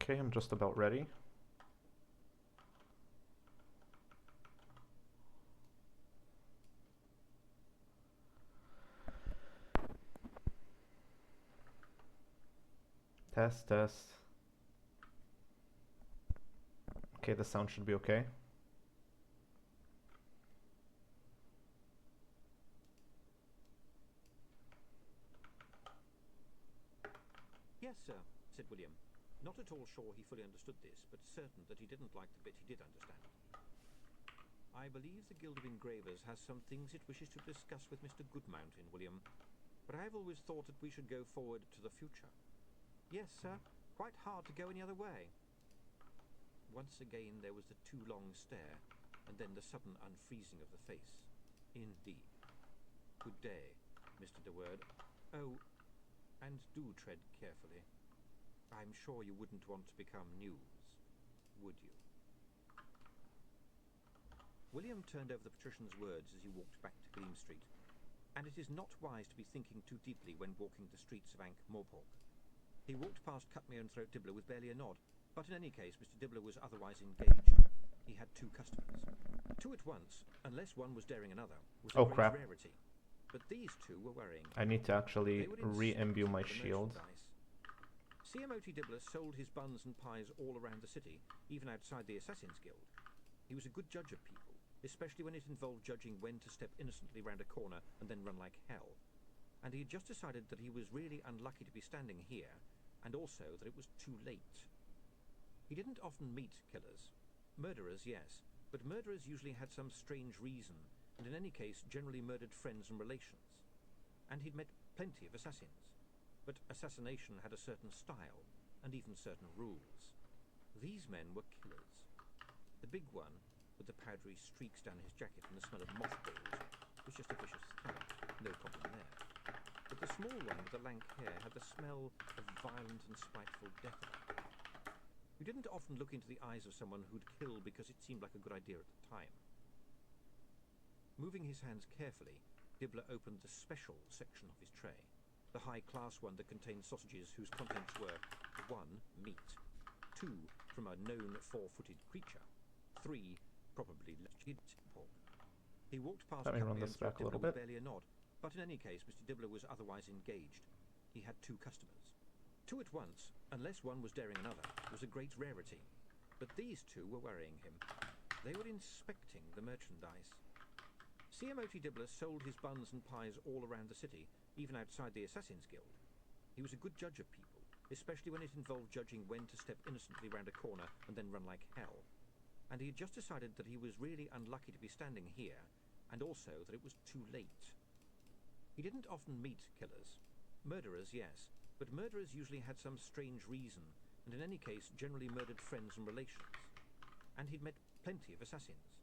Okay, I'm just about ready. Test, test. Okay, the sound should be okay. Yes, sir, said William. Not at all sure he fully understood this, but certain that he didn't like the bit he did understand. I believe the Guild of Engravers has some things it wishes to discuss with Mr. Goodmountain, William. But I've always thought that we should go forward to the future. Yes, sir. Quite hard to go any other way. Once again there was the too long stare, and then the sudden unfreezing of the face. Indeed. Good day, Mr. De Word. Oh, and do tread carefully. I'm sure you wouldn't want to become news, would you? William turned over the patrician's words as he walked back to Gleam Street. And it is not wise to be thinking too deeply when walking the streets of Ankh-Morpork. He walked past Cutmere and Throat Dibbler with barely a nod, but in any case Mr. Dibbler was otherwise engaged. He had 2 customers. 2 at once, unless one was daring another, was a great rarity. But these 2 were worrying. I need to actually re-imbue my shield. CMOT Dibbler sold his buns and pies all around the city, even outside the Assassin's Guild. He was a good judge of people, especially when it involved judging when to step innocently round a corner and then run like hell. And he had just decided that he was really unlucky to be standing here, and also that it was too late. He didn't often meet killers. Murderers, yes, but murderers usually had some strange reason, and in any case generally murdered friends and relations. And he'd met plenty of assassins. But assassination had a certain style, and even certain rules. These men were killers. The big one, with the powdery streaks down his jacket and the smell of mothballs, was just a vicious thug. No problem there. But the small one with the lank hair had the smell of violent and spiteful death. You didn't often look into the eyes of someone who'd kill because it seemed like a good idea at the time. Moving his hands carefully, Dibbler opened the special section of his tray. The high-class one that contained sausages whose contents were 1. Meat, 2. From a known 4-footed creature, 3. Probably legit pork. He walked past Let me run this back a little bit. Barely a nod, but in any case Mr. Dibbler was otherwise engaged. He had 2 customers. 2 at once, unless one was daring another, was a great rarity. But these 2 were worrying him. They were inspecting the merchandise. CMOT Dibbler sold his buns and pies all around the city, even outside the Assassin's Guild. He was a good judge of people, especially when it involved judging when to step innocently round a corner and then run like hell. And he had just decided that he was really unlucky to be standing here, and also that it was too late. He didn't often meet killers. Murderers, yes, but murderers usually had some strange reason, and in any case generally murdered friends and relations. And he'd met plenty of assassins.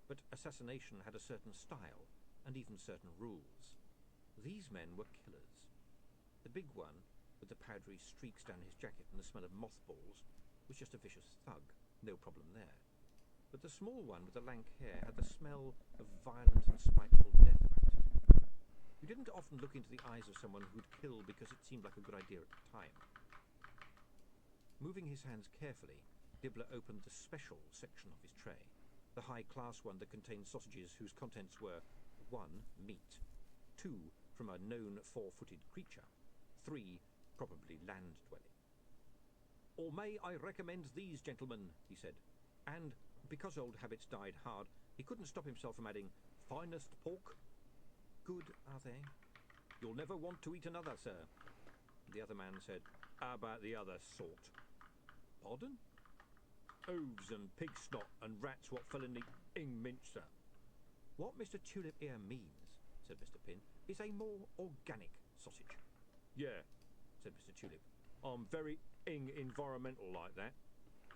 But assassination had a certain style, and even certain rules. These men were killers. The big one, with the powdery streaks down his jacket and the smell of mothballs, was just a vicious thug. No problem there. But the small one with the lank hair had the smell of violent and spiteful death about him. You didn't often look into the eyes of someone who'd kill because it seemed like a good idea at the time. Moving his hands carefully, Dibbler opened the special section of his tray. The high-class one that contained sausages whose contents were 1. Meat, 2. From a known 4-footed creature, 3. Probably land-dwelling. Or may I recommend these, gentlemen, he said, and, because old habits died hard, he couldn't stop himself from adding, finest pork. Good, are they? You'll never want to eat another, sir. The other man said, how about the other sort? Pardon? Oaves and pig snot and rats what fell in the Minster. What Mr. Tulip here means, said Mr. Pin, is a more organic sausage. Yeah, said Mr. Tulip. I'm very environmental like that.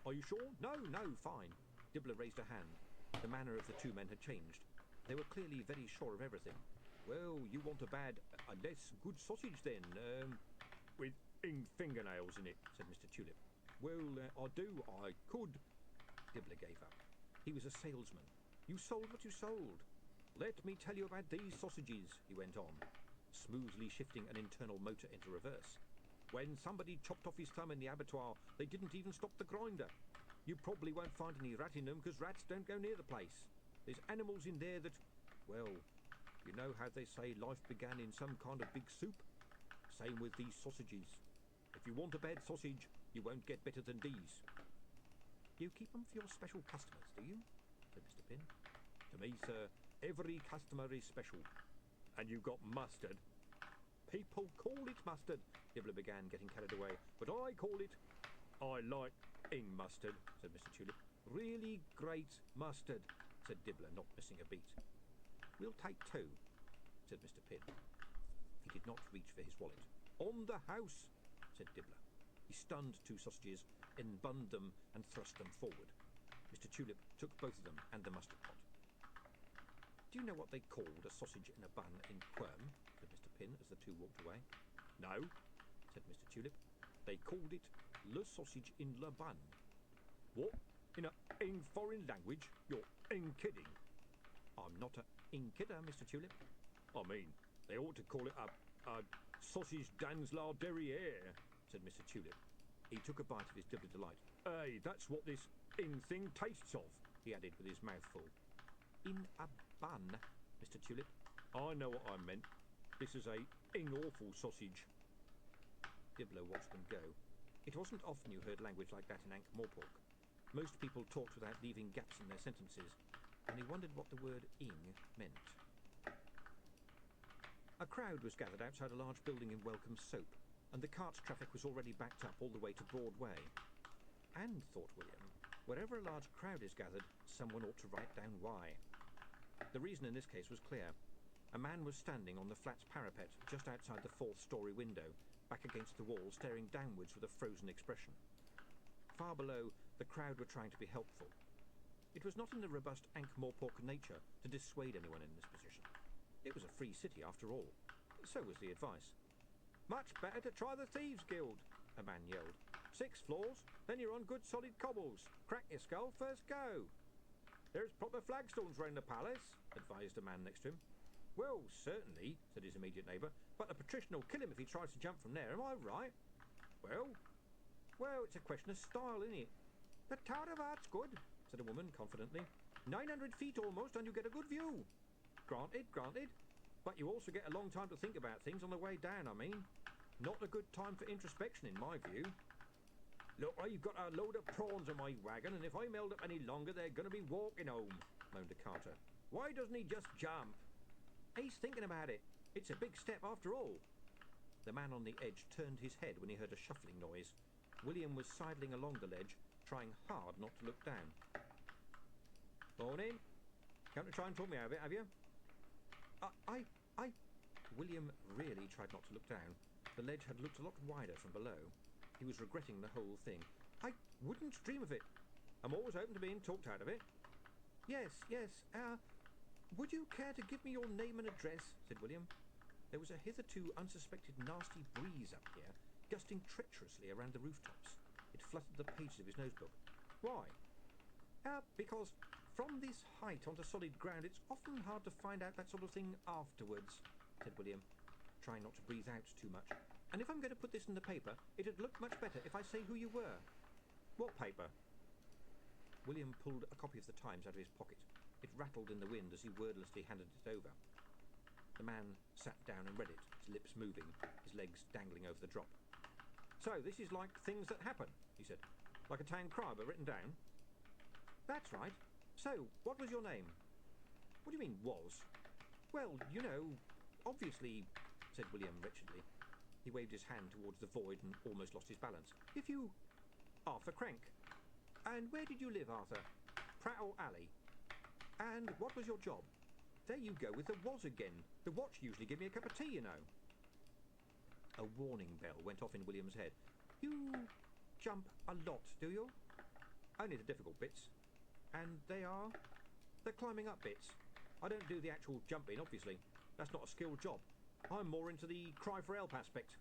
Are you sure? No, fine. Dibbler raised a hand. The manner of the 2 men had changed. They were clearly very sure of everything. Well, you want a less good sausage then, with fingernails in it, said Mr. Tulip. Well, I do, I could. Dibbler gave up. He was a salesman. You sold what you sold. Let me tell you about these sausages, he went on, smoothly shifting an internal motor into reverse. When somebody chopped off his thumb in the abattoir, they didn't even stop the grinder. You probably won't find any rat in them because rats don't go near the place. There's animals in there that, well, you know how they say life began in some kind of big soup? Same with these sausages. If you want a bad sausage, you won't get better than these. You keep them for your special customers, do you? Said Mr. Pin. To me, sir, every customer is special. And you've got mustard. People call it mustard, Dibbler began, getting carried away. But I call it... I like ing mustard, said Mr. Tulip. Really great mustard, said Dibbler, not missing a beat. We'll take two, said Mr. Pin. He did not reach for his wallet. On the house, said Dibbler. He stunned two sausages, unbunned them and thrust them forward. Mr. Tulip took both of them and the mustard pot. Do you know what they called a sausage in a bun in Quirm? Said Mr. Pin as the two walked away. No, said Mr. Tulip. They called it le sausage in le bun. What? In foreign language? You're kidding. I'm not a kidder, Mr. Tulip. I mean, they ought to call it a sausage dans la derrière, said Mr. Tulip. He took a bite of his Dibbler delight. Hey, that's what this thing tastes of, he added with his mouth full. In a bun, Mr. Tulip. I know what I meant. This is a awful sausage. Dibbler watched them go. It wasn't often you heard language like that in Ankh-Morpork. Most people talked without leaving gaps in their sentences, and he wondered what the word ing meant. A crowd was gathered outside a large building in Welcome Soap, and the cart's traffic was already backed up all the way to Broadway. And, thought William, wherever a large crowd is gathered, someone ought to write down why. The reason in this case was clear. A man was standing on the flat's parapet just outside the fourth-story window, back against the wall, staring downwards with a frozen expression. Far below, the crowd were trying to be helpful. It was not in the robust Ankh-Morpork nature to dissuade anyone in this position. It was a free city, after all. So was the advice. Much better to try the Thieves' Guild, a man yelled. 6 floors, then you're on good solid cobbles. Crack your skull, first go. There's proper flagstones round the palace, advised a man next to him. Well, certainly, said his immediate neighbour, but the patrician will kill him if he tries to jump from there, am I right? Well, it's a question of style, isn't it? The Tower of Art's good, said a woman confidently. 900 feet almost, and you get a good view. Granted. But you also get a long time to think about things on the way down, I mean. Not a good time for introspection, in my view. Look, I've got a load of prawns on my wagon, and if I'm held up any longer, they're going to be walking home, moaned a carter. Why doesn't he just jump? He's thinking about it. It's a big step after all. The man on the edge turned his head when he heard a shuffling noise. William was sidling along the ledge, trying hard not to look down. Morning. Come to try and talk me out of it, have you? William really tried not to look down. The ledge had looked a lot wider from below. He was regretting the whole thing. I wouldn't dream of it. I'm always open to being talked out of it. Yes. Would you care to give me your name and address? Said William. There was a hitherto unsuspected nasty breeze up here, gusting treacherously around the rooftops. It fluttered the pages of his notebook. Why? Because from this height onto solid ground, it's often hard to find out that sort of thing afterwards, said William, trying not to breathe out too much. And if I'm going to put this in the paper, it'd look much better if I say who you were. What paper? William pulled a copy of the Times out of his pocket. It rattled in the wind as he wordlessly handed it over. The man sat down and read it, his lips moving, his legs dangling over the drop. So, this is like things that happen, he said. Like a town cry, but written down? That's right. So, what was your name? What do you mean, was? Well, you know, obviously, said William wretchedly. He waved his hand towards the void and almost lost his balance. If you... Arthur Crank. And where did you live, Arthur? Prattle Alley. And what was your job? There you go with the was again. The watch usually give me a cup of tea, you know. A warning bell went off in William's head. You jump a lot, do you? Only the difficult bits. And they are? The climbing up bits. I don't do the actual jumping, obviously. That's not a skilled job. I'm more into the cry for help aspect.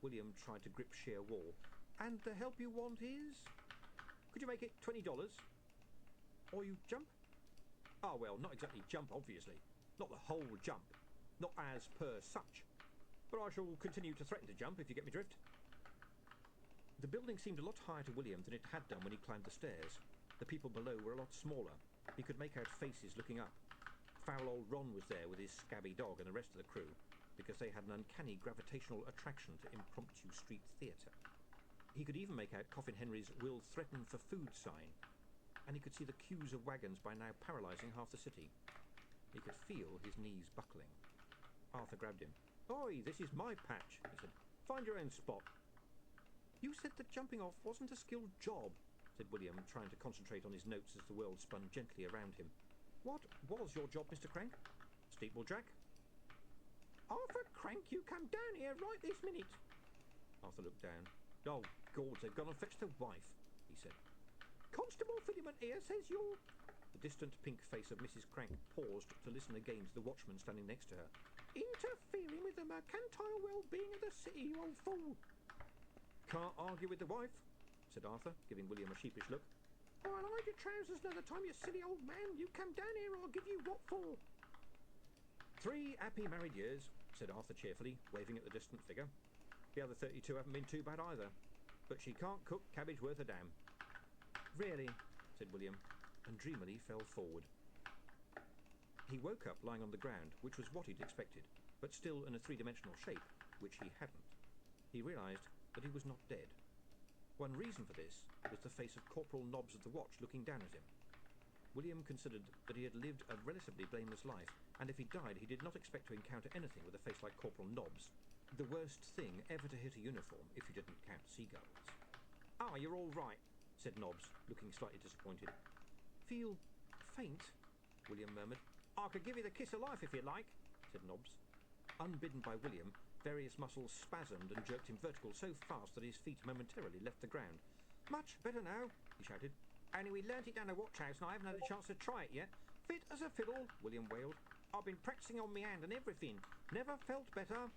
William tried to grip sheer wall. And the help you want is? Could you make it $20? Or you jump? Ah, well, not exactly jump, obviously. Not the whole jump. Not as per such. But I shall continue to threaten to jump if you get me drift. The building seemed a lot higher to William than it had done when he climbed the stairs. The people below were a lot smaller. He could make out faces looking up. Foul old Ron was there with his scabby dog and the rest of the crew, because they had an uncanny gravitational attraction to impromptu street theatre. He could even make out Coffin Henry's "Will Threaten for Food" sign, and he could see the queues of wagons by now paralysing half the city. He could feel his knees buckling. Arthur grabbed him. "Oi, this is my patch," he said. "Find your own spot." "You said that jumping off wasn't a skilled job," said William, trying to concentrate on his notes as the world spun gently around him. "What was your job, Mr. Crank?" "Steeplejack." "Arthur Crank, you come down here right this minute." Arthur looked down. "Oh, Gawds, they've gone and fetched the wife," he said. "Constable Filament here says you're—" The distant pink face of Mrs. Crank paused to listen again to the watchman standing next to her. "Interfering with the mercantile well-being of the city, you old fool." "Can't argue with the wife," said Arthur, giving William a sheepish look. "I'll hide your trousers another time, you silly old man. You come down here, I'll give you what for." 3 happy married years," said Arthur cheerfully, waving at the distant figure. "The other 32 haven't been too bad either. But she can't cook cabbage worth a damn." "Really?" said William, and dreamily fell forward. He woke up lying on the ground, which was what he'd expected, but still in a 3-dimensional shape, which he hadn't. He realised that he was not dead. One reason for this was the face of Corporal Nobbs of the watch looking down at him. William considered that he had lived a relatively blameless life, and if he died he did not expect to encounter anything with a face like Corporal Nobbs, the worst thing ever to hit a uniform if you didn't count seagulls. "Ah, you're all right," said Nobbs, looking slightly disappointed. "Feel faint?" William murmured. "I could give you the kiss of life if you like," said Nobbs. Unbidden by William, various muscles spasmed and jerked him vertical so fast that his feet momentarily left the ground. "Much better now," he shouted. "Only we learnt it down the watch house and I haven't had a chance to try it yet. Fit as a fiddle," William wailed. "I've been practising on me hand and everything. Never felt better."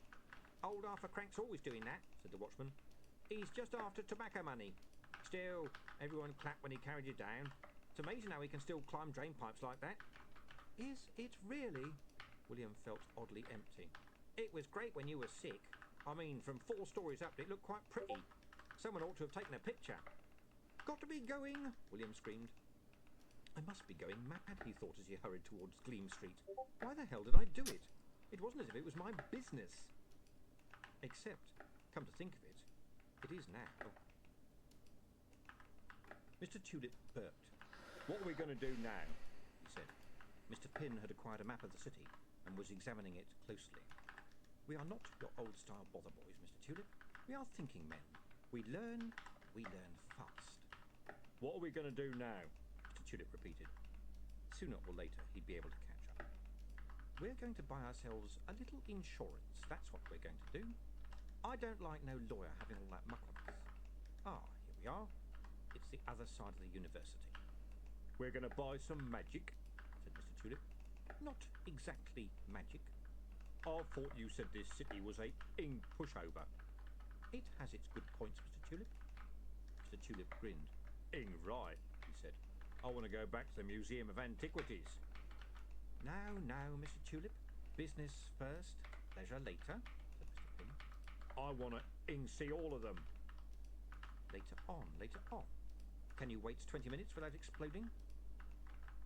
"Old Arthur Crank's always doing that," said the watchman. "He's just after tobacco money. Still, everyone clapped when he carried you down. It's amazing how he can still climb drain pipes like that." "Is it really?" William felt oddly empty. "It was great when you were sick. I mean, from 4 stories up it looked quite pretty. Someone ought to have taken a picture." "Got to be going," William screamed. "I must be going mad," he thought as he hurried towards Gleam Street. "Why the hell did I do it? It wasn't as if it was my business. Except, come to think of it, it is now." Mr. Tulip burped. "What are we going to do now?" he said. Mr. Pin had acquired a map of the city and was examining it closely. "We are not your old-style bother boys, Mr. Tulip. We are thinking men. We learn fast." "What are we going to do now?" Mr. Tulip repeated. Sooner or later he'd be able to catch up. "We're going to buy ourselves a little insurance, that's what we're going to do. I don't like no lawyer having all that muck on us. Ah, here we are. It's the other side of the university." "We're going to buy some magic," said Mr. Tulip. "Not exactly magic." "I thought you said this city was a pushover." "It has its good points, Mr. Tulip." Mr. Tulip grinned. Right," he said. "I want to go back to the Museum of Antiquities." Now, Mr. Tulip. Business first, pleasure later," said Mr. Pin. "I want to see all of them." Later on. Can you wait 20 minutes without exploding?"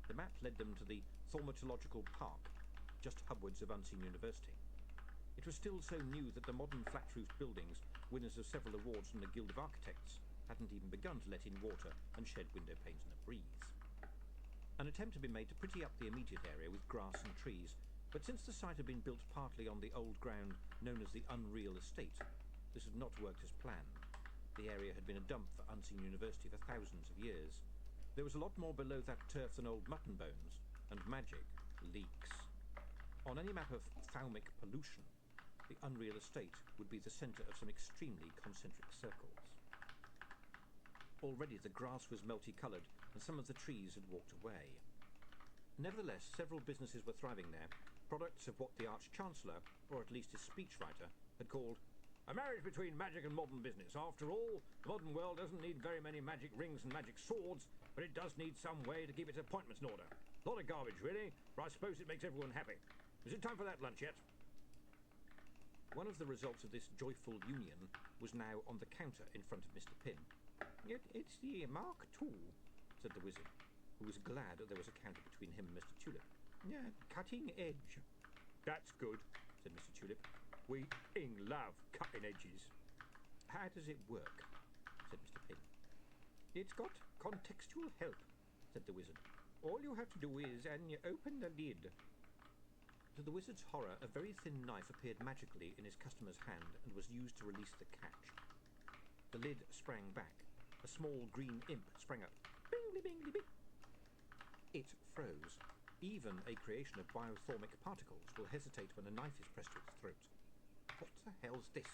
The map led them to the Thaumatological Park, just hubwards of Unseen University. It was still so new that the modern flat-roofed buildings, winners of several awards from the Guild of Architects, hadn't even begun to let in water and shed window panes in a breeze. An attempt had been made to pretty up the immediate area with grass and trees, but since the site had been built partly on the old ground known as the Unreal Estate, this had not worked as planned. The area had been a dump for Unseen University for thousands of years. There was a lot more below that turf than old mutton bones, and magic, leaks. On any map of thaumic pollution, the Unreal Estate would be the centre of some extremely concentric circles. Already the grass was multicoloured, and some of the trees had walked away. Nevertheless, several businesses were thriving there, products of what the Arch-Chancellor, or at least his speechwriter, had called a marriage between magic and modern business. After all, the modern world doesn't need very many magic rings and magic swords, but it does need some way to keep its appointments in order. A lot of garbage, really, but I suppose it makes everyone happy. Is it time for that lunch yet?" One of the results of this joyful union was now on the counter in front of Mr. Pin. It's the Mark II, said the wizard, who was glad that there was a counter between him and Mr. Tulip. Yeah, cutting edge. That's good, said Mr. Tulip. We love cutting edges. How does it work? Said Mr. Pin. It's got contextual help, said the wizard. All you have to do is, and you open the lid. To the wizard's horror, a very thin knife appeared magically in his customer's hand and was used to release the catch. The lid sprang back. A small green imp sprang up. Bingly, bingly, bing. It froze. Even a creation of biothermic particles will hesitate when a knife is pressed to its throat. What the hell's this?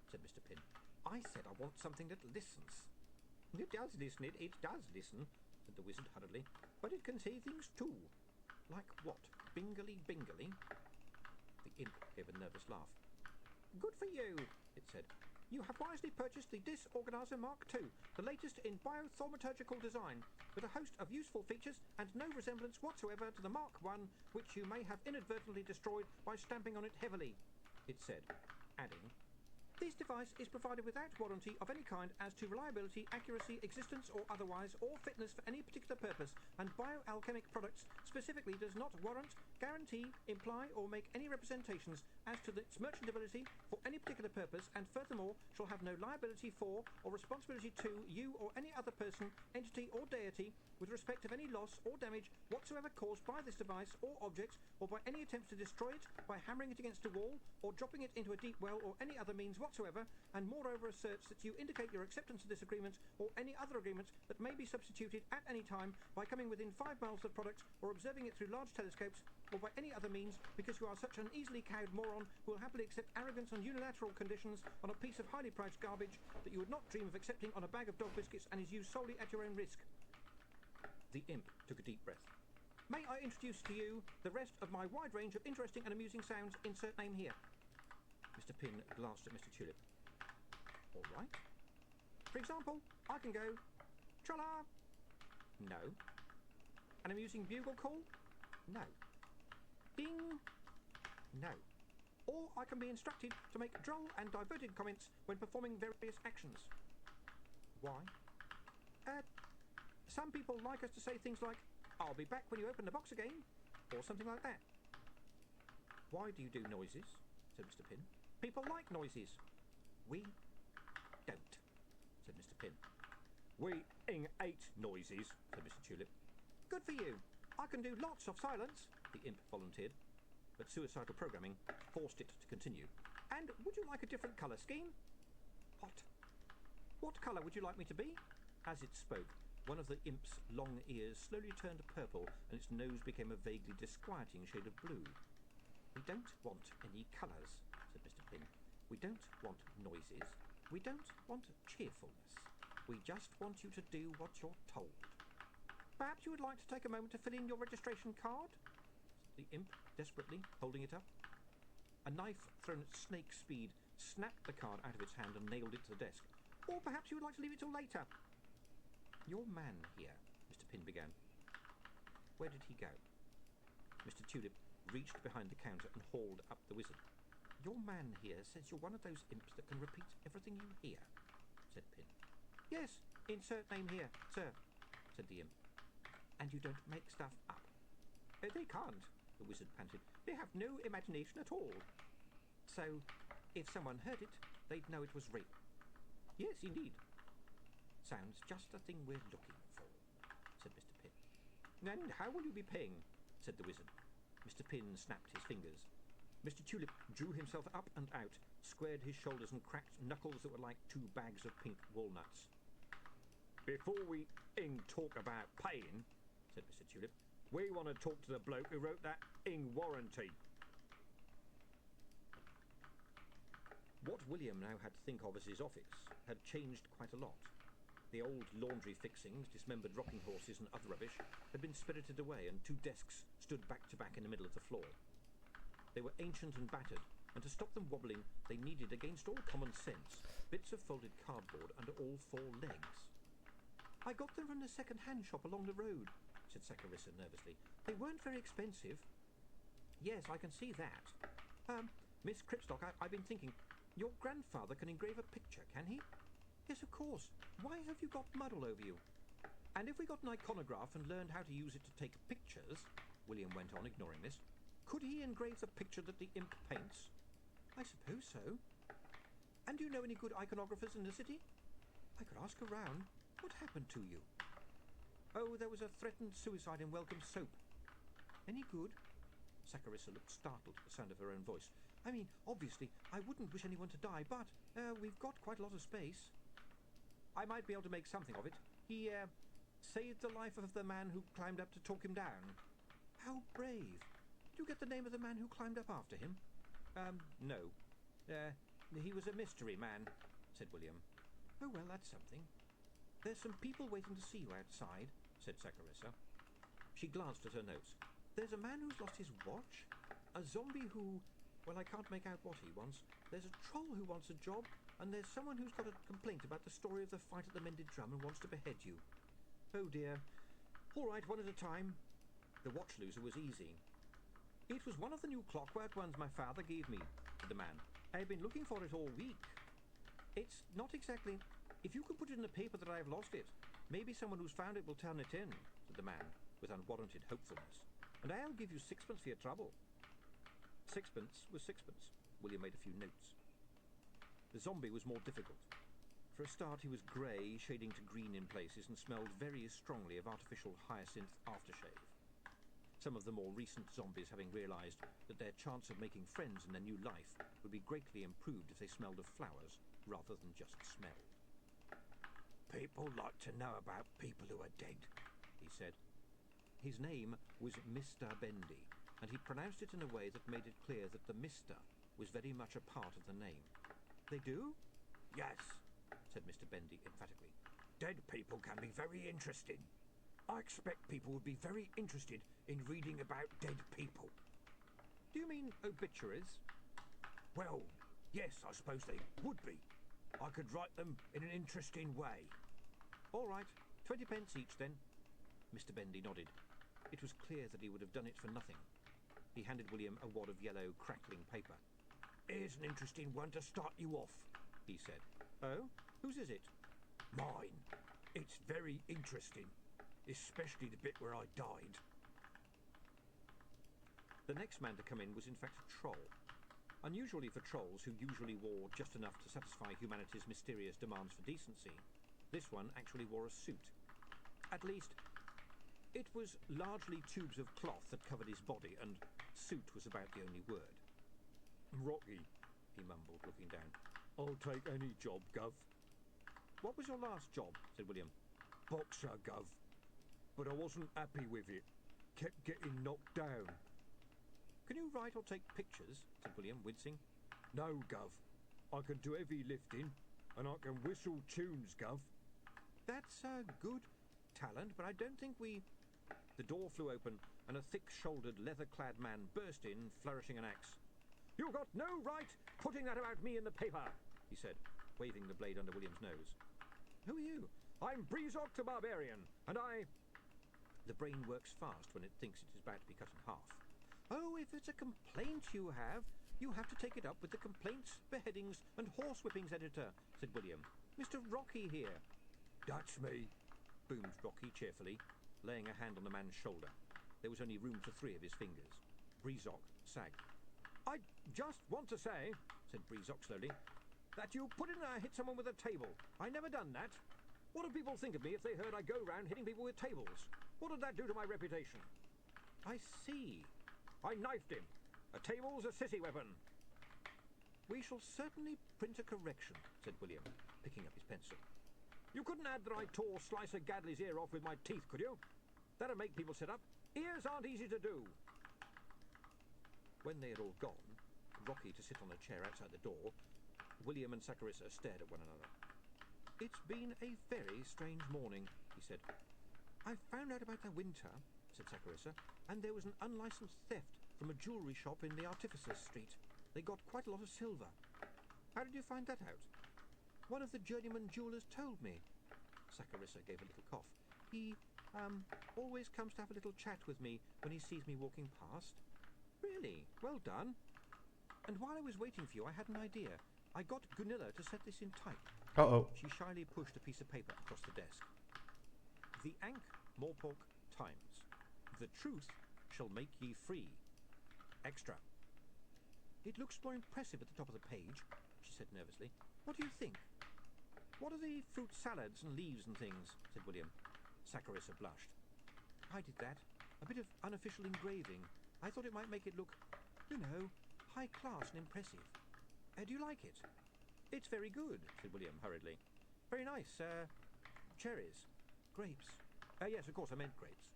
Said Mr. Pin. I said I want something that listens. It does listen, it does listen, said the wizard hurriedly. But it can say things too. Like what? Bingly, bingly? The imp gave a nervous laugh. Good for you, it said. You have wisely purchased the Disorganizer Mark II, the latest in biothaumaturgical design, with a host of useful features and no resemblance whatsoever to the Mark I, which you may have inadvertently destroyed by stamping on it heavily, it said, adding, this device is provided without warranty of any kind as to reliability, accuracy, existence or otherwise, or fitness for any particular purpose, and bioalchemic products specifically does not warrant, guarantee, imply or make any representations as to its merchantability for any particular purpose, and furthermore shall have no liability for or responsibility to you or any other person, entity or deity with respect of any loss or damage whatsoever caused by this device or object, or by any attempts to destroy it by hammering it against a wall or dropping it into a deep well or any other means whatsoever, and moreover asserts that you indicate your acceptance of this agreement or any other agreement that may be substituted at any time by coming within 5 miles of the product or observing it through large telescopes or by any other means, because you are such an easily cowed moron who will happily accept arrogance on unilateral conditions on a piece of highly priced garbage that you would not dream of accepting on a bag of dog biscuits and is used solely at your own risk. The imp took a deep breath. May I introduce to you the rest of my wide range of interesting and amusing sounds, insert name here. Mr. Pin glanced at Mr. Tulip. All right. For example, I can go, tra-la. No. An amusing bugle call? No. Ding. No. Or I can be instructed to make droll and diverted comments when performing various actions. Why? Some people like us to say things like, I'll be back when you open the box again, or something like that. Why do you do noises? Said Mr. Pin. People like noises. We don't, said Mr. Pin. We hate noises, said Mr. Tulip. Good for you. I can do lots of silence, the imp volunteered, but suicidal programming forced it to continue. And would you like a different colour scheme? What colour would you like me to be? As it spoke, one of the imp's long ears slowly turned purple and its nose became a vaguely disquieting shade of blue. We don't want any colours, said Mr. Pin. We don't want noises. We don't want cheerfulness. We just want you to do what you're told. Perhaps you would like to take a moment to fill in your registration card? Said the imp, desperately, holding it up. A knife thrown at snake speed snapped the card out of its hand and nailed it to the desk. Or perhaps you would like to leave it till later. Your man here, Mr. Pin began. Where did he go? Mr. Tulip reached behind the counter and hauled up the wizard. Your man here says you're one of those imps that can repeat everything you hear, said Pin. Yes, insert name here, sir, said the imp. And you don't make stuff up. They can't, the wizard panted. They have no imagination at all. So, if someone heard it, they'd know it was real. Yes, indeed. Sounds just the thing we're looking for, said Mr. Pin. And how will you be paying? Said the wizard. Mr. Pin snapped his fingers. Mr. Tulip drew himself up and out, squared his shoulders and cracked knuckles that were like 2 bags of pink walnuts. Before we talk about paying, said Mr. Tulip, we want to talk to the bloke who wrote that warranty. What William now had to think of as his office had changed quite a lot. The old laundry fixings, dismembered rocking horses and other rubbish had been spirited away, and 2 desks stood back to back in the middle of the floor. They were ancient and battered, and to stop them wobbling they needed, against all common sense, bits of folded cardboard under all 4 legs. I got them from the second-hand shop along the road, said Saccharissa nervously. They weren't very expensive. Yes, I can see that. Miss Cripstock, I've been thinking, your grandfather can engrave a picture, can he? Yes, of course. Why have you got mud all over you? And if we got an iconograph and learned how to use it to take pictures, William went on, ignoring this, could he engrave the picture that the imp paints? I suppose so. And do you know any good iconographers in the city? I could ask around. What happened to you? Oh, there was a threatened suicide in Welcome Soap. Any good? Saccharissa looked startled at the sound of her own voice. I mean, obviously, I wouldn't wish anyone to die, but we've got quite a lot of space. I might be able to make something of it. He saved the life of the man who climbed up to talk him down. How brave. Did you get the name of the man who climbed up after him? No. He was a mystery man, said William. Oh, well, that's something. There's some people waiting to see you outside, said Saccharissa. She glanced at her notes. There's a man who's lost his watch, a zombie who, well, I can't make out what he wants. There's a troll who wants a job, and there's someone who's got a complaint about the story of the fight at the Mended Drum and wants to behead you. Oh dear. All right, one at a time. The watch loser was easy. It was one of the new clockwork ones my father gave me, said the man. I've been looking for it all week. It's not exactly... If you could put it in the paper that I've lost it, maybe someone who's found it will turn it in, said the man, with unwarranted hopefulness. And I'll give you 6p for your trouble. 6p was 6p. William made a few notes. The zombie was more difficult. For a start, he was grey, shading to green in places, and smelled very strongly of artificial hyacinth aftershave. Some of the more recent zombies having realised that their chance of making friends in their new life would be greatly improved if they smelled of flowers rather than just smelled. People like to know about people who are dead, he said. His name was Mr. Bendy, and he pronounced it in a way that made it clear that the Mr. was very much a part of the name. They do? Yes, said Mr. Bendy emphatically. Dead people can be very interesting. I expect people would be very interested in reading about dead people. Do you mean obituaries? Well, yes, I suppose they would be. I could write them in an interesting way. All right, 20p each then. Mr. Bendy nodded. It was clear that he would have done it for nothing. He handed William a wad of yellow, crackling paper. Here's an interesting one to start you off, he said. Oh? Whose is it? Mine. It's very interesting, especially the bit where I died. The next man to come in was in fact a troll. Unusually for trolls, who usually wore just enough to satisfy humanity's mysterious demands for decency, this one actually wore a suit. At least, it was largely tubes of cloth that covered his body, and suit was about the only word. Rocky, he mumbled, looking down. I'll take any job, Gov. What was your last job? Said William. Boxer, Gov. But I wasn't happy with it. Kept getting knocked down. Can you write or take pictures? Said William, wincing. No, Gov. I can do heavy lifting, and I can whistle tunes, Gov. That's a good talent, but I don't think we... The door flew open, and a thick-shouldered, leather-clad man burst in, flourishing an axe. You've got no right putting that about me in the paper, he said, waving the blade under William's nose. Who are you? I'm Breezok the Barbarian, and I... The brain works fast when it thinks it is about to be cut in half. Oh, if it's a complaint you have to take it up with the Complaints, Beheadings, and Horsewhippings editor, said William. Mr. Rocky here. That's me, boomed Rocky cheerfully, laying a hand on the man's shoulder. There was only room for 3 of his fingers. Breezok sagged. I just want to say, said Breezok slowly, that you put in I hit someone with a table. I never done that. What do people think of me if they heard I go round hitting people with tables? What did that do to my reputation? I see. I knifed him. A table's a city weapon. We shall certainly print a correction, said William, picking up his pencil. You couldn't add that I tore Slicer Gadley's ear off with my teeth, could you? That'd make people sit up. Ears aren't easy to do. When they had all gone, Rocky to sit on a chair outside the door, William and Saccharissa stared at one another. It's been a very strange morning, he said. I found out about the winter, said Saccharissa, and there was an unlicensed theft from a jewellery shop in the Artificers Street. They got quite a lot of silver. How did you find that out? One of the journeyman jewellers told me. Saccharissa gave a little cough. He, always comes to have a little chat with me when he sees me walking past. Really? Well done. And while I was waiting for you, I had an idea. I got Gunilla to set this in type. Uh-oh. She shyly pushed a piece of paper across the desk. The Ankh Morpork Times. The truth shall make ye free. Extra. It looks more impressive at the top of the page, she said nervously. What do you think? What are the fruit salads and leaves and things? Said William. Saccharissa blushed. I did that. A bit of unofficial engraving. I thought it might make it look, you know, high class and impressive. Do you like it? It's very good, said William hurriedly. Very nice. Cherries. Grapes. Yes, of course, I meant grapes.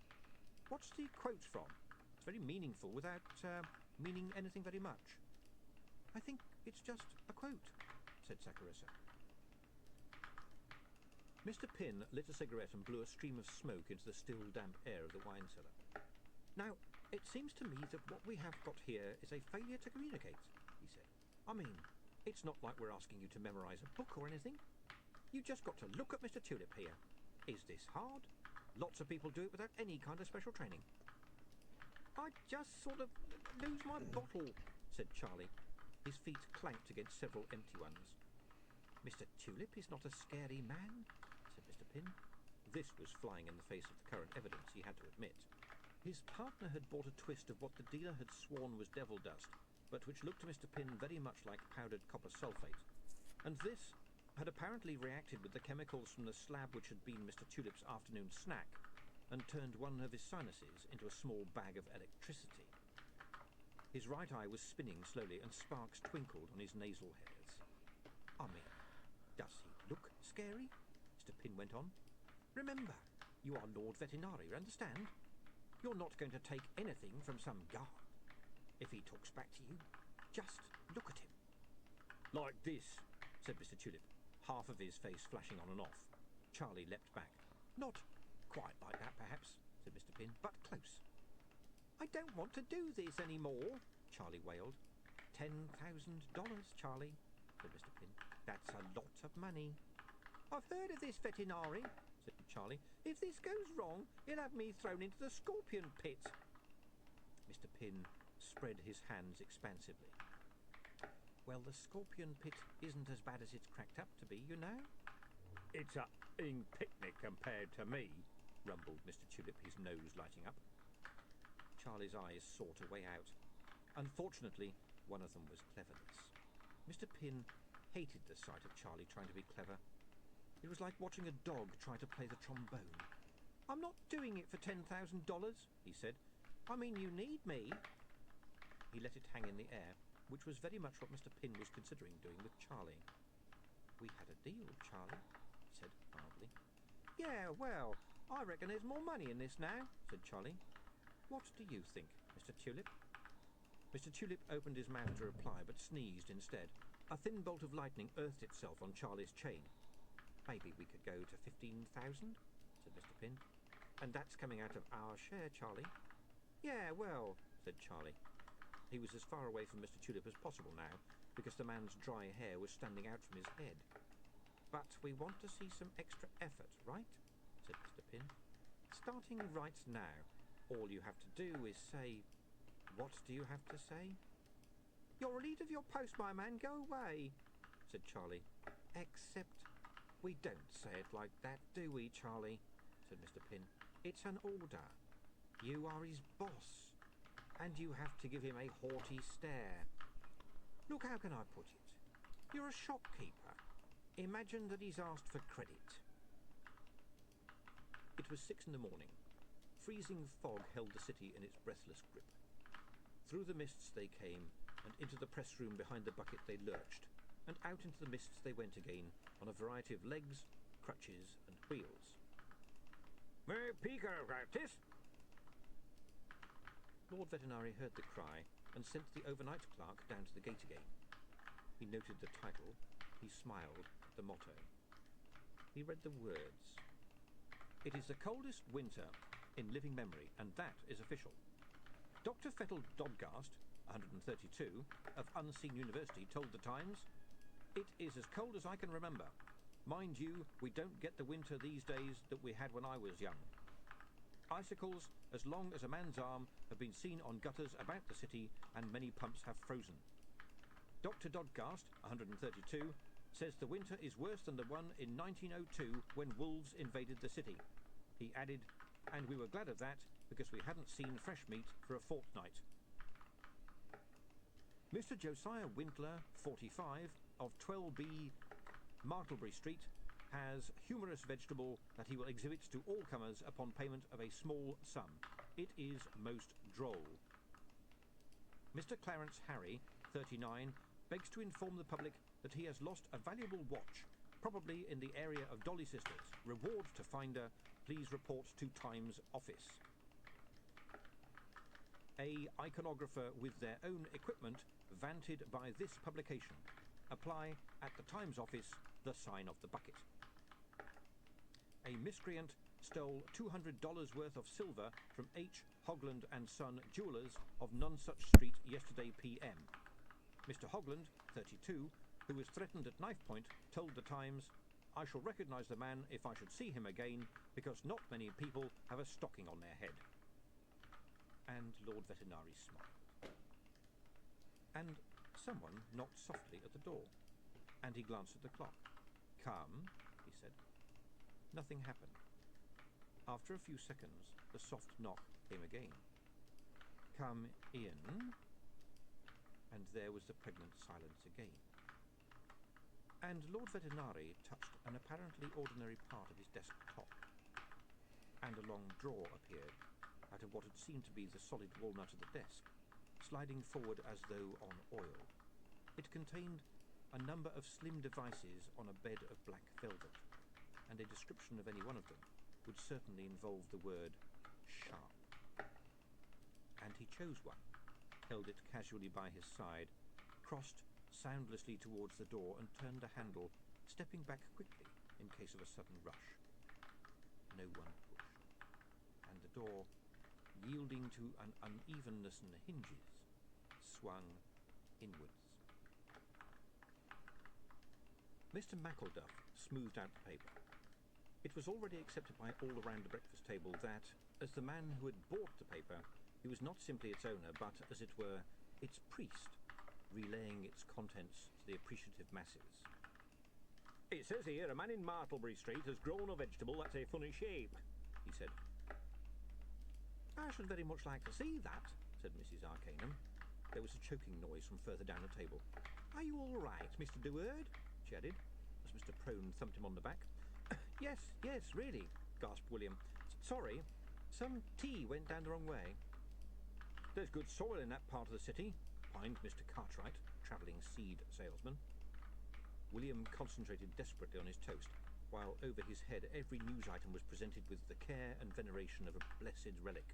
What's the quote from? It's very meaningful without meaning anything very much. I think it's just a quote, said Saccharissa. Mr. Pin lit a cigarette and blew a stream of smoke into the still, damp air of the wine cellar. Now, it seems to me that what we have got here is a failure to communicate, he said. I mean, it's not like we're asking you to memorize a book or anything. You just got to look at Mr. Tulip here. Is this hard? Lots of people do it without any kind of special training. I just sort of lose my bottle, said Charlie. His feet clanked against several empty ones. Mr. Tulip is not a scary man, said Mr. Pin. This was flying in the face of the current evidence, he had to admit. His partner had bought a twist of what the dealer had sworn was devil dust, but which looked to Mr. Pin very much like powdered copper sulfate. And this had apparently reacted with the chemicals from the slab which had been Mr. Tulip's afternoon snack, and turned one of his sinuses into a small bag of electricity. His right eye was spinning slowly, and sparks twinkled on his nasal hairs. I mean, does he look scary? Mr. Pin went on. Remember, you are Lord Vetinari, understand? You're not going to take anything from some guard. If he talks back to you, just look at him. Like this, said Mr. Tulip, half of his face flashing on and off. Charlie leapt back. Not quite like that, perhaps, said Mr. Pin, but close. I don't want to do this anymore, Charlie wailed. $10,000, Charlie, said Mr. Pin. That's a lot of money. I've heard of this Vetinari, said Charlie. If this goes wrong, he'll have me thrown into the scorpion pit. Mr. Pin spread his hands expansively. Well, the scorpion pit isn't as bad as it's cracked up to be, you know. It's a picnic compared to me, rumbled Mr. Tulip, his nose lighting up. Charlie's eyes sought a way out. Unfortunately, one of them was cleverness. Mr. Pin hated the sight of Charlie trying to be clever. It was like watching a dog try to play the trombone. I'm not doing it for $10,000, he said. I mean, you need me. He let it hang in the air, which was very much what Mr. Pin was considering doing with Charlie. We had a deal, Charlie, he said mildly. Yeah, well, I reckon there's more money in this now, said Charlie. What do you think, Mr. Tulip? Mr. Tulip opened his mouth to reply, but sneezed instead. A thin bolt of lightning earthed itself on Charlie's chain. Maybe we could go to 15,000, said Mr. Pin. And that's coming out of our share, Charlie. Yeah, well, said Charlie. He was as far away from Mr. Tulip as possible now, because the man's dry hair was standing out from his head. But we want to see some extra effort, right? Said Mr. Pin. Starting right now, all you have to do is say... What do you have to say? You're relieved of your post, my man. Go away, said Charlie. Except we don't say it like that, do we, Charlie? Said Mr. Pin. It's an order. You are his boss, and you have to give him a haughty stare. Look, how can I put it? You're a shopkeeper. Imagine that he's asked for credit. It was 6 in the morning. Freezing fog held the city in its breathless grip. Through the mists they came, and into the press room behind the bucket they lurched, and out into the mists they went again, on a variety of legs, crutches, and wheels. May I peek at this? Lord Vetinari heard the cry, and sent the overnight clerk down to the gate again. He noted the title, he smiled at the motto. He read the words. It is the coldest winter in living memory, and that is official. Dr. Fettel Dodgast, 132, of Unseen University, told the Times, "It is as cold as I can remember. Mind you, we don't get the winter these days that we had when I was young. Icicles as long as a man's arm have been seen on gutters about the city, and many pumps have frozen. Dr. Dodcast, 132, says the winter is worse than the one in 1902 when wolves invaded the city. He added, and we were glad of that because we hadn't seen fresh meat for a fortnight. Mr. Josiah Wintler, 45, of 12B Martlebury Street, has humorous vegetable that he will exhibit to all comers upon payment of a small sum. It is most droll. Mr. Clarence Harry, 39, begs to inform the public that he has lost a valuable watch, probably in the area of Dolly Sisters. Reward to finder. Please report to Times office. A iconographer with their own equipment vanted by this publication. Apply at the Times office the sign of the bucket. A miscreant stole $200 worth of silver from H. Hogland and Son Jewellers of Nonsuch Street yesterday PM. Mr. Hogland, 32, who was threatened at knife point, told the Times, I shall recognise the man if I should see him again, because not many people have a stocking on their head. And Lord Vetinari smiled. And someone knocked softly at the door, and he glanced at the clock. Come, he said. Nothing happened. After a few seconds, the soft knock came again. Come in. And there was the pregnant silence again. And Lord Vetinari touched an apparently ordinary part of his desk top, and a long drawer appeared out of what had seemed to be the solid walnut of the desk, sliding forward as though on oil. It contained a number of slim devices on a bed of black velvet, and a description of any one of them would certainly involve the word sharp. And he chose one, held it casually by his side, crossed soundlessly towards the door and turned the handle, stepping back quickly in case of a sudden rush. No one pushed, and the door, yielding to an unevenness in the hinges, swung inwards. Mr. Mackelduff smoothed out the paper. It was already accepted by all around the breakfast table that, as the man who had bought the paper, he was not simply its owner, but, as it were, its priest, relaying its contents to the appreciative masses. It says here a man in Martlebury Street has grown a vegetable that's a funny shape, he said. I should very much like to see that, said Mrs. Arcanum. There was a choking noise from further down the table. Are you all right, Mr. Deward? She added, as Mr. Prone thumped him on the back. Yes, really, gasped William. Sorry, some tea went down the wrong way. There's good soil in that part of the city, whined Mr. Cartwright, travelling seed salesman. William concentrated desperately on his toast, while over his head every news item was presented with the care and veneration of a blessed relic.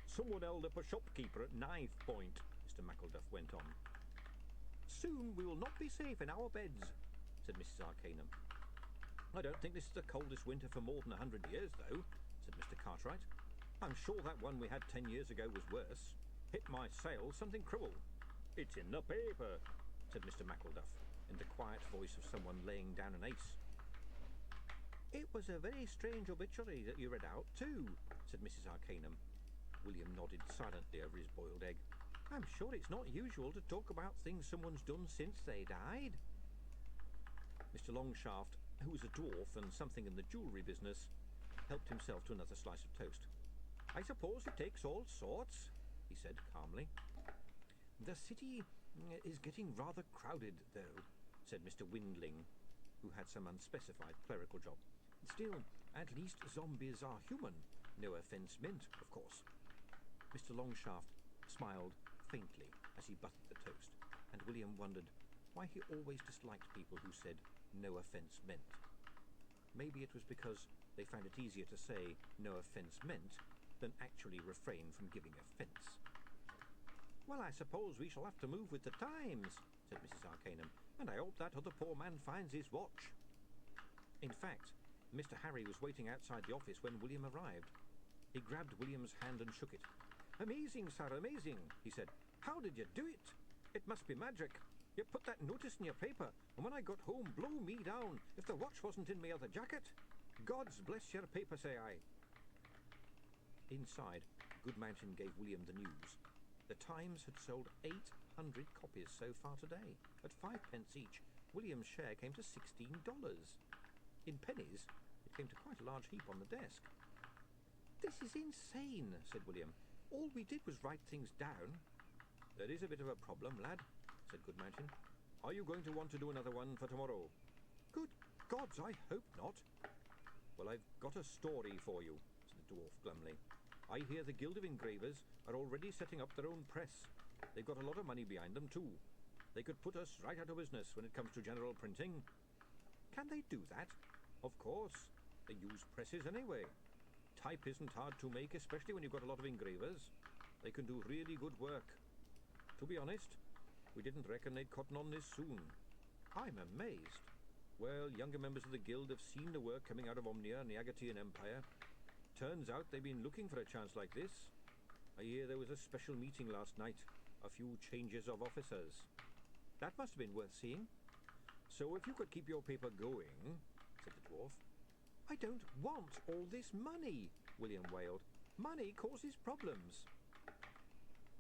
Someone held up a shopkeeper at knife point, Mr. Mackelduff went on. Soon we will not be safe in our beds, said Mrs. Arcanum. I don't think this is the coldest winter for more than 100 years, though, said Mr. Cartwright. I'm sure that one we had 10 years ago was worse. Hit my sail something cruel. It's in the paper, said Mr. Mackelduff, in the quiet voice of someone laying down an ace. It was a very strange obituary that you read out, too, said Mrs. Arcanum. William nodded silently over his boiled egg. I'm sure it's not usual to talk about things someone's done since they died. Mr. Longshaft, who was a dwarf and something in the jewellery business, helped himself to another slice of toast. I suppose it takes all sorts, he said calmly. The city is getting rather crowded, though, said Mr. Windling, who had some unspecified clerical job. Still, at least zombies are human. No offence meant, of course. Mr. Longshaft smiled faintly as he buttered the toast, and William wondered why he always disliked people who said no offence meant. Maybe it was because they found it easier to say no offence meant than actually refrain from giving offence. Well, I suppose we shall have to move with the times, said Mrs. Arcanum, and I hope that other poor man finds his watch. In fact, Mr. Harry was waiting outside the office when William arrived. He grabbed William's hand and shook it. Amazing, sir, amazing, he said. How did you do it? It must be magic. You put that notice in your paper, and when I got home, blow me down if the watch wasn't in my other jacket. God's bless your paper, say I. Inside, Good Mountain gave William the news. The Times had sold copies so far today. At 5 pence each, William's share came to $16. In pennies, it came to quite a large heap on the desk. "This is insane," said William. "All we did was write things down." "There is a bit of a problem, lad," said Goodmountain. "Are you going to want to do another one for tomorrow?" "Good gods, I hope not." "Well, I've got a story for you," said the dwarf glumly. "I hear the Guild of Engravers are already setting up their own press. They've got a lot of money behind them, too. They could put us right out of business when it comes to general printing." "Can they do that?" "Of course. They use presses anyway. Type isn't hard to make, especially when you've got a lot of engravers. They can do really good work. To be honest, we didn't reckon they'd cotton on this soon." "I'm amazed." "Well, younger members of the guild have seen the work coming out of Omnia and the Agatean Empire. Turns out they've been looking for a chance like this. I hear there was a special meeting last night. A few changes of officers." "That must have been worth seeing." "So if you could keep your paper going," said the dwarf. "I don't want all this money," William wailed. "Money causes problems."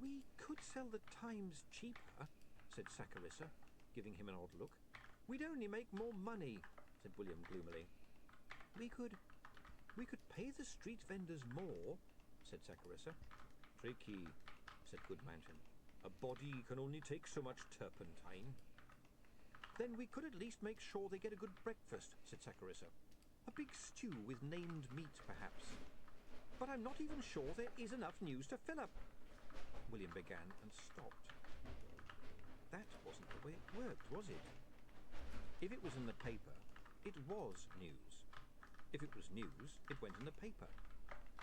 "We could sell the Times cheaper," said Saccharissa, giving him an odd look. "We'd only make more money," said William gloomily. We could pay the street vendors more," said Saccharissa. "Tricky," said Goodmountain. "A body can only take so much turpentine." "Then we could at least make sure they get a good breakfast," said Saccharissa. "A big stew with named meat, perhaps. But I'm not even sure there is enough news to fill up." William began and stopped. That wasn't the way it worked, was it? If it was in the paper, it was news. If it was news, it went in the paper.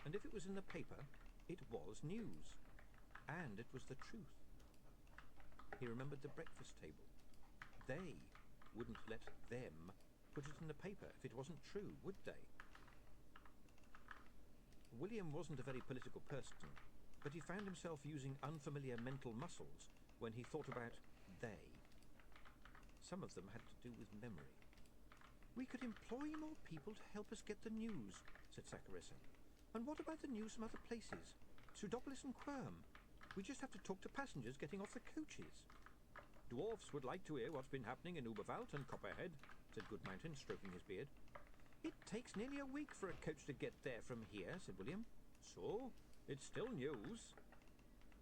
And if it was in the paper, it was news. And it was the truth. He remembered the breakfast table. They wouldn't let them put it in the paper if it wasn't true, would they? William wasn't a very political person, but he found himself using unfamiliar mental muscles when he thought about they. Some of them had to do with memory. "We could employ more people to help us get the news," said Saccharissa. "And what about the news from other places? Pseudopolis and Quirm. We just have to talk to passengers getting off the coaches." "Dwarfs would like to hear what's been happening in Uberwald and Copperhead," said Goodmountain, stroking his beard. "It takes nearly a week for a coach to get there from here," said William. "So, it's still news."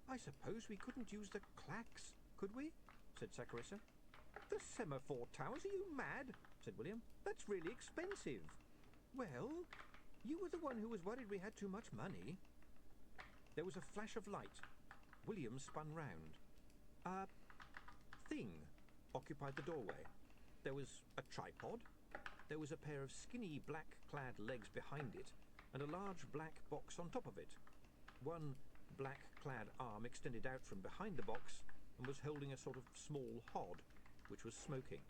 "I suppose we couldn't use the clacks, could we?" said Saccharissa. "The semaphore towers? Are you mad?" said William. "That's really expensive." "Well, you were the one who was worried we had too much money." There was a flash of light. William spun round. A thing occupied the doorway. There was a tripod. There was a pair of skinny black-clad legs behind it, and a large black box on top of it. One black-clad arm extended out from behind the box and was holding a sort of small hod, which was smoking.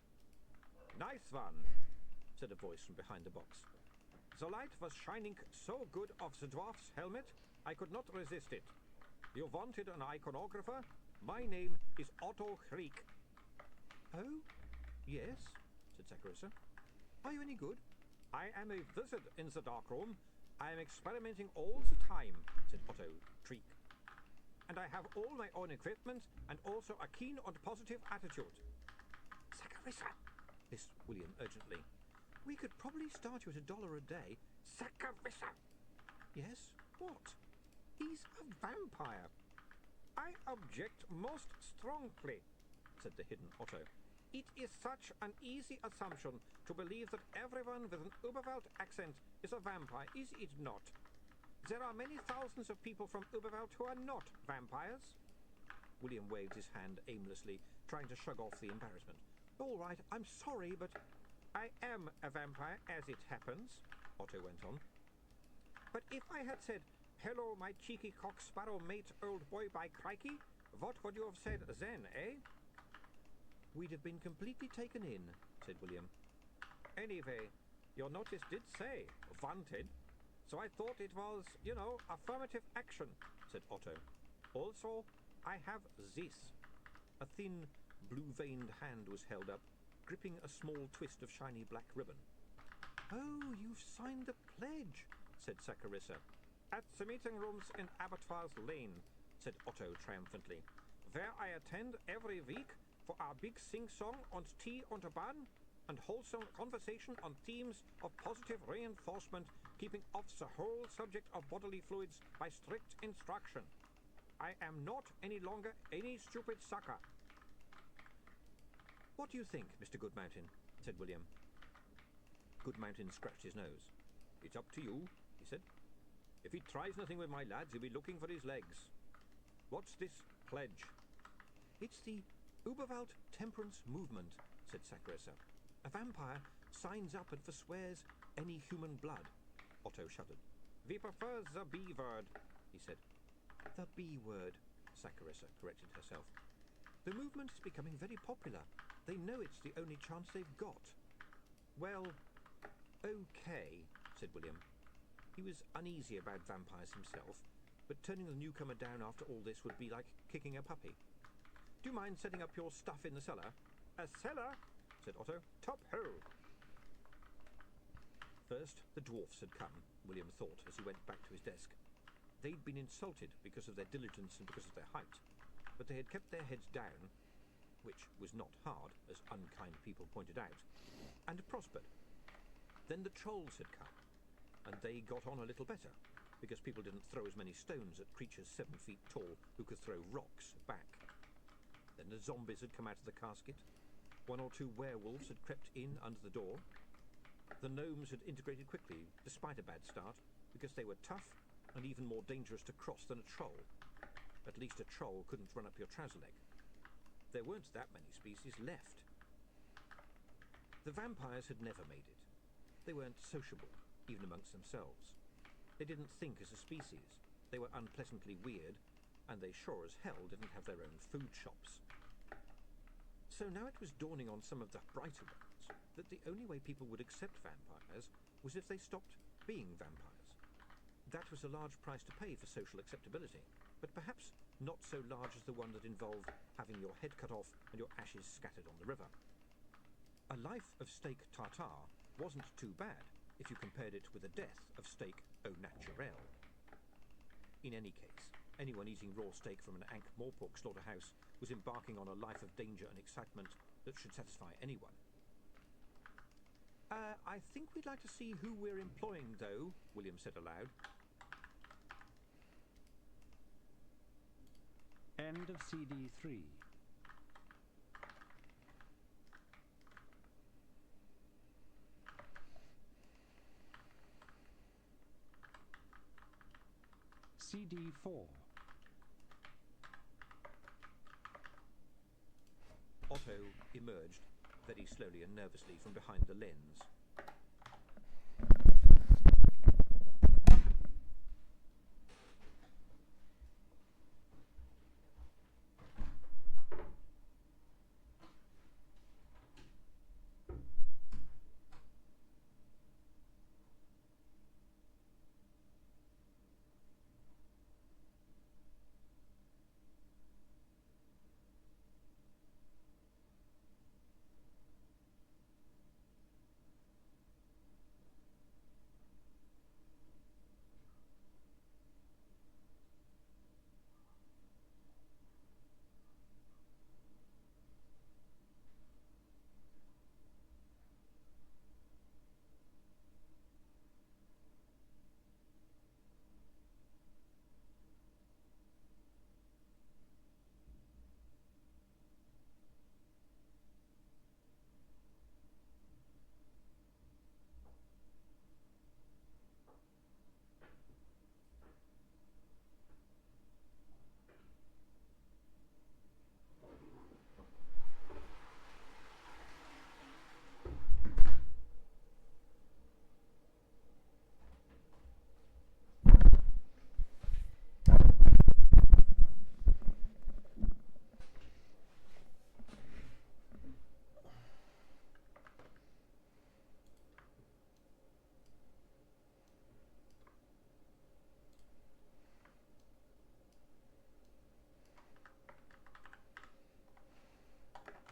"Nice one," said a voice from behind the box. "The light was shining so good off the dwarf's helmet, I could not resist it. You wanted an iconographer? My name is Otto Hreek." "Oh, yes," said Saccharissa. "Are you any good?" "I am a wizard in the darkroom. I am experimenting all the time," said Otto Treek. "And I have all my own equipment and also a keen and positive attitude." "Saccharissa," hissed William urgently. "We could probably start you at $1 a day." "Saccharissa!" "Yes? What?" "He's a vampire." "I object most strongly," said the hidden Otto. "It is such an easy assumption to believe that everyone with an Uberwald accent is a vampire, is it not? There are many thousands of people from Uberwald who are not vampires." William waved his hand aimlessly, trying to shrug off the embarrassment. "All right, I'm sorry, but—" "I am a vampire, as it happens," Otto went on. "But if I had said, 'Hello, my cheeky cock sparrow mate, old boy by crikey,' what would you have said then, eh?" "We'd have been completely taken in," said William. "Anyway, your notice did say 'wanted,' so I thought it was, affirmative action," said Otto. "Also, I have this." A thin, blue-veined hand was held up, gripping a small twist of shiny black ribbon. "Oh, you've signed the pledge," said Saccharissa. "At the meeting rooms in Abattoirs Lane," said Otto triumphantly. where I attend every week for our big sing-song on tea und Bahn and wholesome conversation on themes of positive reinforcement, keeping off the whole subject of bodily fluids by strict instruction. I am not any longer any stupid sucker. What do you think, Mr. Goodmountain? Said William. Goodmountain scratched his nose. It's up to you, he said. If he tries nothing with my lads, he'll be looking for his legs. What's this pledge? It's the Uberwald Temperance Movement, said Saccharissa. A vampire signs up and forswears any human blood. Otto shuddered. We prefer the B word, he said. The B word, Saccharissa corrected herself. The movement is becoming very popular. They know it's the only chance they've got. Well, okay, said William. He was uneasy about vampires himself, but turning the newcomer down after all this would be like kicking a puppy. Do you mind setting up your stuff in the cellar? A cellar? Said Otto. Top ho! First, the dwarfs had come, William thought as he went back to his desk. They'd been insulted because of their diligence and because of their height, but they had kept their heads down, which was not hard, as unkind people pointed out, and prospered. Then the trolls had come, and they got on a little better, because people didn't throw as many stones at creatures 7 feet tall who could throw rocks back. Then the zombies had come out of the casket. 1 or 2 werewolves had crept in under the door. The gnomes had integrated quickly, despite a bad start, because they were tough and even more dangerous to cross than a troll. At least a troll couldn't run up your trouser leg. There weren't that many species left. The vampires had never made it. They weren't sociable, even amongst themselves. They didn't think as a species. They were unpleasantly weird, and they sure as hell didn't have their own food shops. So now it was dawning on some of the brighter ones that the only way people would accept vampires was if they stopped being vampires. That was a large price to pay for social acceptability, but perhaps not so large as the one that involved having your head cut off and your ashes scattered on the river. A life of steak tartare wasn't too bad if you compared it with a death of steak au naturel. In any case, anyone eating raw steak from an Ankh-Morpork slaughterhouse was embarking on a life of danger and excitement that should satisfy anyone. I think we'd like to see who we're employing, though, William said aloud. End of CD 3. CD 4. Otto emerged, very slowly and nervously, from behind the lens.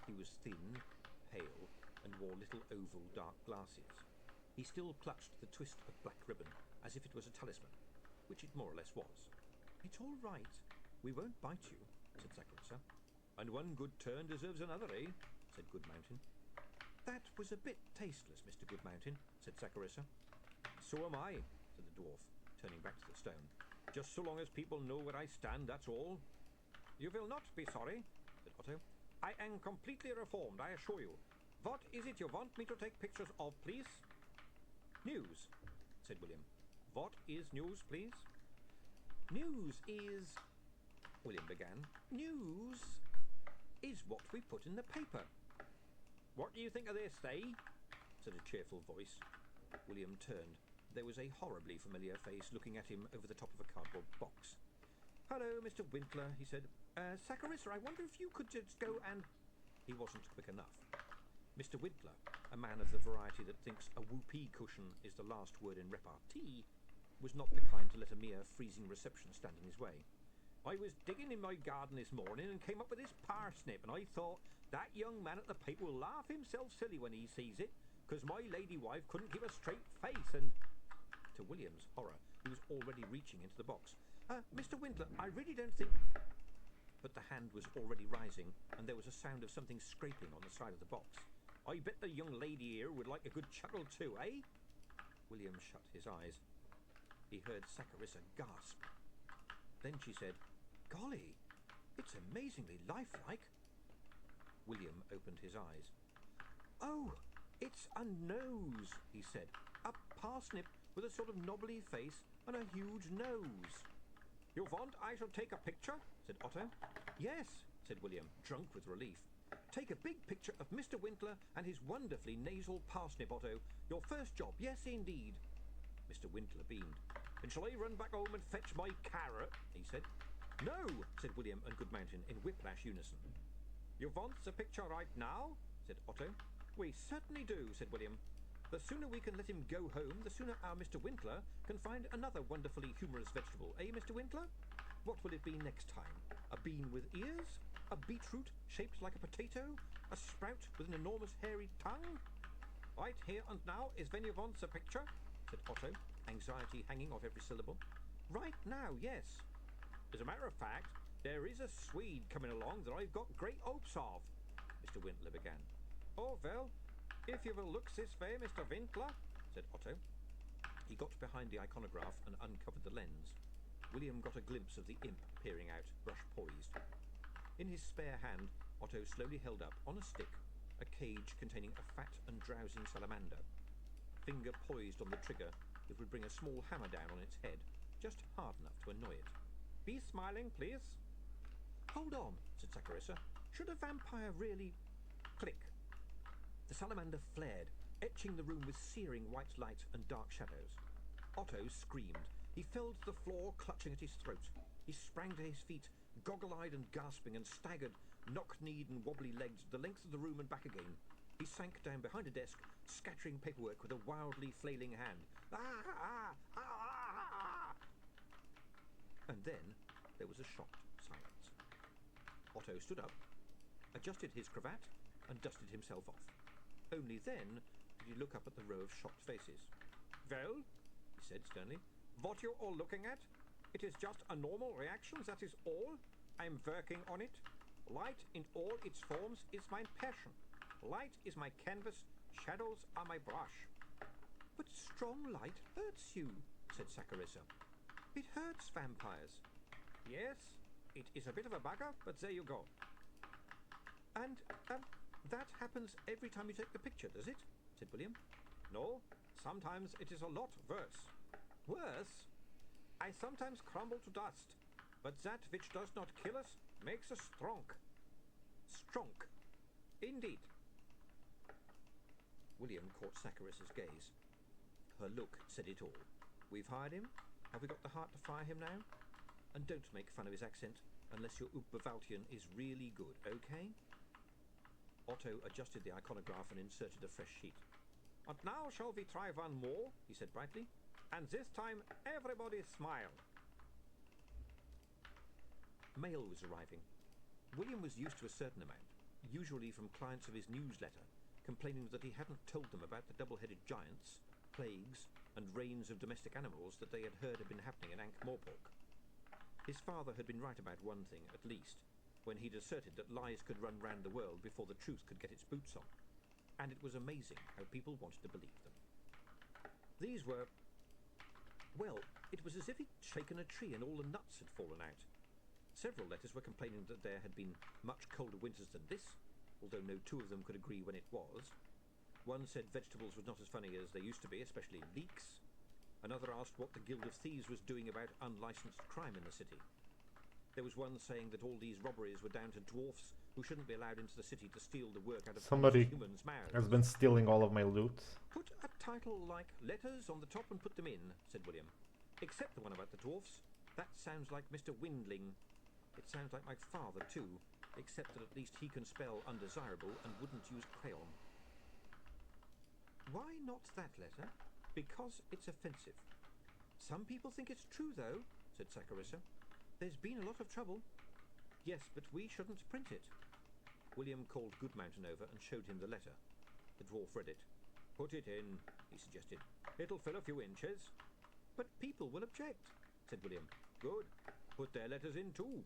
He was thin, pale, and wore little oval dark glasses. He still clutched the twist of black ribbon as if it was a talisman, which it more or less was. It's all right. We won't bite you. said Saccharissa. And one good turn deserves another, eh? said Goodmountain. That was a bit tasteless, Mr. Goodmountain, said Saccharissa. So am I, said the dwarf, turning back to the stone. Just so long as people know where I stand, that's all. You will not be sorry, said Otto. I am completely reformed, I assure you. What is it you want me to take pictures of, please? News, said William. What is news, please? News is... William began. News is what we put in the paper. What do you think of this, eh? said a cheerful voice. William turned. There was a horribly familiar face looking at him over the top of a cardboard box. Hello, Mr. Winkler, he said. Saccharissa, I wonder if you could just go and... He wasn't quick enough. Mr. Winkler, a man of the variety that thinks a whoopee cushion is the last word in repartee, was not the kind to let a mere freezing reception stand in his way. I was digging in my garden this morning and came up with this parsnip, and I thought that young man at the paper will laugh himself silly when he sees it, because my lady wife couldn't keep a straight face, and... To William's horror, he was already reaching into the box. Mr. Winkler, I really don't think... But the hand was already rising, and there was a sound of something scraping on the side of the box. I bet the young lady here would like a good chuckle too, eh? William shut his eyes. He heard Saccharissa gasp. Then she said, Golly, it's amazingly lifelike. William opened his eyes. Oh, it's a nose, he said. A parsnip with a sort of knobbly face and a huge nose. You want I shall take a picture? Said Otto. Yes, said William, drunk with relief. Take a big picture of Mr. Winkler and his wonderfully nasal parsnip, Otto. Your first job, yes indeed. Mr. Winkler beamed. And shall I run back home and fetch my carrot? He said. No, said William and Goodmountain in whiplash unison. You want the picture right now? Said Otto. We certainly do, said William. The sooner we can let him go home, the sooner our Mr. Winkler can find another wonderfully humorous vegetable. Eh, Mr. Winkler? What will it be next time? A bean with ears? A beetroot shaped like a potato? A sprout with an enormous hairy tongue? Right here and now is when you want the picture, said Otto, anxiety hanging off every syllable. Right now, yes. As a matter of fact, there is a Swede coming along that I've got great hopes of, Mr. Winkler began. Oh, well, if you will look this way, Mr. Winkler, said Otto. He got behind the iconograph and uncovered the lens. William got a glimpse of the imp peering out, brush poised. In his spare hand, Otto slowly held up, on a stick, a cage containing a fat and drowsing salamander. Finger poised on the trigger, it would bring a small hammer down on its head, just hard enough to annoy it. Be smiling, please. Hold on, said Saccharissa. Should a vampire really... Click. The salamander flared, etching the room with searing white light and dark shadows. Otto screamed. He fell to the floor, clutching at his throat. He sprang to his feet, goggle-eyed and gasping, and staggered, knock-kneed and wobbly-legged, the length of the room and back again. He sank down behind a desk, scattering paperwork with a wildly flailing hand. Ah! Ah! Ah! Ah! And then there was a shocked silence. Otto stood up, adjusted his cravat, and dusted himself off. Only then did he look up at the row of shocked faces. Well, he said sternly, what you're all looking at? It is just a normal reaction, that is all. I'm working on it. Light in all its forms is my passion. Light is my canvas, shadows are my brush. But strong light hurts you, said Saccharissa. It hurts vampires. Yes, it is a bit of a bugger, but there you go. And, that happens every time you take the picture, does it? Said William. No, sometimes it is a lot worse. Worse? I sometimes crumble to dust, but that which does not kill us makes us strong. Strong. Indeed. William caught Saccharissa's gaze. Her look said it all. We've hired him. Have we got the heart to fire him now? And don't make fun of his accent, unless your Oberwaltian is really good, okay? Otto adjusted the iconograph and inserted a fresh sheet. And now shall we try one more, he said brightly. And this time, everybody smile. Mail was arriving. William was used to a certain amount, usually from clients of his newsletter, complaining that he hadn't told them about the double-headed giants, plagues, and reigns of domestic animals that they had heard had been happening in Ankh-Morpork. His father had been right about one thing, at least. when he'd asserted that lies could run round the world before the truth could get its boots on. And it was amazing how people wanted to believe them. These were... well, it was as if he'd shaken a tree and all the nuts had fallen out. Several letters were complaining that there had been much colder winters than this, although no two of them could agree when it was. One said vegetables was not as funny as they used to be, especially leeks. Another asked what the Guild of Thieves was doing about unlicensed crime in the city. There was one saying that all these robberies were down to dwarfs who shouldn't be allowed into the city to steal the work out of Somebody humans' mouths. has been stealing all of my loot. Put a title like Letters on the top and put them in, said William. Except the one about the dwarfs. That sounds like Mr. Windling. It sounds like my father, too, except that at least he can spell undesirable and wouldn't use crayon. Why not that letter? Because it's offensive. Some people think it's true, though, said Saccharissa. There's been a lot of trouble. Yes, but we shouldn't print it. William called Goodmountain over and showed him the letter. The dwarf read it. Put it in, he suggested. It'll fill a few inches. But people will object, said William. Good. Put their letters in, too.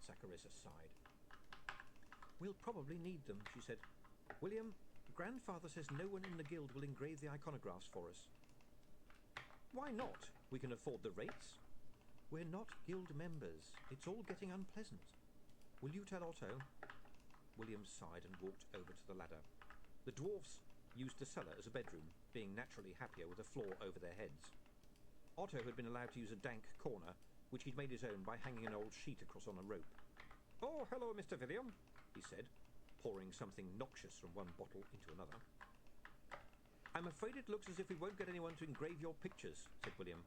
Saccharissa sighed. We'll probably need them, she said. William, Grandfather says no one in the guild will engrave the iconographs for us. Why not? We can afford the rates. We're not guild members. It's all getting unpleasant. Will you tell Otto? William sighed and walked over to the ladder. The dwarfs used the cellar as a bedroom, being naturally happier with a floor over their heads. Otto had been allowed to use a dank corner, which he'd made his own by hanging an old sheet across on a rope. Oh, hello, Mr. William, he said, pouring something noxious from one bottle into another. I'm afraid it looks as if we won't get anyone to engrave your pictures, said William.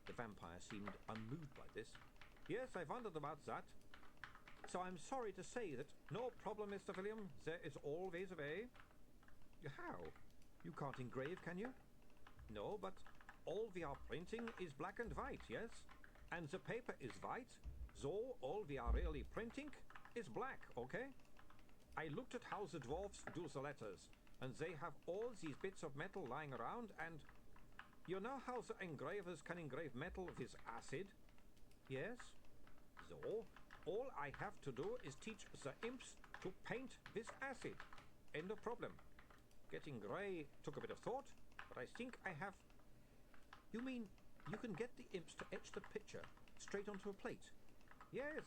The vampire seemed unmoved by this. Yes, I wondered about that. So I'm sorry to say that no problem, Mr. William. There is always a way. How? You can't engrave, can you? No, but all we are printing is black and white, yes? And the paper is white, so all we are really printing is black, okay? I looked at how the dwarfs do the letters, and they have all these bits of metal lying around, and you know how the engravers can engrave metal with acid? Yes? So, all I have to do is teach the imps to paint with acid. End of problem. Getting grey took a bit of thought, but I think I have... You mean you can get the imps to etch the picture straight onto a plate? Yes.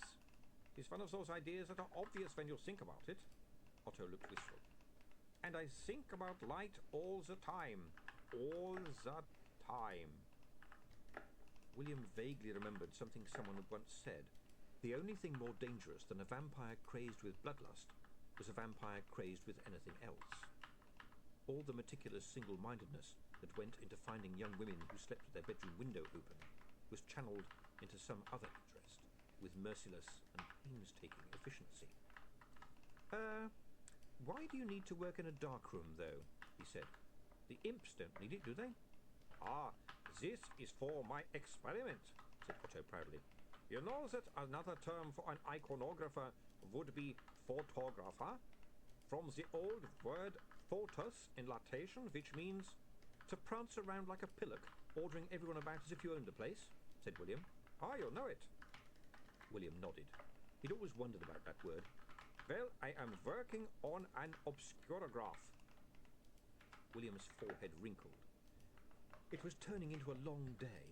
It's one of those ideas that are obvious when you think about it. Otto looked wistful. And I think about light all the time. All the time. William vaguely remembered something someone had once said. The only thing more dangerous than a vampire crazed with bloodlust was a vampire crazed with anything else. All the meticulous single-mindedness that went into finding young women who slept with their bedroom window open was channeled into some other interest, with merciless and painstaking efficiency. Why do you need to work in a dark room, though? He said. The imps don't need it, do they? Ah, this is for my experiment, said Otto proudly. You know that another term for an iconographer would be photographer? From the old word photos in Latation, which means to prance around like a pillock, ordering everyone about as if you owned the place, said William. Ah, you know it. William nodded. He'd always wondered about that word. Well, I am working on an obscurograph. William's forehead wrinkled. It was turning into a long day.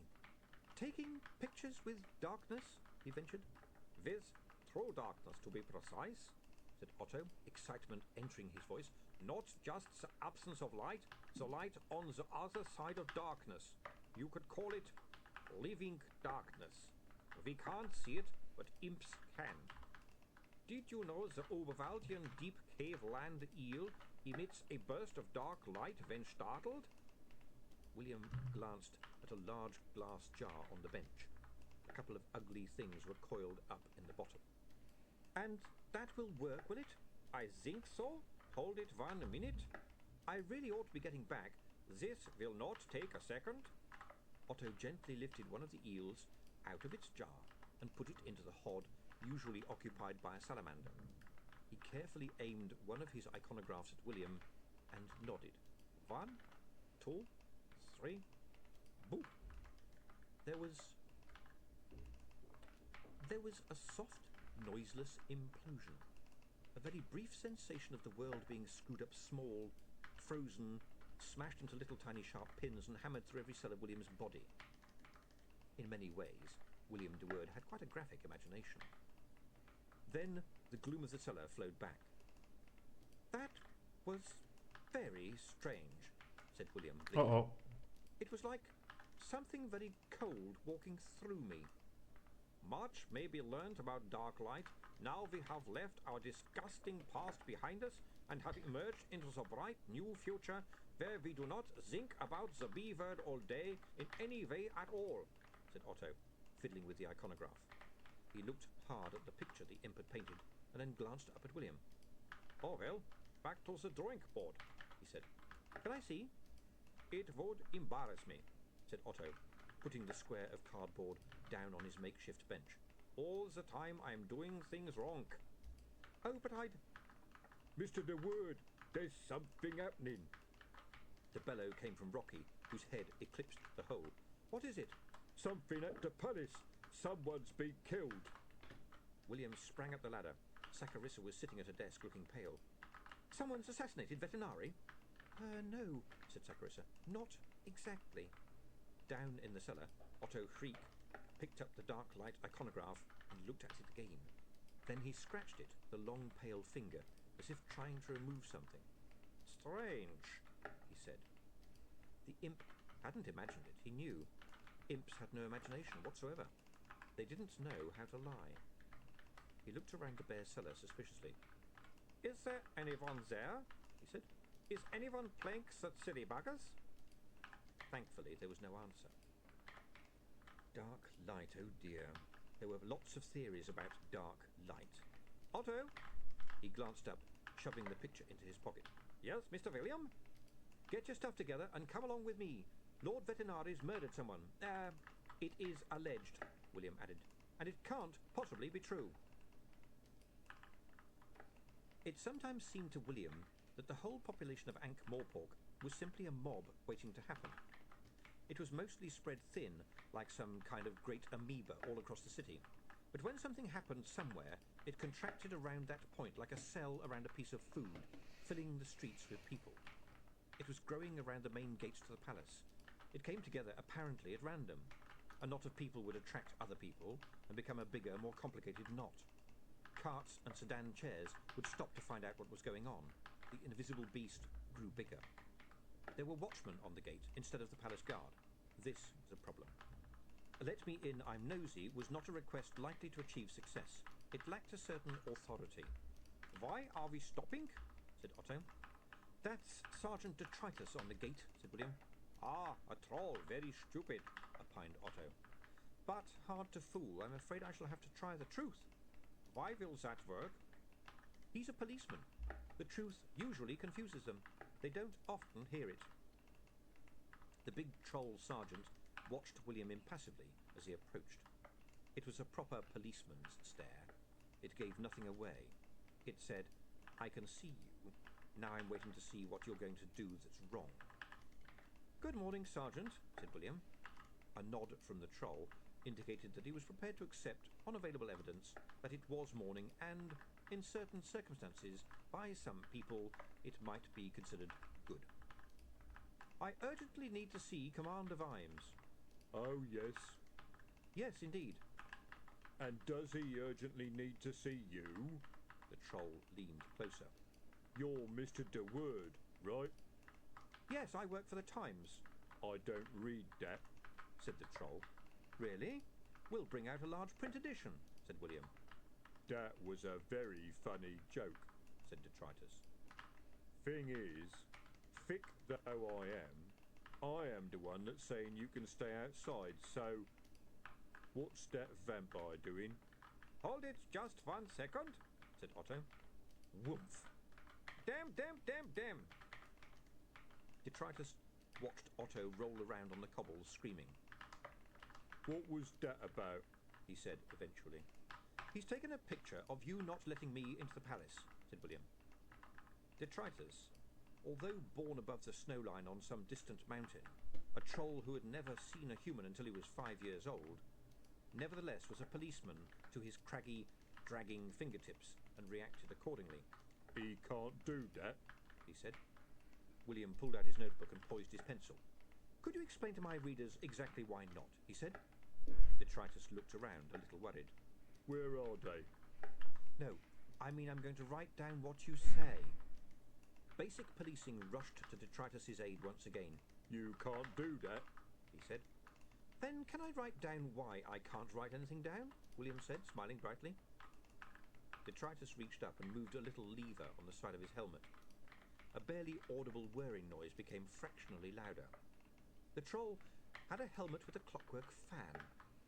Taking pictures with darkness, he ventured. With true darkness, to be precise, said Otto, excitement entering his voice. Not just the absence of light, the light on the other side of darkness. You could call it living darkness. We can't see it, but imps can. Did you know the Oberwaldian deep cave land eel emits a burst of dark light when startled? William glanced at a large glass jar on the bench. A couple of ugly things were coiled up in the bottom. And that will work, will it? I think so. Hold it 1 minute. I really ought to be getting back. This will not take a second. Otto gently lifted one of the eels out of its jar and put it into the hod usually occupied by a salamander. He carefully aimed one of his iconographs at William and nodded. 1, 2, 3, boo! There was a soft noiseless implosion. A very brief sensation of the world being screwed up small, frozen, smashed into little tiny sharp pins and hammered through every cell of William's body. In many ways, William de Worde had quite a graphic imagination. Then the gloom of the cellar flowed back. "That was very strange," said William, blinking. Uh-oh. "It was like something very cold walking through me. Much may be learned about dark light now we have left our disgusting past behind us and have emerged into the bright new future where we do not think about the B word all day in any way at all," said Otto, fiddling with the iconograph. He looked hard at the picture the imp had painted and then glanced up at William. "Oh well, back to the drawing board," he said. "Can I see?" "It would embarrass me," said Otto, putting the square of cardboard down on his makeshift bench. "All the time I'm doing things wrong." "Oh, but I'd—" "Mr. de Worde, there's something happening." The bellow came from Rocky, whose head eclipsed the hole. "What is it?" "Something at the palace. Someone's been killed." William sprang up the ladder. Saccharissa was sitting at a desk looking pale. "Someone's assassinated Vetinari?" No," said Saccharissa. "Not exactly." Down in the cellar, Otto Freak picked up the dark light iconograph and looked at it again. Then he scratched it, the long pale finger, as if trying to remove something. "Strange," he said. The imp hadn't imagined it, he knew. Imps had no imagination whatsoever. They didn't know how to lie. He looked around the bare cellar suspiciously. "Is there anyone there?" he said. "Is anyone playing such silly buggers?" Thankfully, there was no answer. Dark light, oh dear. There were lots of theories about dark light. "Otto!" He glanced up, shoving the picture into his pocket. "Yes, Mr. William?" "Get your stuff together and come along with me. Lord Vetinari's murdered someone. It is alleged," William added, "and it can't possibly be true." It sometimes seemed to William that the whole population of Ankh-Morpork was simply a mob waiting to happen. It was mostly spread thin, like some kind of great amoeba all across the city. But when something happened somewhere, it contracted around that point like a cell around a piece of food, filling the streets with people. It was growing around the main gates to the palace. It came together apparently at random. A knot of people would attract other people and become a bigger, more complicated knot. Carts and sedan chairs would stop to find out what was going on. The invisible beast grew bigger. There were watchmen on the gate instead of the palace guard. This was a problem. "Let me in, I'm nosy" was not a request likely to achieve success. It lacked a certain authority. "Why are we stopping?" said Otto. "That's Sergeant Detritus on the gate," said William. "Ah, a troll, very stupid," opined Otto. "But hard to fool. I'm afraid I shall have to try the truth." "Why will that work?" "He's a policeman. The truth usually confuses them. They don't often hear it." The big troll sergeant watched William impassively as he approached. It was a proper policeman's stare. It gave nothing away. It said, "I can see you. Now I'm waiting to see what you're going to do that's wrong." "Good morning, Sergeant," said William. A nod from the troll indicated that he was prepared to accept, on available evidence, that it was morning and, in certain circumstances, by some people, it might be considered good. "I urgently need to see Commander Vimes." "Oh, yes. "Yes, indeed." And does he urgently need to see you?" The troll leaned closer. "You're Mr. de Worde, right?" "Yes, I work for the Times." "I don't read that." said the troll. "Really? We'll bring out a large print edition," said William. "That was a very funny joke," said Detritus. "Thing is, thick though I am the one that's saying you can stay outside, so what's that vampire doing?" "Hold it just 1 second," said Otto. Woomph! "Damn, damn, damn, damn!" Detritus watched Otto roll around on the cobbles, screaming. "What was that about?" he said eventually. "He's taken a picture of you not letting me into the palace," said William. Detritus, although born above the snow line on some distant mountain, a troll who had never seen a human until he was 5 years old, nevertheless was a policeman to his craggy, dragging fingertips and reacted accordingly. He can't do that. He said. William pulled out his notebook and poised his pencil. Could you explain to my readers exactly why not? He said. Detritus looked around, a little worried. Where are they? No, I mean I'm going to write down what you say. Basic policing rushed to Detritus's aid once again. You can't do that. He said. Then can I write down why I can't write anything down? William said, smiling brightly. Detritus reached up and moved a little lever on the side of his helmet. A barely audible whirring noise became fractionally louder. The troll had a helmet with a clockwork fan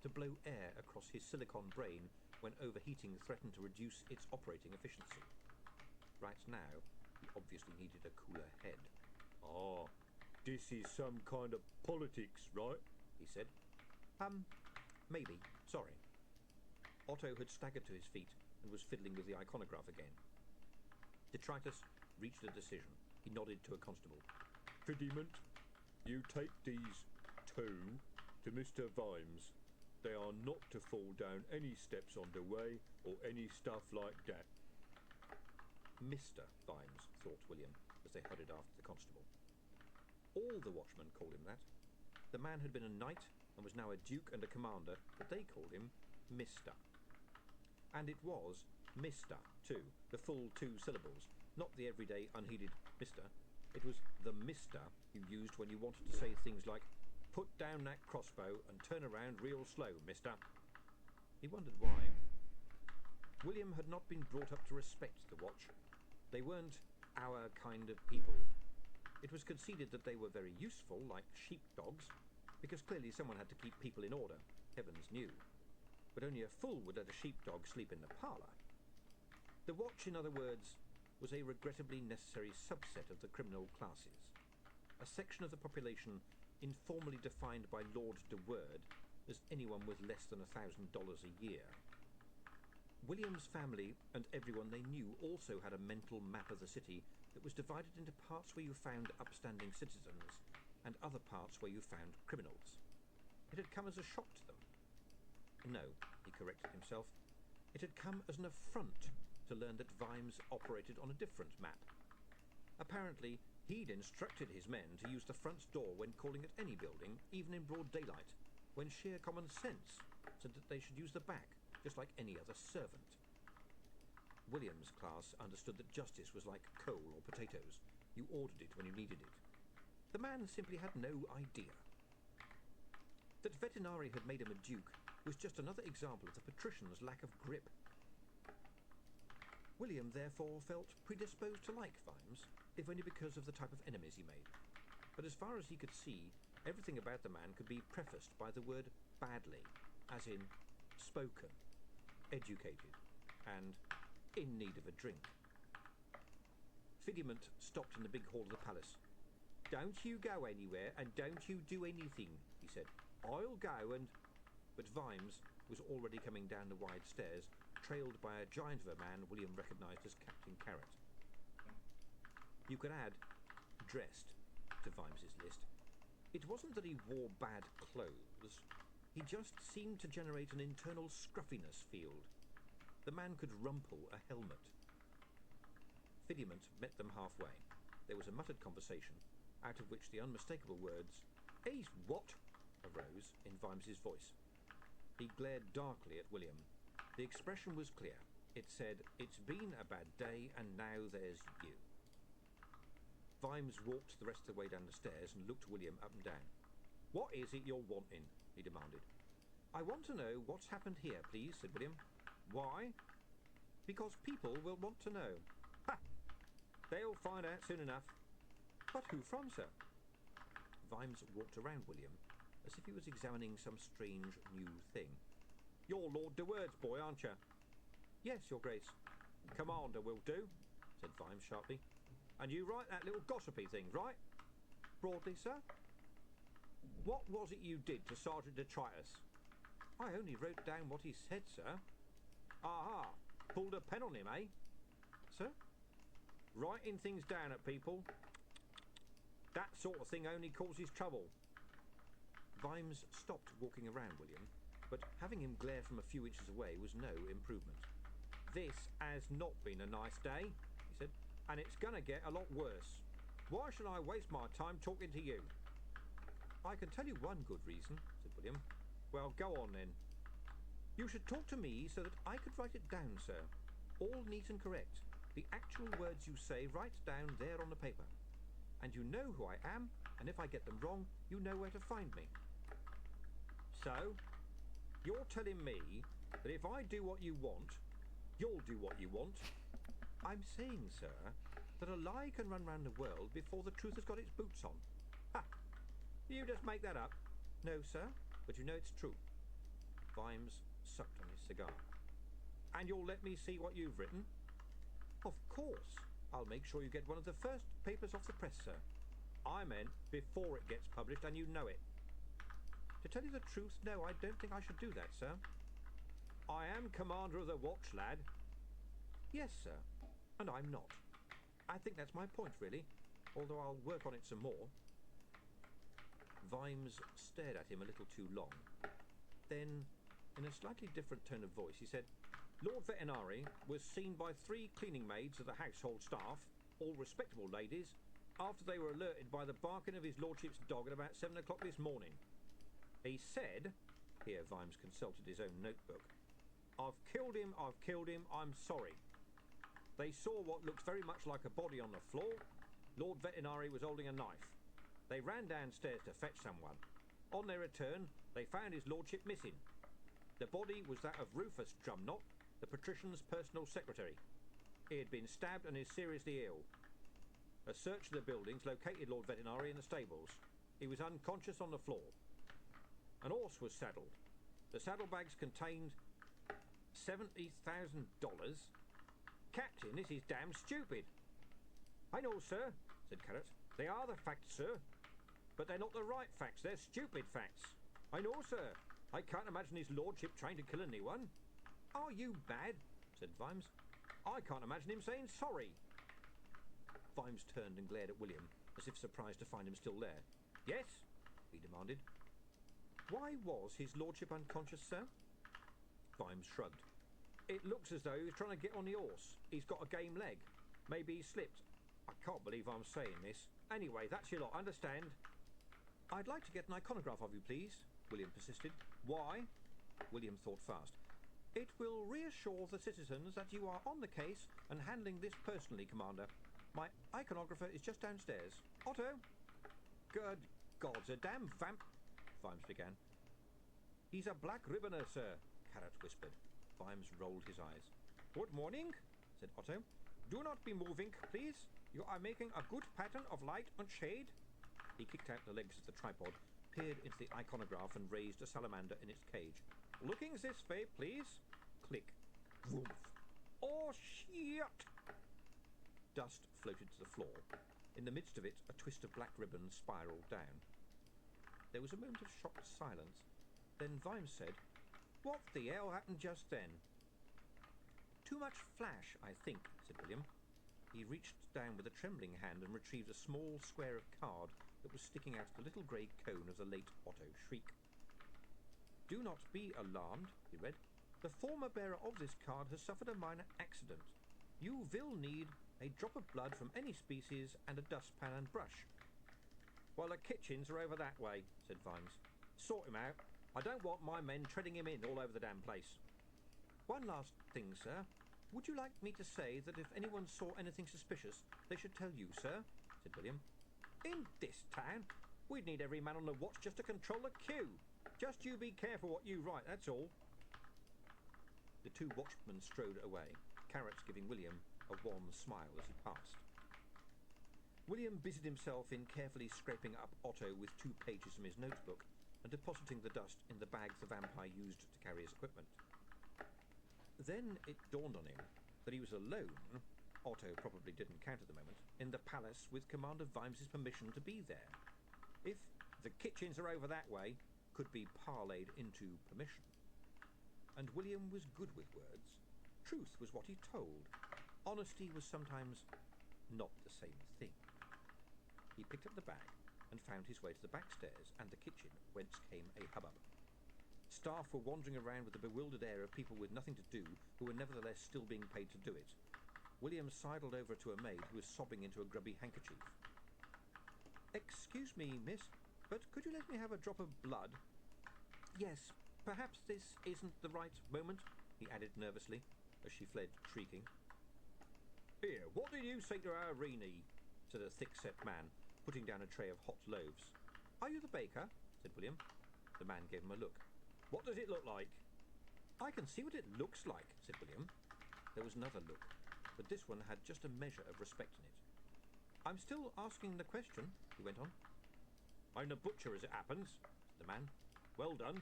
to blow air across his silicon brain when overheating threatened to reduce its operating efficiency. Right now, he obviously needed a cooler head. Ah, this is some kind of politics, right? He said. Maybe. Sorry. Otto had staggered to his feet and was fiddling with the iconograph again. Detritus reached a decision. He nodded to a constable. Fidiment, you take these two to Mr. Vimes. They are not to fall down any steps on the way or any stuff like that. Mr. Vimes, thought William, as they hurried after the constable. All the watchmen called him that. The man had been a knight and was now a duke and a commander, but they called him Mr. And it was Mr. too, the full 2 syllables, not the everyday unheeded Mr. It was the Mr. you used when you wanted to say things like, put down that crossbow and turn around real slow, mister. He wondered why. William had not been brought up to respect the watch. They weren't our kind of people. It was conceded that they were very useful, like sheepdogs, because clearly someone had to keep people in order, heavens knew. But only a fool would let a sheepdog sleep in the parlour. The watch, in other words, was a regrettably necessary subset of the criminal classes, a section of the population informally defined by Lord de Word as anyone with less than $1,000 a year. William's family and everyone they knew also had a mental map of the city that was divided into parts where you found upstanding citizens and other parts where you found criminals. It had come as a shock to them. No, he corrected himself. It had come as an affront to learn that Vimes operated on a different map. Apparently, he'd instructed his men to use the front door when calling at any building, even in broad daylight, when sheer common sense said that they should use the back, just like any other servant. William's class understood that justice was like coal or potatoes. You ordered it when you needed it. The man simply had no idea. That Vetinari had made him a duke was just another example of the patrician's lack of grip. William therefore felt predisposed to like Vimes, if only because of the type of enemies he made. But as far as he could see, everything about the man could be prefaced by the word badly, as in spoken, educated, and in need of a drink. Fidiment stopped in the big hall of the palace. Don't you go anywhere, and don't you do anything, he said. I'll go and... But Vimes was already coming down the wide stairs, trailed by a giant of a man William recognised as Captain Carrot. You could add dressed to Vimes's list. It wasn't that he wore bad clothes. He just seemed to generate an internal scruffiness field. The man could rumple a helmet. Fidiment met them halfway. There was a muttered conversation, out of which the unmistakable words, "He's what?" arose in Vimes's voice. He glared darkly at William. The expression was clear. It said, "It's been a bad day, and now there's you." Vimes walked the rest of the way down the stairs and looked William up and down. "What is it you're wanting?" he demanded. "I want to know what's happened here, please," said William. "Why?" "Because people will want to know." "Ha! They'll find out soon enough." "But who from, sir?" Vimes walked around William as if he was examining some strange new thing. "You're Lord de Word's boy, aren't you?" "Yes, your grace." "Commander will do," said Vimes sharply. "And you write that little gossipy thing, right?" "Broadly, sir." "What was it you did to Sergeant Detritus?" "I only wrote down what he said, sir." "Aha! Pulled a pen on him, eh?" "Sir?" "Writing things down at people. That sort of thing only causes trouble." Vimes stopped walking around William, but having him glare from a few inches away was no improvement. This has not been a nice day, he said, and it's gonna get a lot worse. Why should I waste my time talking to you? I can tell you one good reason, said William. Well, go on then. You should talk to me so that I could write it down, sir. All neat and correct. The actual words you say right down there on the paper. And you know who I am, and if I get them wrong, you know where to find me. So, you're telling me that if I do what you want, you'll do what you want? I'm saying, sir, that a lie can run round the world before the truth has got its boots on. Ha! You just make that up. No, sir, but you know it's true. Vimes sucked on his cigar. And you'll let me see what you've written? Of course. I'll make sure you get one of the first papers off the press, sir. I meant before it gets published, and you know it. To tell you the truth, no, I don't think I should do that, sir. I am commander of the watch, lad. Yes, sir, and I'm not. I think that's my point, really, although I'll work on it some more. Vimes stared at him a little too long. Then, in a slightly different tone of voice, he said, Lord Vetinari was seen by 3 cleaning maids of the household staff, all respectable ladies, after they were alerted by the barking of his lordship's dog at about 7 o'clock this morning. He said, here Vimes consulted his own notebook, I've killed him, I'm sorry. They saw what looked very much like a body on the floor. Lord Vetinari was holding a knife. They ran downstairs to fetch someone. On their return, they found his lordship missing. The body was that of Rufus Drumknot, the patrician's personal secretary. He had been stabbed and is seriously ill. A search of the buildings located Lord Vetinari in the stables. He was unconscious on the floor. An horse was saddled. The saddlebags contained $70,000. Captain, this is damn stupid. I know, sir, said Carrot. They are the facts, sir. But they're not the right facts, they're stupid facts. I know, sir. I can't imagine his lordship trying to kill anyone. Are you mad? Said Vimes. I can't imagine him saying sorry. Vimes turned and glared at William, as if surprised to find him still there. Yes? He demanded. Why was his lordship unconscious, sir? Vimes shrugged. It looks as though he was trying to get on the horse. He's got a game leg. Maybe he slipped. I can't believe I'm saying this. Anyway, that's your lot, understand? I'd like to get an iconograph of you, please, William persisted. Why? William thought fast. It will reassure the citizens that you are on the case and handling this personally, Commander. My iconographer is just downstairs. Otto? Good gods, a damn vamp, Vimes began. He's a black ribboner, sir, Carrot whispered. Vimes rolled his eyes. Good morning, said Otto. Do not be moving, please. You are making a good pattern of light and shade. He kicked out the legs of the tripod, peered into the iconograph and raised a salamander in its cage. Looking this way, please. Click. Woof. Oh, shit! Dust floated to the floor. In the midst of it, a twist of black ribbon spiraled down. There was a moment of shocked silence. Then Vimes said, What the hell happened just then? Too much flash, I think, said William. He reached down with a trembling hand and retrieved a small square of card that was sticking out of the little grey cone of the late Otto Shriek. Do not be alarmed, he read. The former bearer of this card has suffered a minor accident. You will need a drop of blood from any species and a dustpan and brush. Well, the kitchens are over that way, said Vimes. Sort him out. I don't want my men treading him in all over the damn place. One last thing, sir. Would you like me to say that if anyone saw anything suspicious, they should tell you, sir? Said William. In this town? We'd need every man on the watch just to control the queue. Just you be careful what you write, that's all. The 2 watchmen strode away, Carrot giving William a wan smile as he passed. William busied himself in carefully scraping up Otto with 2 pages from his notebook and depositing the dust in the bag the vampire used to carry his equipment. Then it dawned on him that he was alone, Otto probably didn't count at the moment, in the palace with Commander Vimes's permission to be there. If the kitchens are over that way could be parlayed into permission. And William was good with words. Truth was what he told. Honesty was sometimes not the same thing. He picked up the bag and found his way to the back stairs and the kitchen, whence came a hubbub. Staff were wandering around with the bewildered air of people with nothing to do who were nevertheless still being paid to do it. William sidled over to a maid who was sobbing into a grubby handkerchief. "Excuse me, miss, but could you let me have a drop of blood?" "Yes, perhaps this isn't the right moment," he added nervously, as she fled shrieking. Here, what did you say to Irene? Said a thick-set man, putting down a tray of hot loaves. "Are you the baker?" said William. The man gave him a look. What does it look like? "I can see what it looks like," said William. There was another look, but this one had just a measure of respect in it. "I'm still asking the question," he went on. I'm the butcher, as it happens," said the man. "Well done.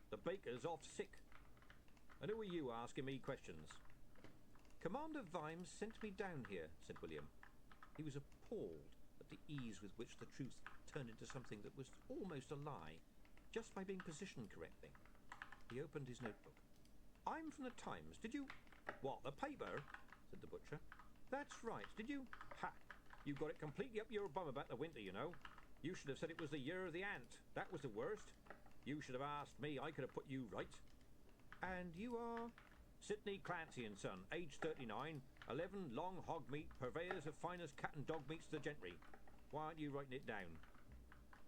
The baker's off sick. And who are you asking me questions?" "Commander Vimes sent me down here," said William. He was appalled at the ease with which the truth turned into something that was almost a lie, just by being positioned correctly. He opened his notebook. "I'm from the Times. Did you—" What, the paper? said the butcher. That's right. Did you? Ha! You got it completely up your bum about the winter, you know. You should have said it was the year of the ant. That was the worst. You should have asked me. I could have put you right. "And you are—" Sidney Clancy and Son, age 39, 11 long hog meat, purveyors of finest cat and dog meats to the gentry. Why aren't you writing it down?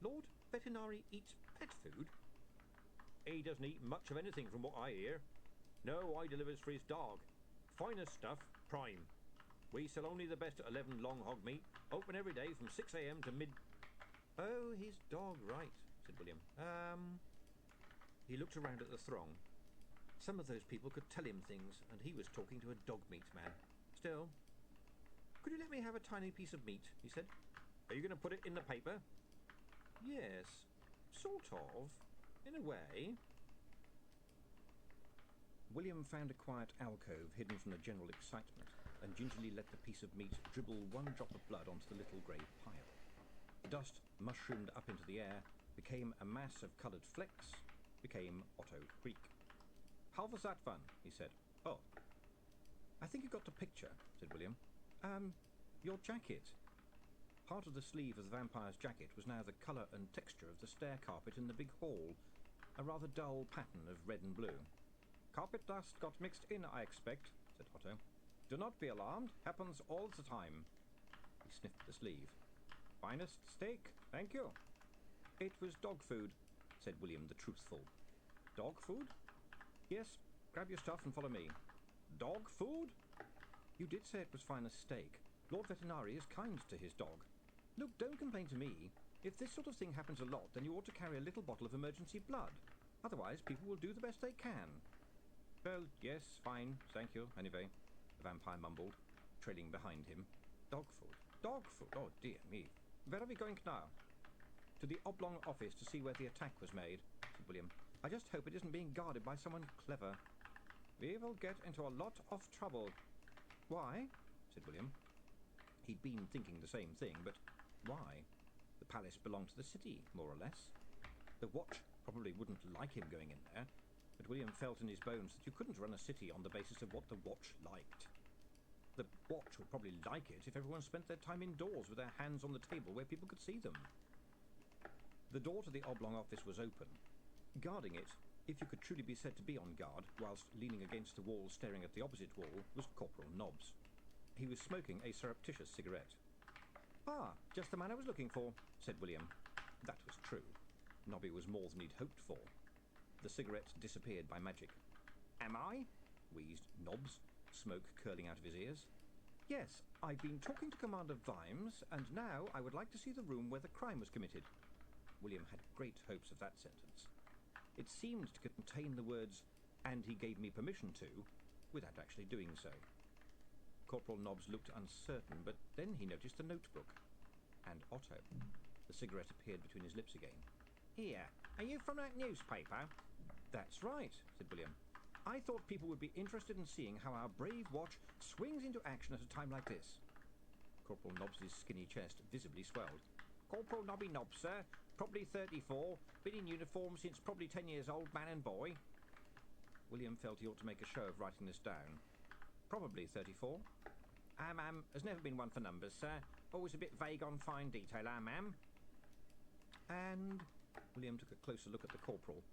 "Lord Vetinari eats pet food?" He doesn't eat much of anything from what I hear. No, I delivers for his dog. Finest stuff, prime. We sell only the best at 11 long hog meat, open every day from 6 a.m. to mid... "Oh, his dog, right," said William. He looked around at the throng. Some of those people could tell him things, and he was talking to a dog meat man. Still. "Could you let me have a tiny piece of meat?" he said. Are you going to put it in the paper? "Yes, sort of, in a way." William found a quiet alcove hidden from the general excitement, and gingerly let the piece of meat dribble one drop of blood onto the little grey pile. The dust mushroomed up into the air, became a mass of coloured flecks, became Otto Creek. "How was that fun?" he said. "Oh. I think you got the picture," said William. Your jacket." Part of the sleeve of the vampire's jacket was now the colour and texture of the stair carpet in the big hall, a rather dull pattern of red and blue. "Carpet dust got mixed in, I expect," said Otto. "Do not be alarmed. Happens all the time." He sniffed the sleeve. "Finest steak, thank you." "It was dog food," said William the truthful. "Dog food?" "Yes, grab your stuff and follow me." "Dog food?" "You did say it was finest steak. Lord Vetinari is kind to his dog. Look, don't complain to me. If this sort of thing happens a lot, then you ought to carry a little bottle of emergency blood. Otherwise, people will do the best they can." "Well, yes, fine, thank you, anyway," the vampire mumbled, trailing behind him. "Dog food. Dog food. Oh, dear me. Where are we going now?" "To the oblong office to see where the attack was made," said William. "I just hope it isn't being guarded by someone clever." "We will get into a lot of trouble." "Why?" said William. He'd been thinking the same thing, but why? The palace belonged to the city, more or less. The Watch probably wouldn't like him going in there, but William felt in his bones that you couldn't run a city on the basis of what the Watch liked. The Watch would probably like it if everyone spent their time indoors with their hands on the table where people could see them. The door to the oblong office was open. Guarding it, if you could truly be said to be on guard, whilst leaning against the wall staring at the opposite wall, was Corporal Nobbs. He was smoking a surreptitious cigarette. "Ah, just the man I was looking for," said William. That was true. Nobby was more than he'd hoped for. The cigarette disappeared by magic. "Am I?" wheezed Nobbs, smoke curling out of his ears. "Yes, I've been talking to Commander Vimes, and now I would like to see the room where the crime was committed." William had great hopes of that sentence. It seemed to contain the words, "and he gave me permission to," without actually doing so. Corporal Nobbs looked uncertain, but then he noticed the notebook. And Otto. The cigarette appeared between his lips again. "Here, are you from that newspaper?" "That's right," said William. "I thought people would be interested in seeing how our brave Watch swings into action at a time like this." Corporal Nobbs's skinny chest visibly swelled. "Corporal Nobby Nobbs, sir. Probably 34. Been in uniform since probably 10 years old, man and boy." William felt he ought to make a show of writing this down. "Probably 34. Has never been one for numbers, sir. Always a bit vague on fine detail, ma'am." "And—" William took a closer look at the corporal.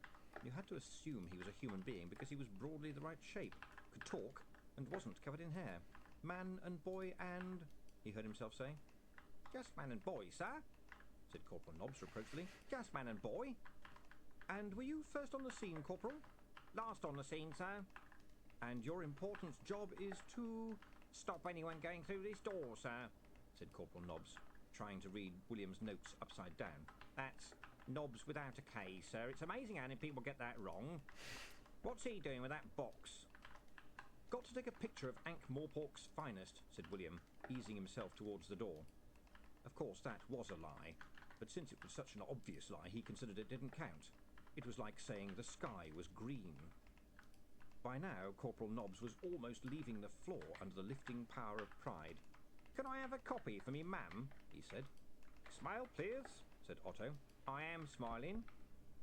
You had to assume he was a human being because he was broadly the right shape, could talk, and wasn't covered in hair. Man and boy and... he heard himself say. Just man and boy, sir, said Corporal Nobbs reproachfully. Just man and boy. And were you first on the scene, Corporal? Last on the scene, sir. And your important job is to stop anyone going through this door, sir, said Corporal Nobbs, trying to read William's notes upside down. That's Nobbs without a K, sir. It's amazing how many people get that wrong. What's he doing with that box? Got to take a picture of Ankh-Morpork's finest, said William, easing himself towards the door. Of course, that was a lie, but since it was such an obvious lie, he considered it didn't count. It was like saying the sky was green. By now, Corporal Nobbs was almost leaving the floor under the lifting power of pride. Can I have a copy for me, ma'am? He said. Smile, please, said Otto. I am smiling.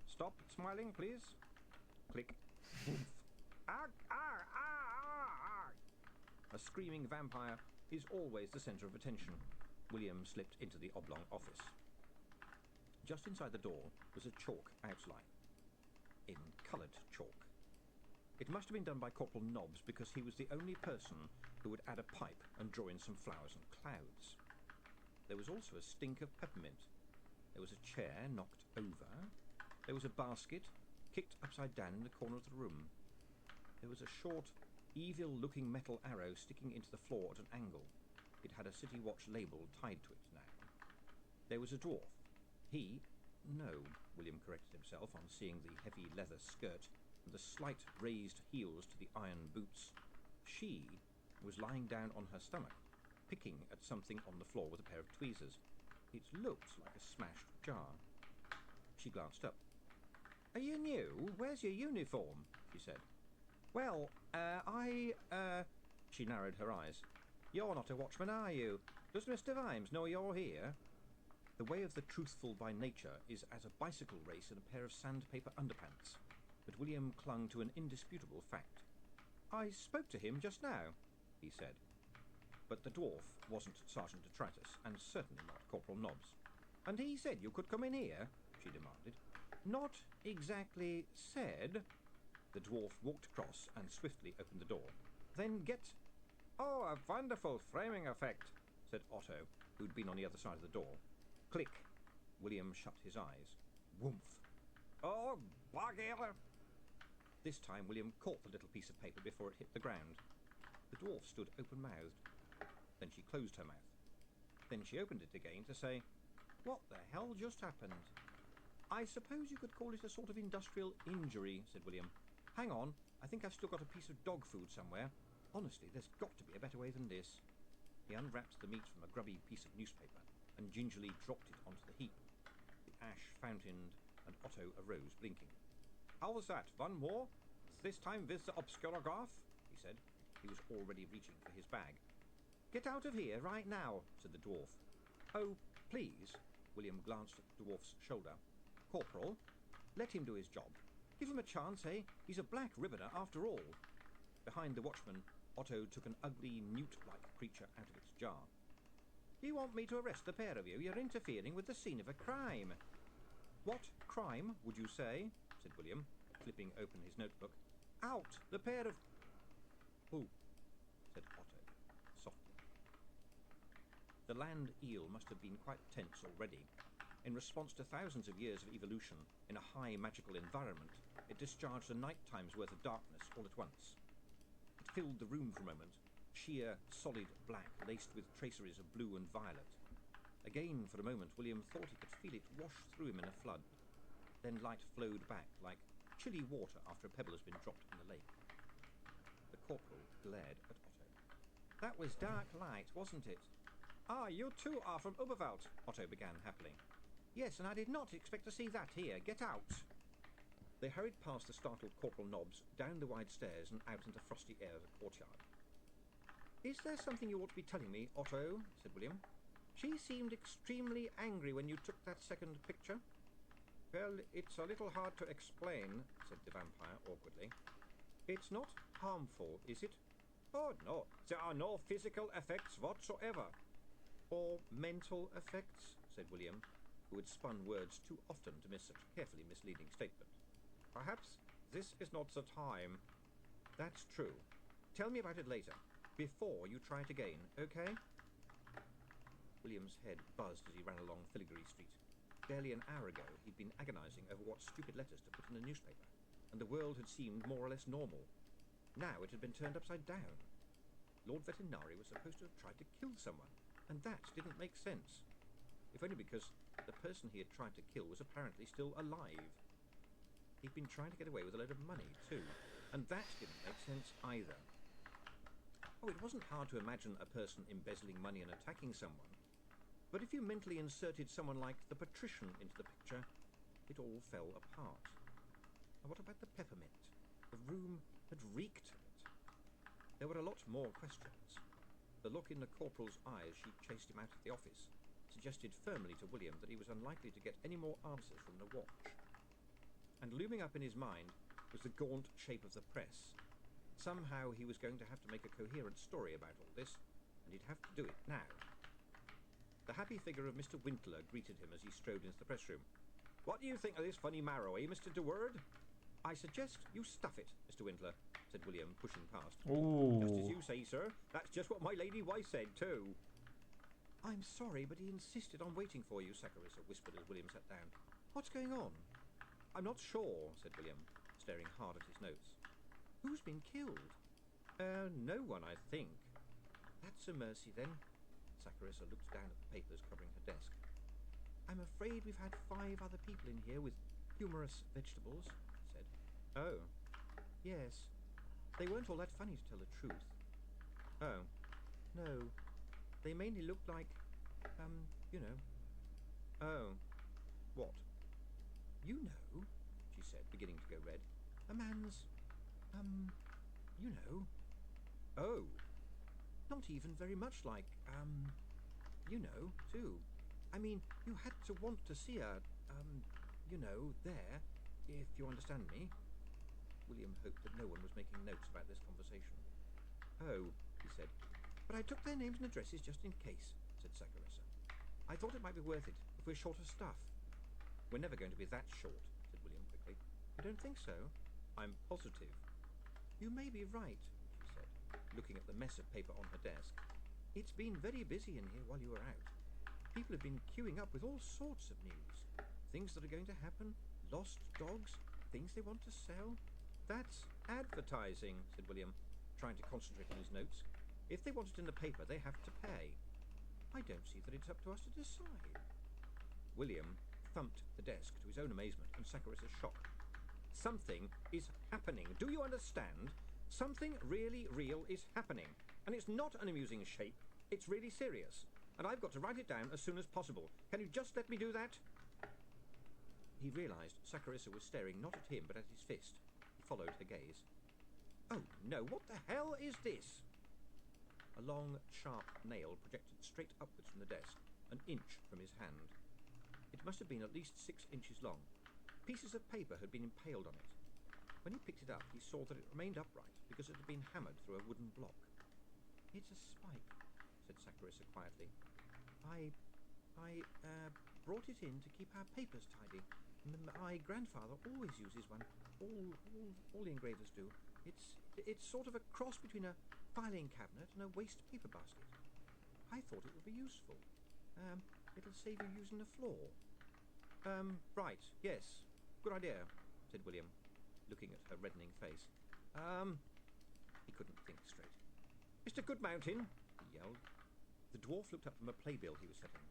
Stop smiling, please. Click. Woof. Arg, arg, arg, arg. A screaming vampire is always the centre of attention. William slipped into the oblong office. Just inside the door was a chalk outline. In coloured chalk. It must have been done by Corporal Nobbs because he was the only person who would add a pipe and draw in some flowers and clouds. There was also a stink of peppermint. There was a chair knocked over. There was a basket kicked upside down in the corner of the room. There was a short, evil-looking metal arrow sticking into the floor at an angle. It had a City Watch label tied to it now. There was a dwarf. No, William corrected himself on seeing the heavy leather skirt and the slight raised heels to the iron boots. She was lying down on her stomach, picking at something on the floor with a pair of tweezers. It looked like a smashed jar. She glanced up. Are you new? Where's your uniform? She said. Well, She narrowed her eyes. You're not a watchman, are you? Does Mr. Vimes know you're here? The way of the truthful by nature is as a bicycle race in a pair of sandpaper underpants. But William clung to an indisputable fact. I spoke to him just now, he said. But the dwarf wasn't Sergeant Detritus, and certainly not Corporal Nobbs. And he said you could come in here, she demanded. Not exactly said. The dwarf walked across and swiftly opened the door. Then get... Oh, a wonderful framing effect, said Otto, who'd been on the other side of the door. Click. William shut his eyes. Woomph. Oh, bugger! This time William caught the little piece of paper before it hit the ground. The dwarf stood open-mouthed. Then she closed her mouth. Then she opened it again to say, What the hell just happened? I suppose you could call it a sort of industrial injury, said William. Hang on, I think I've still got a piece of dog food somewhere. Honestly, there's got to be a better way than this. He unwrapped the meat from a grubby piece of newspaper and gingerly dropped it onto the heap. The ash fountained, and Otto arose, blinking. How was that? One more? This time with the obscurograph? He said. He was already reaching for his bag. Get out of here right now, said the dwarf. Oh, please. William glanced at the dwarf's shoulder. Corporal, let him do his job. Give him a chance, eh? He's a black ribboner after all. Behind the watchman, Otto took an ugly, newt-like creature out of its jar. Do you want me to arrest the pair of you? You're interfering with the scene of a crime. What crime, would you say? Said William, flipping open his notebook. Out, the pair of... Who? Said Otto, softly. The land eel must have been quite tense already. In response to thousands of years of evolution in a high magical environment, it discharged a night-time's worth of darkness all at once. It filled the room for a moment, sheer, solid black laced with traceries of blue and violet. Again, for a moment, William thought he could feel it wash through him in a flood. Then light flowed back like chilly water after a pebble has been dropped in the lake. The corporal glared at Otto. That was dark light, wasn't it? Ah, you too are from Oberwald, Otto began happily. Yes, and I did not expect to see that here. Get out! They hurried past the startled Corporal Nobbs, down the wide stairs and out into frosty air of the courtyard. Is there something you ought to be telling me, Otto? Said William. She seemed extremely angry when you took that second picture. Well, it's a little hard to explain, said the vampire awkwardly. It's not harmful, is it? Oh, no. There are no physical effects whatsoever. Or mental effects, said William, who had spun words too often to miss such a carefully misleading statement. Perhaps this is not the time. That's true. Tell me about it later, before you try it again, okay? William's head buzzed as he ran along Filigree Street. Barely an hour ago, he'd been agonizing over what stupid letters to put in a newspaper, and the world had seemed more or less normal. Now it had been turned upside down. Lord Vetinari was supposed to have tried to kill someone, and that didn't make sense. If only because the person he had tried to kill was apparently still alive. He'd been trying to get away with a load of money, too, and that didn't make sense either. Oh, it wasn't hard to imagine a person embezzling money and attacking someone, but if you mentally inserted someone like the patrician into the picture, it all fell apart. And what about the peppermint? The room had reeked of it. There were a lot more questions. The look in the corporal's eyes she chased him out of the office suggested firmly to William that he was unlikely to get any more answers from the watch. And looming up in his mind was the gaunt shape of the press. Somehow he was going to have to make a coherent story about all this, and he'd have to do it now. The happy figure of Mr. Wintler greeted him as he strode into the press room. "What do you think of this funny marrow, eh, Mr. De Word?" "I suggest you stuff it, Mr. Wintler," said William, pushing past. Ooh. "Just as you say, sir. That's just what my lady wife said, too." "I'm sorry, but he insisted on waiting for you," Saccharissa whispered as William sat down. "What's going on?" "I'm not sure," said William, staring hard at his notes. "Who's been killed?" No one, I think." "That's a mercy, then." Saccharissa looked down at the papers covering her desk. "I'm afraid we've had 5 other people in here with humorous vegetables," she said. "Oh." "Yes. They weren't all that funny, to tell the truth." "Oh." "No. They mainly looked like, you know." "Oh. What?" "You know," she said, beginning to go red. "A man's, you know." "Oh." "Not even very much like, you know, too. I mean, you had to want to see her, you know, there, if you understand me." William hoped that no one was making notes about this conversation. "Oh," he said. "But I took their names and addresses just in case," said Saccharissa. "I thought it might be worth it if we're short of stuff." "We're never going to be that short," said William quickly. "You don't think so?" "I'm positive." "You may be right," she said, looking at the mess of paper on her desk. "It's been very busy in here while you were out. People have been queuing up with all sorts of news. Things that are going to happen, lost dogs, things they want to sell." "That's advertising," said William, trying to concentrate on his notes. "If they want it in the paper, they have to pay." "I don't see that it's up to us to decide." William thumped the desk to his own amazement and Saccharissa's shock. "Something is happening. Do you understand? Something really real is happening. And it's not an amusing shape. It's really serious. And I've got to write it down as soon as possible. Can you just let me do that?" He realized Sacharissa was staring not at him but at his fist. He followed her gaze. "Oh, no, what the hell is this?" A long, sharp nail projected straight upwards from the desk, an inch from his hand. It must have been at least 6 inches long. Pieces of paper had been impaled on it. When he picked it up, he saw that it remained upright because it had been hammered through a wooden block. "It's a spike," said Sacharissa quietly. I brought it in to keep our papers tidy. My grandfather always uses one. All the engravers do. It's sort of a cross between a filing cabinet and a waste paper basket. I thought it would be useful. It'll save you using the floor." Right, yes. Good idea," said William, looking at her reddening face. He couldn't think straight. "Mr. Goodmountain," he yelled. The dwarf looked up from a playbill he was setting.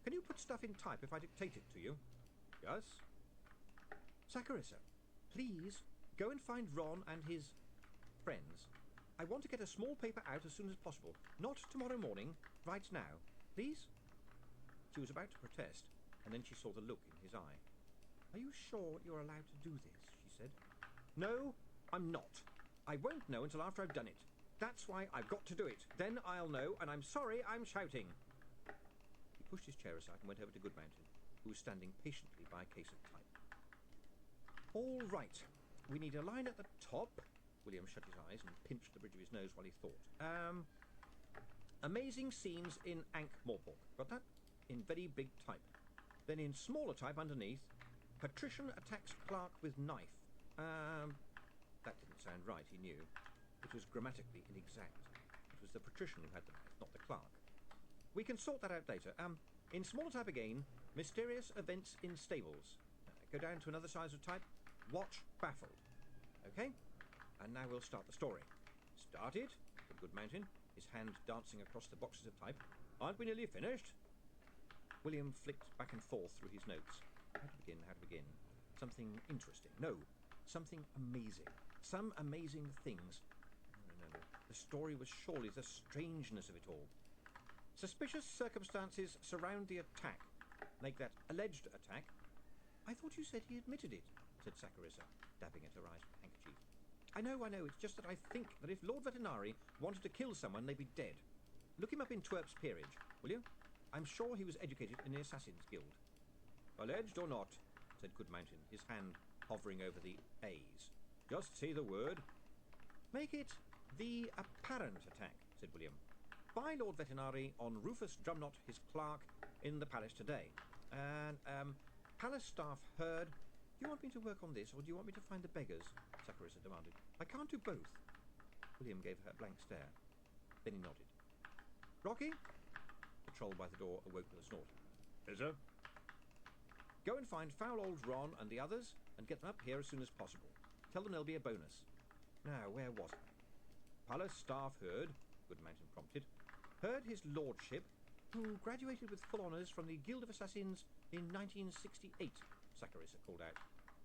"Can you put stuff in type if I dictate it to you?" "Yes." "Sacharissa, please go and find Ron and his friends. I want to get a small paper out as soon as possible. Not tomorrow morning, right now. Please?" She was about to protest, and then she saw the look in his eye. "Are you sure you're allowed to do this?" she said. "No, I'm not. I won't know until after I've done it. That's why I've got to do it. Then I'll know, and I'm sorry I'm shouting." He pushed his chair aside and went over to Goodmountain, who was standing patiently by a case of type. "All right. We need a line at the top." William shut his eyes and pinched the bridge of his nose while he thought. "Amazing scenes in Ankh-Morpork." Got that? In very big type. Then in smaller type underneath, "Patrician attacks clerk with knife." That didn't sound right, he knew. It was grammatically inexact. It was the patrician who had the mouth, not the clerk. We can sort that out later. In smaller type again, mysterious events in stables. Go down to another size of type. Watch baffled. Okay? And now we'll start the story. Started, said Goodmountain, his hand dancing across the boxes of type. Aren't we nearly finished? William flicked back and forth through his notes. How to begin, how to begin. Something interesting. No, something amazing. Some amazing things. No. The story was surely the strangeness of it all. Suspicious circumstances surround the attack. Make that alleged attack. I thought you said he admitted it, said Saccharissa, dabbing at her eyes with a handkerchief. I know. It's just that I think that if Lord Vetinari wanted to kill someone, they'd be dead. Look him up in Twerp's Peerage, will you? I'm sure he was educated in the Assassin's Guild. Alleged or not, said Goodmountain, his hand hovering over the A's. Just say the word. Make it the apparent attack, said William. By Lord Vetinari on Rufus Drumknot, his clerk, in the palace today. And, palace staff heard... Do you want me to work on this, or do you want me to find the beggars? Saccharissa demanded. I can't do both. William gave her a blank stare. Then he nodded. Rocky? The troll by the door awoke with a snort. Yes, sir? Go and find foul old Ron and the others, and get them up here as soon as possible. Tell them there'll be a bonus. Now, where was I? Palace staff heard, Goodmountain prompted. Heard his lordship, who graduated with full honours from the Guild of Assassins in 1968, Saccharissa called out.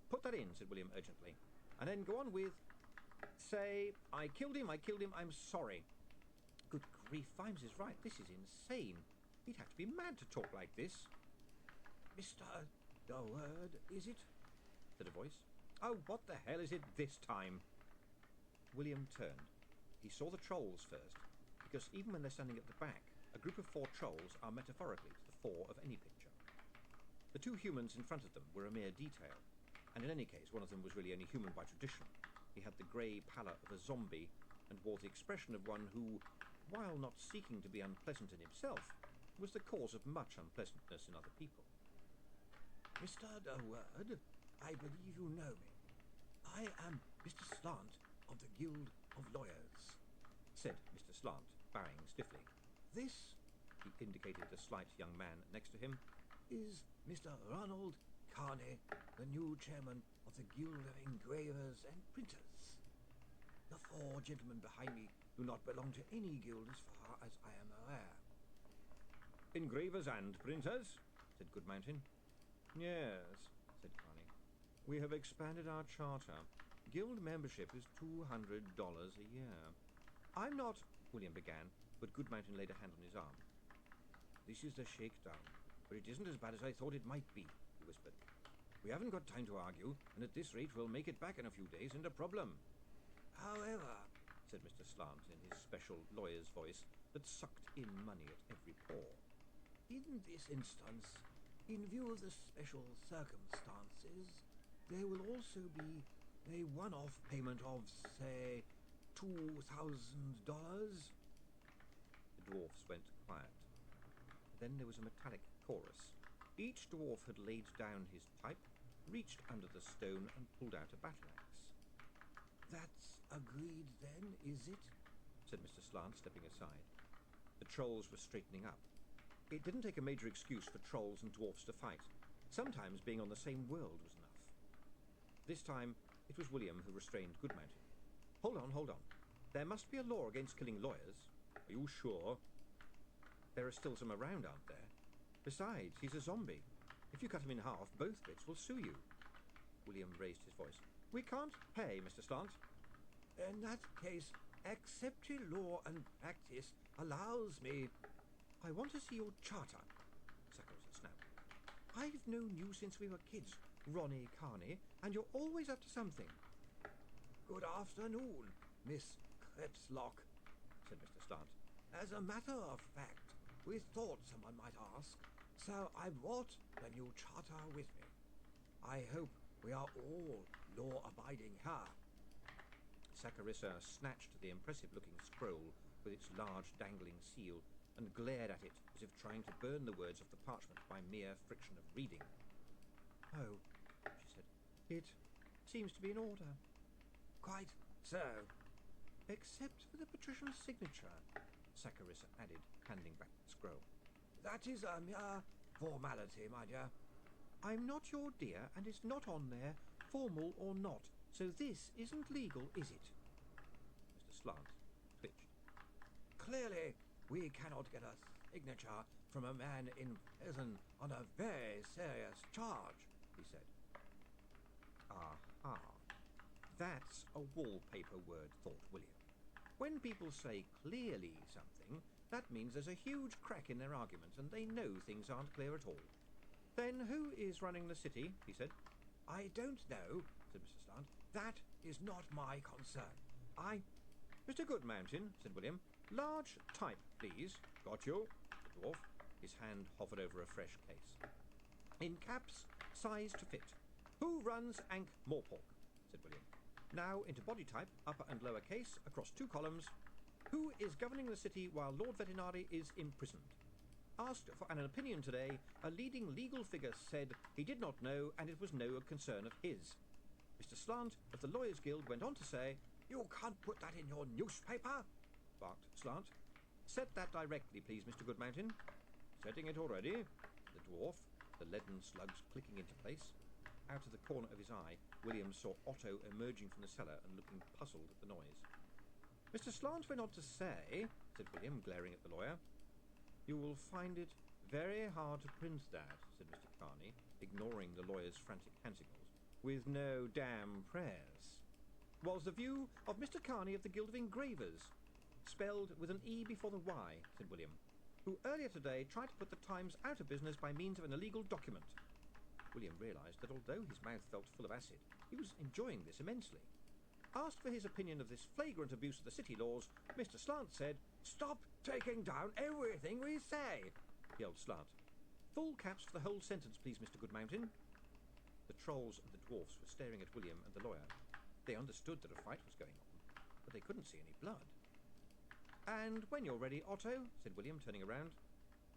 Put that in, said William urgently. And then go on with, say, I killed him, I'm sorry. Good grief, Vimes is right, this is insane. He'd have to be mad to talk like this. Mr. Word, is it? Said a voice. Oh, what the hell is it this time? William turned. He saw the trolls first, because even when they're standing at the back, a group of 4 trolls are metaphorically to the fore of any picture. The 2 humans in front of them were a mere detail, and in any case one of them was really only human by tradition. He had the grey pallor of a zombie, and wore the expression of one who, while not seeking to be unpleasant in himself, was the cause of much unpleasantness in other people. Mr. Durward, I believe you know me. I am Mr. Slant of the Guild of Lawyers, said Mr. Slant, bowing stiffly. This, he indicated the slight young man next to him, is Mr. Ronald Carney, the new chairman of the Guild of Engravers and Printers. The 4 gentlemen behind me do not belong to any guild as far as I am aware. Engravers and printers, said Goodmountain. Yes, said Carney. We have expanded our charter. Guild membership is $200 a year. I'm not... William began, but Goodmountain laid a hand on his arm. This is the shakedown, but it isn't as bad as I thought it might be, he whispered. We haven't got time to argue, and at this rate we'll make it back in a few days and a problem. However, said Mr. Slant in his special lawyer's voice that sucked in money at every pore, in this instance, in view of the special circumstances, there will also be a one-off payment of, say, $2,000. The dwarfs went quiet. Then there was a metallic chorus. Each dwarf had laid down his pipe, reached under the stone and pulled out a battle-axe. That's agreed then, is it? Said Mr. Slant, stepping aside. The trolls were straightening up. It didn't take a major excuse for trolls and dwarfs to fight. Sometimes being on the same world was enough. This time, it was William who restrained Goodmountain. Hold on. There must be a law against killing lawyers. Are you sure? There are still some around, aren't there? Besides, he's a zombie. If you cut him in half, both bits will sue you. William raised his voice. We can't pay, Mr. Slant. In that case, accepted law and practice allows me... I want to see your charter, Saccharissa snapped. I've known you since we were kids, Ronnie Carney, and you're always up to something. Good afternoon, Miss Kretzlock, said Mr. Slant. As a matter of fact, we thought someone might ask, so I brought the new charter with me. I hope we are all law-abiding here. Saccharissa snatched the impressive-looking scroll with its large dangling seal and glared at it as if trying to burn the words off the parchment by mere friction of reading. Oh, she said, it seems to be in order. Quite so. Except for the patrician's signature, Saccharissa added, handing back the scroll. That is a mere formality, my dear. I'm not your dear, and it's not on there, formal or not. So this isn't legal, is it? Mr. Slant twitched. Clearly, we cannot get a signature from a man in prison on a very serious charge, he said. Aha. That's a wallpaper word, thought William. When people say clearly something, that means there's a huge crack in their argument and they know things aren't clear at all. Then who is running the city? He said. I don't know, said Mr. Slant. That is not my concern. Mr. Goodmountain, said William. Large type, please. Got you, the dwarf. His hand hovered over a fresh case. In caps, size to fit. Who runs Ankh-Morpork? Said William. Now into body type, upper and lower case, across 2 columns. Who is governing the city while Lord Vetinari is imprisoned? Asked for an opinion today, a leading legal figure said he did not know and it was no concern of his. Mr. Slant of the Lawyers Guild went on to say, You can't put that in your newspaper, barked Slant. Set that directly, please, Mr. Goodmountain. Setting it already, the dwarf, the leaden slugs clicking into place. Out of the corner of his eye, William saw Otto emerging from the cellar and looking puzzled at the noise. Mr. Slant went on to say, said William, glaring at the lawyer. You will find it very hard to print that, said Mr. Carney, ignoring the lawyer's frantic hand signals, with no damn prayers. Was the view of Mr. Carney of the Guild of Engravers, spelled with an E before the Y, said William, who earlier today tried to put the Times out of business by means of an illegal document. William realised that although his mouth felt full of acid, he was enjoying this immensely. Asked for his opinion of this flagrant abuse of the city laws, Mr. Slant said, Stop taking down everything we say, yelled Slant. Full caps for the whole sentence, please, Mr. Goodmountain. The trolls and the dwarfs were staring at William and the lawyer. They understood that a fight was going on, but they couldn't see any blood. And when you're ready, Otto, said William, turning around.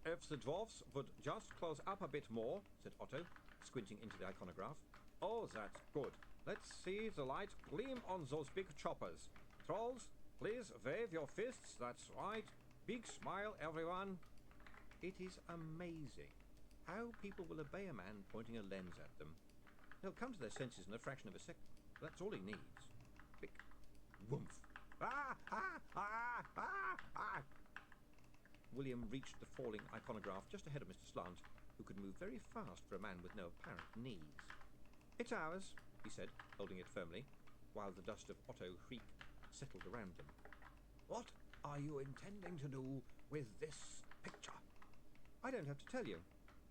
If the dwarfs would just close up a bit more, said Otto, squinting into the iconograph. Oh, that's good. Let's see the light gleam on those big choppers. Trolls, please wave your fists, that's right. Big smile, everyone. It is amazing how people will obey a man pointing a lens at them. They'll come to their senses in a fraction of a second. That's all he needs. Click. Woomph. Ah! Ah! Ah! Ah! Ah! William reached the falling iconograph just ahead of Mr. Slant, who could move very fast for a man with no apparent knees. It's ours, he said, holding it firmly, while the dust of Otto Hreek settled around them. What are you intending to do with this picture? I don't have to tell you.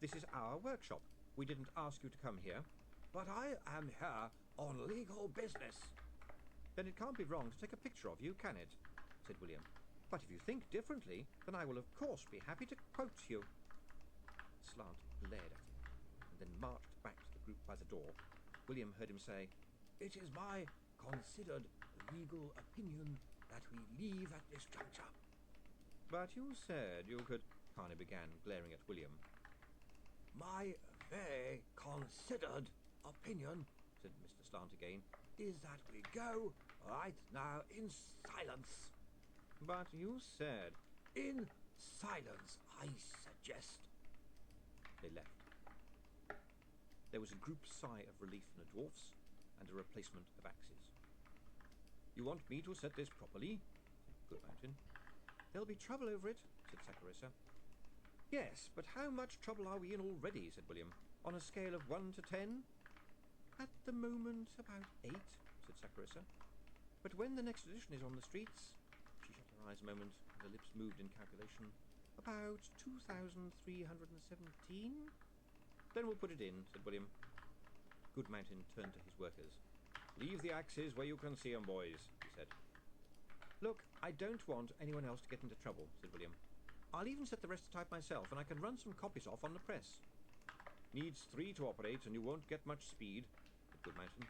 This is our workshop. We didn't ask you to come here. But I am here on legal business. Then it can't be wrong to take a picture of you, can it? Said William. But if you think differently, then I will of course be happy to quote you. Slant glared at him, and then marched back to the group by the door. William heard him say, It is my considered legal opinion that we leave at this juncture. But you said you could... Carney began, glaring at William. My very considered opinion, said Mr. Slant again, is that we go right now in silence. But you said... In silence, I suggest. They left. There was a group sigh of relief from the dwarfs, and a replacement of axes. You want me to set this properly? Said Goodmountain. There'll be trouble over it, said Saccharissa. Yes, but how much trouble are we in already, said William, on a scale of 1 to 10? At the moment, about 8, said Saccharissa. But when the next edition is on the streets... She shut her eyes a moment, and her lips moved in calculation. About 2,317? Then we'll put it in, said William. Goodmountain turned to his workers. Leave the axes where you can see 'em, boys, he said. Look, I don't want anyone else to get into trouble, said William. I'll even set the rest to type myself, and I can run some copies off on the press. Needs 3 to operate, and you won't get much speed, said Goodmountain.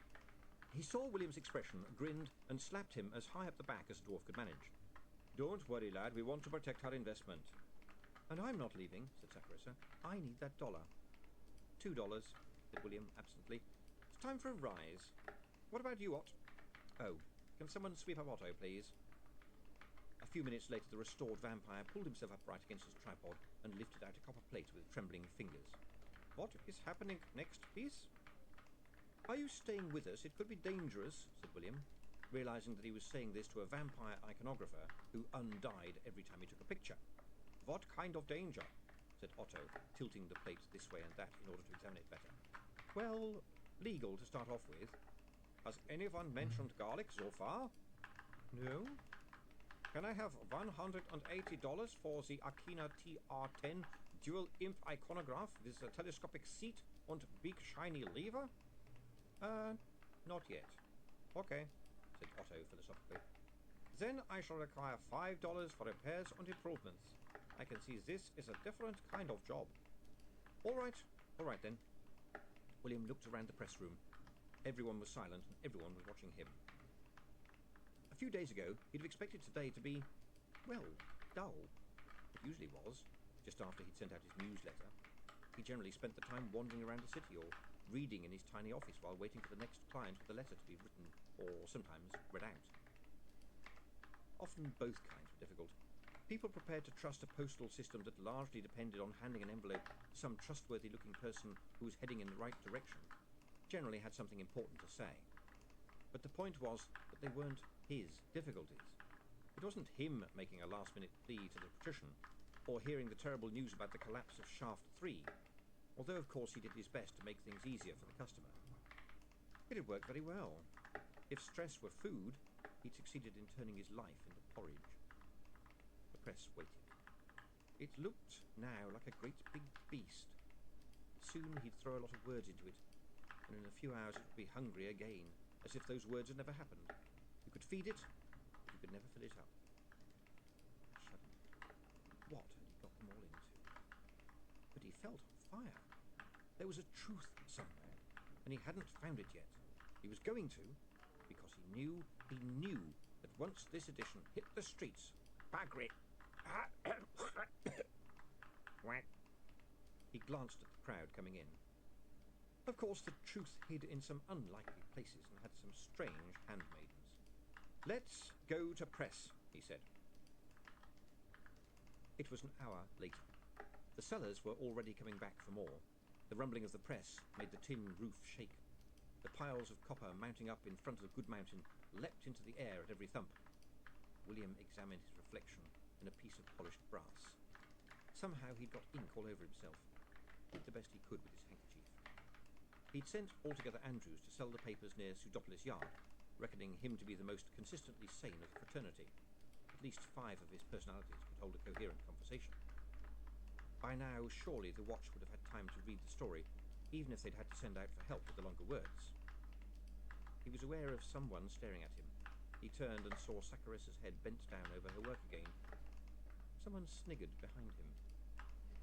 He saw William's expression, grinned, and slapped him as high up the back as the dwarf could manage. Don't worry, lad, we want to protect our investment. And I'm not leaving, said Saccharissa. I need that $1. $2, said William absently. It's time for a rise. What about you, Ott? Oh, can someone sweep up Otto, please? A few minutes later, the restored vampire pulled himself upright against his tripod and lifted out a copper plate with trembling fingers. What is happening next, please? Are you staying with us? It could be dangerous, said William, realizing that he was saying this to a vampire iconographer who undied every time he took a picture. What kind of danger? Said Otto, tilting the plate this way and that in order to examine it better. Well, legal to start off with. Has anyone mentioned garlic so far? No? Can I have $180 for the Akina TR10 dual imp iconograph with a telescopic seat and big shiny lever? Not yet. Okay, said Otto philosophically. Then I shall require $5 for repairs and improvements. I can see this is a different kind of job. All right then. William looked around the press room. Everyone was silent and everyone was watching him. A few days ago, he'd have expected today to be, well, dull. It usually was, just after he'd sent out his newsletter. He generally spent the time wandering around the city or reading in his tiny office while waiting for the next client with the letter to be written or sometimes read out. Often both kinds were difficult. People prepared to trust a postal system that largely depended on handing an envelope to some trustworthy-looking person who was heading in the right direction generally had something important to say. But the point was that they weren't his difficulties. It wasn't him making a last-minute plea to the patrician or hearing the terrible news about the collapse of Shaft 3, although of course he did his best to make things easier for the customer. It had worked very well. If stress were food, he'd succeeded in turning his life into porridge. The press waited. It looked now like a great big beast. Soon he'd throw a lot of words into it, and in a few hours it would be hungry again, as if those words had never happened. You could feed it, but you could never fill it up. Suddenly, what had he got them all into? But he felt on fire. There was a truth somewhere, and he hadn't found it yet. He was going to, because he knew that once this edition hit the streets, Bagrit. Whack. He glanced at the crowd coming in. Of course, the truth hid in some unlikely places and had some strange handmaidens. Let's go to press, he said. It was an hour later. The sellers were already coming back for more. The rumbling of the press made the tin roof shake. The piles of copper mounting up in front of Good Mountain leapt into the air at every thump. William examined his reflection in a piece of polished brass. Somehow he'd got ink all over himself. Did the best he could with his handkerchief. He'd sent altogether Andrews to sell the papers near Pseudopolis Yard, reckoning him to be the most consistently sane of the fraternity. At least 5 of his personalities could hold a coherent conversation. By now, surely the watch would have had time to read the story, even if they'd had to send out for help with the longer words. He was aware of someone staring at him. He turned and saw Sacharissa's head bent down over her work again. Someone sniggered behind him.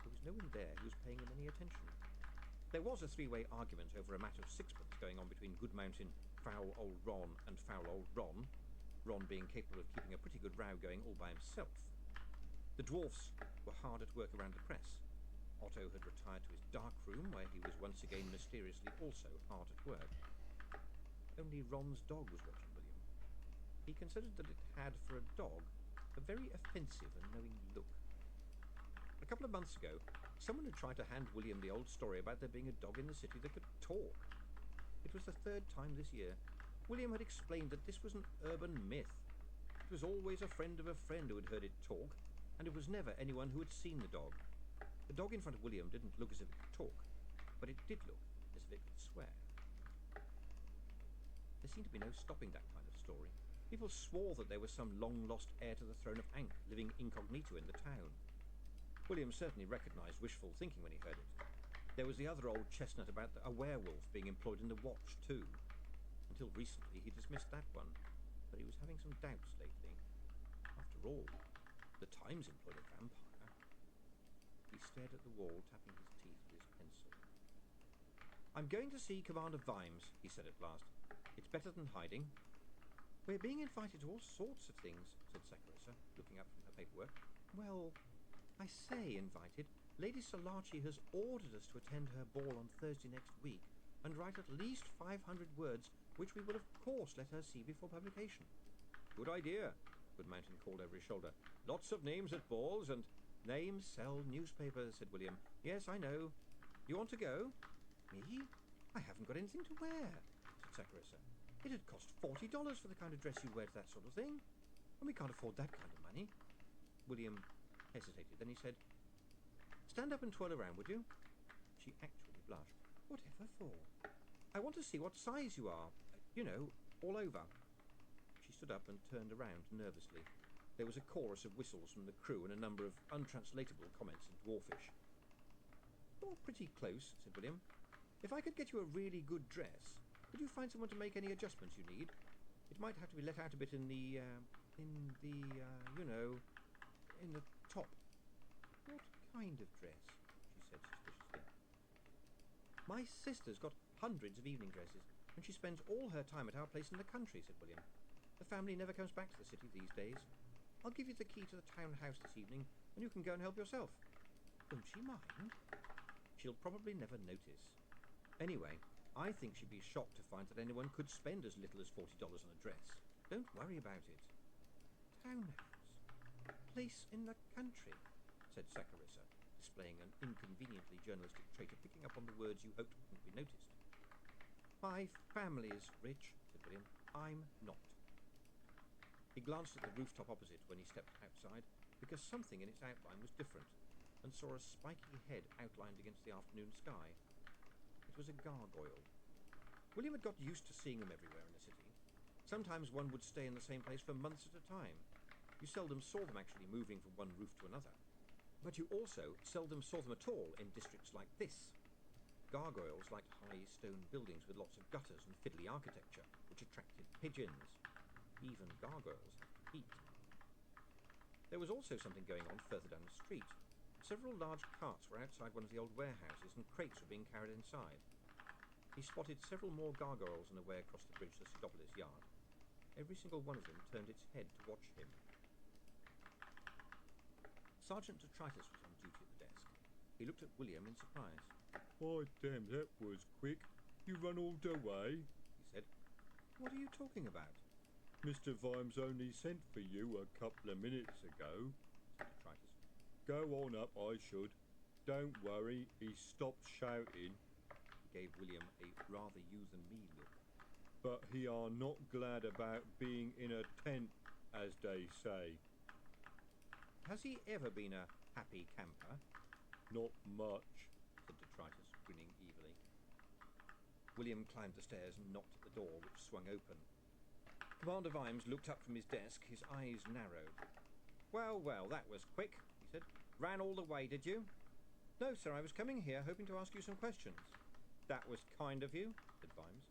There was no one there who was paying him any attention. There was a 3-way argument over a matter of sixpence going on between Good Mountain, Foul Old Ron, and Foul Old Ron, Ron being capable of keeping a pretty good row going all by himself. The dwarfs were hard at work around the press. Otto had retired to his dark room, where he was once again mysteriously also hard at work. Only Ron's dog was watching William. He considered that it had, for a dog, a very offensive and knowing look. A couple of months ago, someone had tried to hand William the old story about there being a dog in the city that could talk. It was the 3rd time this year. William had explained that this was an urban myth. It was always a friend of a friend who had heard it talk, and it was never anyone who had seen the dog. The dog in front of William didn't look as if it could talk, but it did look as if it could swear. There seemed to be no stopping that kind of story. People swore that there was some long-lost heir to the throne of Ankh living incognito in the town. William certainly recognised wishful thinking when he heard it. There was the other old chestnut about a werewolf being employed in the watch, too. Until recently, he dismissed that one, but he was having some doubts lately. After all, the Times employed a vampire. He stared at the wall, tapping his teeth with his pencil. I'm going to see Commander Vimes, he said at last. It's better than hiding. We're being invited to all sorts of things, said Sacharissa, looking up from her paperwork. Well, I say invited. Lady Salaci has ordered us to attend her ball on Thursday next week and write at least 500 words which we will of course let her see before publication. Good idea, Goodmountain called over his shoulder. Lots of names at balls and... Names sell newspapers, said William. Yes, I know. You want to go? Me? I haven't got anything to wear, said Saccharissa. It had cost $40 for the kind of dress you wear to that sort of thing, and we can't afford that kind of money. William hesitated. Then he said, Stand up and twirl around, would you? She actually blushed. Whatever for? I want to see what size you are. You know, all over. She stood up and turned around nervously. There was a chorus of whistles from the crew and a number of untranslatable comments in Dwarfish. You're pretty close, said William. If I could get you a really good dress, could you find someone to make any adjustments you need? It might have to be let out a bit in the top. What kind of dress? She said suspiciously. My sister's got hundreds of evening dresses, and she spends all her time at our place in the country, said William. The family never comes back to the city these days. I'll give you the key to the town house this evening, and you can go and help yourself. Won't she mind? She'll probably never notice. Anyway, I think she'd be shocked to find that anyone could spend as little as $40 on a dress. Don't worry about it. Townhouse. Place in the country, said Saccharissa, displaying an inconveniently journalistic trait of picking up on the words you hoped wouldn't be noticed. My family's rich, said William. I'm not. He glanced at the rooftop opposite when he stepped outside, because something in its outline was different, and saw a spiky head outlined against the afternoon sky. It was a gargoyle. William had got used to seeing them everywhere in the city. Sometimes one would stay in the same place for months at a time. You seldom saw them actually moving from one roof to another. But you also seldom saw them at all in districts like this. Gargoyles liked high stone buildings with lots of gutters and fiddly architecture, which attracted pigeons. Even gargoyles have to eat. There was also something going on further down the street. Several large carts were outside one of the old warehouses, and crates were being carried inside. He spotted several more gargoyles on the way across the bridge to Sidopolis Yard. Every single one of them turned its head to watch him. Sergeant Detritus was on duty at the desk. He looked at William in surprise. By damn, that was quick. You run all the way? He said. What are you talking about? Mr. Vimes only sent for you a couple of minutes ago, said Detritus. Go on up, I should. Don't worry, he stopped shouting. He gave William a rather you-than-me look. But he are not glad about being in a tent, as they say. Has he ever been a happy camper? Not much, said Detritus, grinning evilly. William climbed the stairs and knocked at the door, which swung open. Commander Vimes looked up from his desk, his eyes narrowed. Well, well, that was quick, he said. Ran all the way, did you? No, sir, I was coming here hoping to ask you some questions. That was kind of you, said Vimes.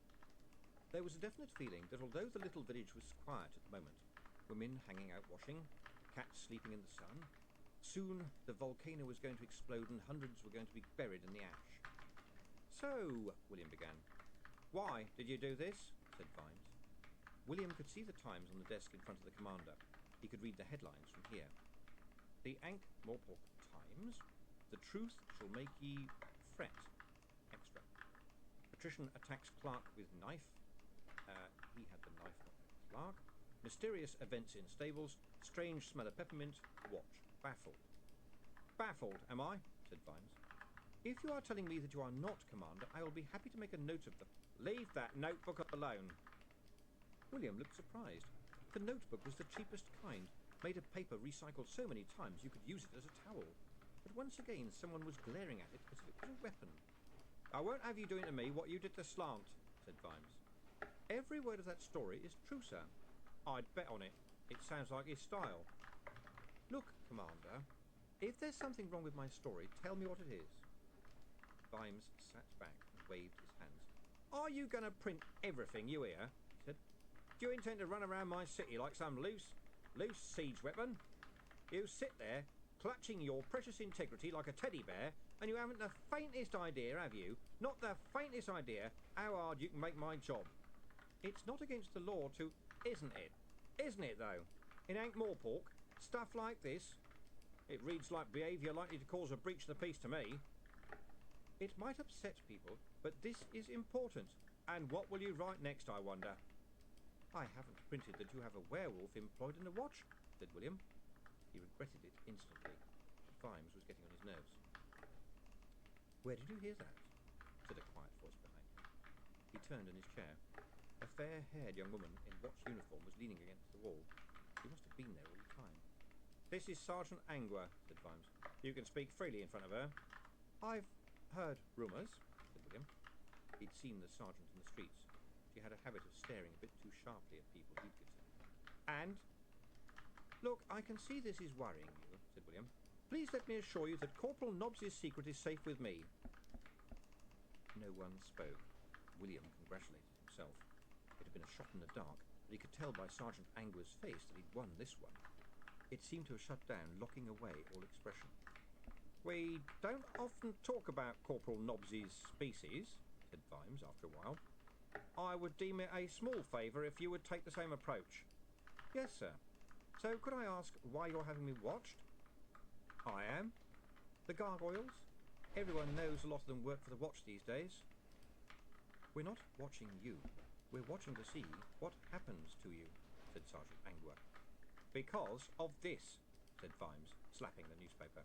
There was a definite feeling that although the little village was quiet at the moment, women hanging out washing, cats sleeping in the sun, soon the volcano was going to explode and hundreds were going to be buried in the ash. So, William began. Why did you do this? Said Vimes. William could see the Times on the desk in front of the commander. He could read the headlines from here. The Ankh-Morpork Times. The truth shall make ye fret. Extra. Patrician attacks clerk with knife. He had the knife, not the clerk. Mysterious events in stables. Strange smell of peppermint. Watch. Baffled. Baffled, am I? Said Vimes. If you are telling me that you are not, Commander, I will be happy to make a note of them. Leave that notebook alone. William looked surprised. The notebook was the cheapest kind, made of paper recycled so many times you could use it as a towel. But once again someone was glaring at it as if it was a weapon. I won't have you doing to me what you did to Slant, said Vimes. Every word of that story is true, sir. I'd bet on it. It sounds like his style. Look, Commander, if there's something wrong with my story, tell me what it is. Vimes sat back and waved his hands. Are you going to print everything you hear? He said. Do you intend to run around my city like some loose siege weapon? You sit there, clutching your precious integrity like a teddy bear, and you haven't the faintest idea, have you? Not the faintest idea how hard you can make my job. It's not against the law to... Isn't it? Isn't it, though? In Ankh-Morpork, stuff like this, it reads like behaviour likely to cause a breach of the peace to me. It might upset people, but this is important. And what will you write next, I wonder? I haven't printed that you have a werewolf employed in the watch, said William. He regretted it instantly. Vimes was getting on his nerves. Where did you hear that? Said a quiet voice behind him. He turned in his chair. A fair-haired young woman in watch uniform was leaning against the wall. She must have been there all the time. This is Sergeant Angua, said Vimes. You can speak freely in front of her. I've heard rumours, said William. He'd seen the sergeant in the streets. She had a habit of staring a bit too sharply at people he'd considered. And? Look, I can see this is worrying you, said William. Please let me assure you that Corporal Nobbs's secret is safe with me. No one spoke. William congratulated himself. It had been a shot in the dark, but he could tell by Sergeant Angua's face that he'd won this one. It seemed to have shut down, locking away all expression. We don't often talk about Corporal Nobbs's species, said Vimes after a while. I would deem it a small favour if you would take the same approach. Yes, sir. So could I ask why you're having me watched? I am. The gargoyles? Everyone knows a lot of them work for the watch these days. We're not watching you. We're watching to see what happens to you, said Sergeant Angua. Because of this, said Vimes, slapping the newspaper.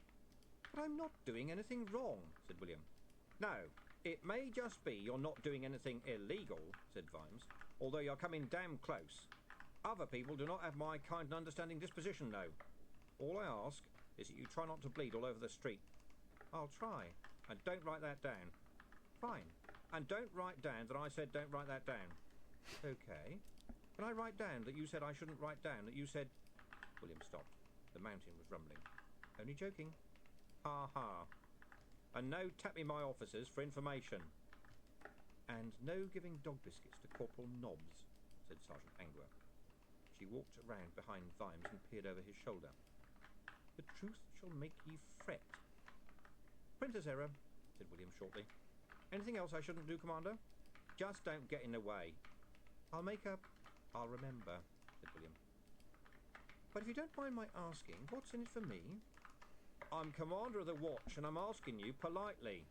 But I'm not doing anything wrong, said William. No, it may just be you're not doing anything illegal, said Vimes, although you're coming damn close. Other people do not have my kind and understanding disposition, though. All I ask is that you try not to bleed all over the street. I'll try, and don't write that down. Fine, and don't write down that I said don't write that down. Okay. Can I write down that you said I shouldn't write down, that you said... William stopped. The mountain was rumbling. Only joking. Ha ha. And no tapping my officers for information. And no giving dog biscuits to Corporal Nobbs, said Sergeant Angua. She walked round behind Vimes and peered over his shoulder. The truth shall make ye fret. Printer's error, said William shortly. Anything else I shouldn't do, Commander? Just don't get in the way. I'll make up. I'll remember, said William. But if you don't mind my asking, what's in it for me? I'm Commander of the Watch, and I'm asking you politely.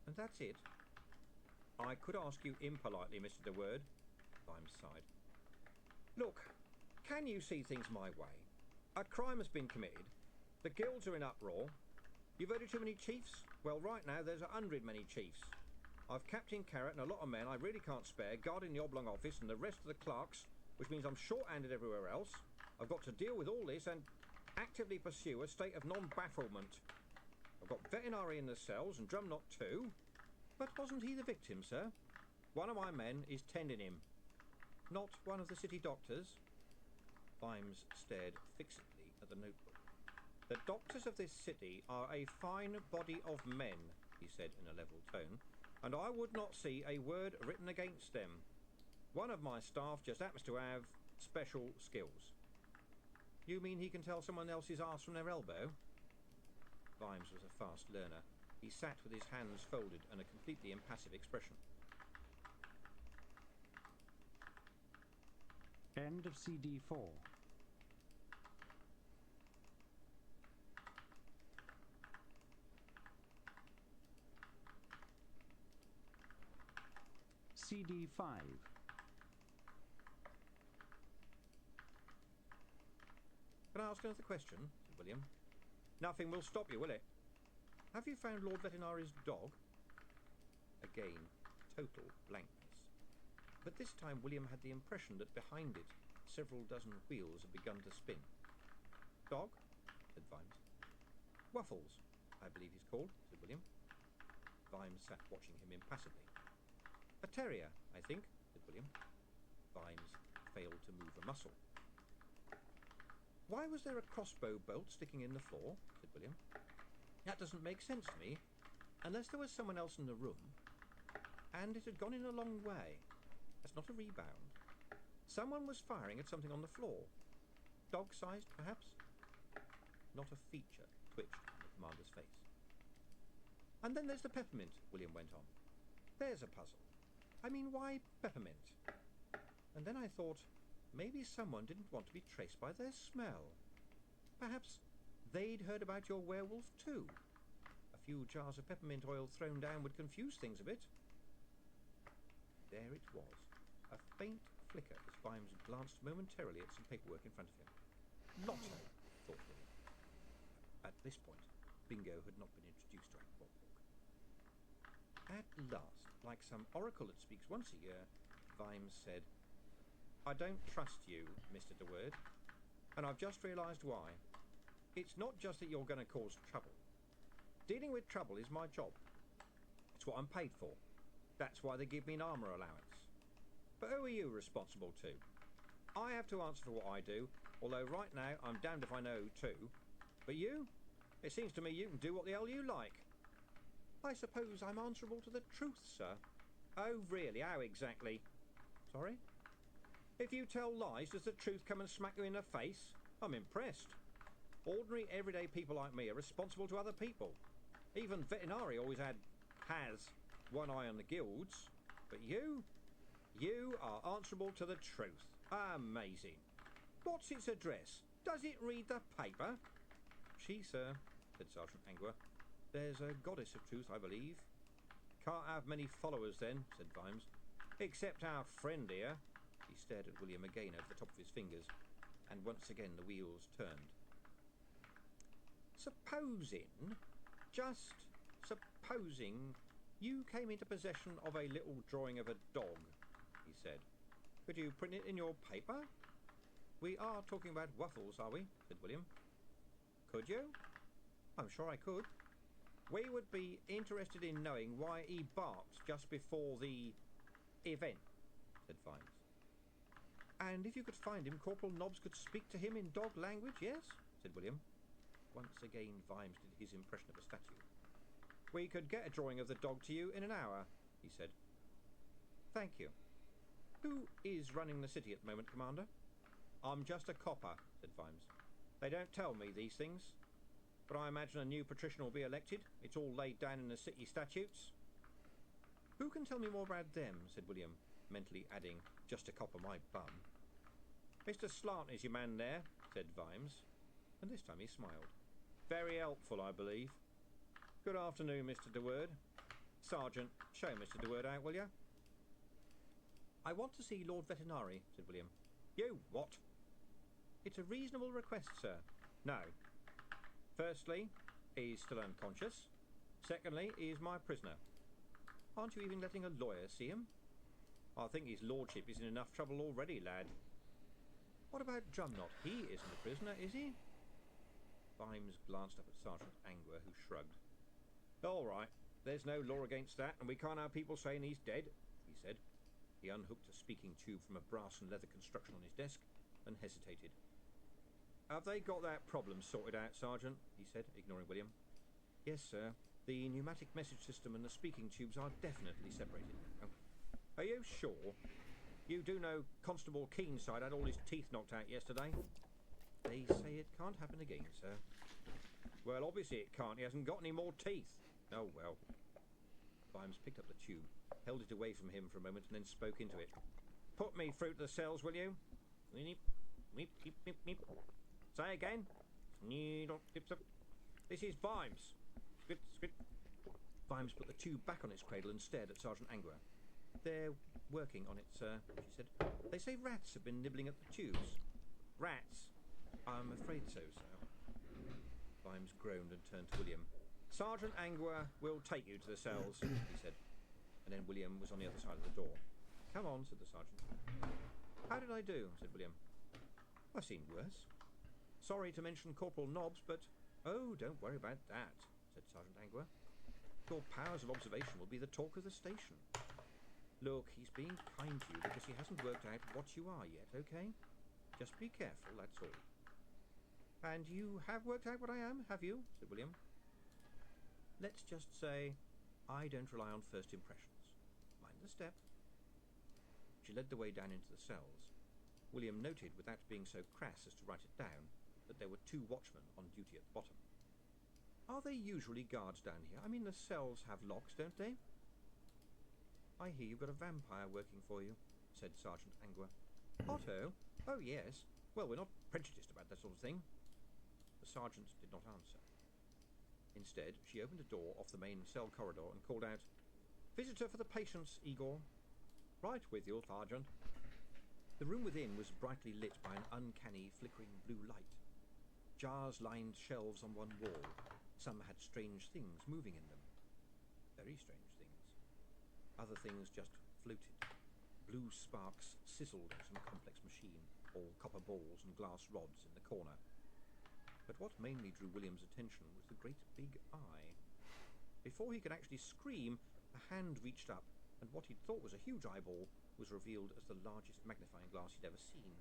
And that's it? I could ask you impolitely, Mr. De Word. Vimes sighed. Look, can you see things my way? A crime has been committed. The guilds are in uproar. You've voted too many chiefs? Well, right now there's 100 many chiefs. I've Captain Carrot and a lot of men I really can't spare guarding the oblong office and the rest of the clerks, which means I'm short-handed everywhere else. I've got to deal with all this and actively pursue a state of non-bafflement. I've got veterinary in the cells and Drumknot too. But wasn't he the victim, sir? One of my men is tending him. Not one of the city doctors? Vimes stared fixedly at the notebook. The doctors of this city are a fine body of men, he said in a level tone, and I would not see a word written against them. One of my staff just happens to have special skills. You mean he can tell someone else's arse from their elbow? Vimes was a fast learner. He sat with his hands folded and a completely impassive expression. End of CD 4. CD 5. Can I ask another question? Said William. Nothing will stop you, will it? Have you found Lord Veterinary's dog? Again, total blankness. But this time William had the impression that behind it several dozen wheels had begun to spin. Dog? Said Vimes. Waffles, I believe he's called, said William. Vimes sat watching him impassively. A terrier, I think, said William. Vimes failed to move a muscle. Why was there a crossbow bolt sticking in the floor? Said William. That doesn't make sense to me, unless there was someone else in the room, and it had gone in a long way. That's not a rebound. Someone was firing at something on the floor. Dog-sized, perhaps? Not a feature twitched on the commander's face. And then there's the peppermint, William went on. There's a puzzle. I mean, why peppermint? And then I thought, maybe someone didn't want to be traced by their smell. Perhaps they'd heard about your werewolf too. A few jars of peppermint oil thrown down would confuse things a bit. there it was, a faint flicker as Vimes glanced momentarily at some paperwork in front of him. Lotto, thought William. At this point, bingo had not been introduced to Ankh-Morpork. At last, like some oracle that speaks once a year, Vimes said, I don't trust you, Mr. De Word, and I've just realised why. It's not just that you're going to cause trouble. Dealing with trouble is my job. It's what I'm paid for. That's why they give me an armour allowance. But who are you responsible to? I have to answer for what I do, although right now I'm damned if I know too. But you? It seems to me you can do what the hell you like. I suppose I'm answerable to the truth, sir. Oh, really? How exactly? Sorry? If you tell lies, does the truth come and smack you in the face? I'm impressed. Ordinary, everyday people like me are responsible to other people. Even Vetinari always has one eye on the guilds. But you are answerable to the truth. Amazing. What's its address? Does it read the paper? She, sir, said Sergeant Angua. There's a goddess of truth, I believe. Can't have many followers then, said Vimes. Except our friend here. He stared at William again over the top of his fingers, and once again the wheels turned. Just supposing, you came into possession of a little drawing of a dog, he said. Could you print it in your paper? We are talking about Waffles, are we? Said William. Could you? I'm sure I could. We would be interested in knowing why he barked just before the event, said Vimes. And if you could find him, Corporal Nobbs could speak to him in dog language, yes? Said William. Once again Vimes did his impression of a statue. We could get a drawing of the dog to you in an hour, he said. Thank you. Who is running the city at the moment, Commander? I'm just a copper, said Vimes. They don't tell me these things, but I imagine a new patrician will be elected. It's all laid down in the city statutes. Who can tell me more about them, said William, mentally adding, just a copper my bum. Mr. Slant is your man there, said Vimes, and this time he smiled. Very helpful, I believe. Good afternoon, Mr. De Word. Sergeant, show Mr. De Word out, will you? I want to see Lord Vetinari, said William. You what? It's a reasonable request, sir. No. Firstly, he's still unconscious. Secondly, he is my prisoner. Aren't you even letting a lawyer see him? I think his lordship is in enough trouble already, lad. What about Drumknot? He isn't a prisoner, is he? Vimes glanced up at Sergeant Angua, who shrugged. All right, there's no law against that, and we can't have people saying he's dead, he said. He unhooked a speaking tube from a brass and leather construction on his desk and hesitated. Have they got that problem sorted out, Sergeant? He said, ignoring William. Yes, sir. The pneumatic message system and the speaking tubes are definitely separated now. Are you sure? You do know Constable Keenside had all his teeth knocked out yesterday? They say it can't happen again, sir. Well, obviously it can't. He hasn't got any more teeth. Oh, well. Vimes picked up the tube, held it away from him for a moment, and then spoke into it. Put me through to the cells, will you? Say again. This is Vimes. Vimes put the tube back on its cradle and stared at Sergeant Angua. They're working on it, sir, she said. They say rats have been nibbling at the tubes. Rats? I'm afraid so, sir. Vimes groaned and turned to William. Sergeant Angua will take you to the cells, he said. And then William was on the other side of the door. Come on, said the sergeant. How did I do? Said William. I've seen worse. Sorry to mention Corporal Nobbs, but... Oh, don't worry about that, said Sergeant Angua. Your powers of observation will be the talk of the station. Look, he's being kind to you because he hasn't worked out what you are yet, okay? Just be careful, that's all. And you have worked out what I am, have you? Said William. Let's just say I don't rely on first impressions. Mind the step. She led the way down into the cells. William noted, without being so crass as to write it down, that there were 2 watchmen on duty at the bottom. Are they usually guards down here? I mean, the cells have locks, don't they? I hear you've got a vampire working for you, said Sergeant Angua. Otto? Oh, yes. Well, we're not prejudiced about that sort of thing. The sergeant did not answer. Instead, she opened a door off the main cell corridor and called out, Visitor for the patients, Igor. Right with you, Sergeant. The room within was brightly lit by an uncanny, flickering blue light. Jars lined shelves on one wall. Some had strange things moving in them. Very strange things. Other things just floated. Blue sparks sizzled in some complex machine, all copper balls and glass rods in the corner. But what mainly drew William's attention was the great big eye. Before he could actually scream, a hand reached up, and what he'd thought was a huge eyeball was revealed as the largest magnifying glass he'd ever seen,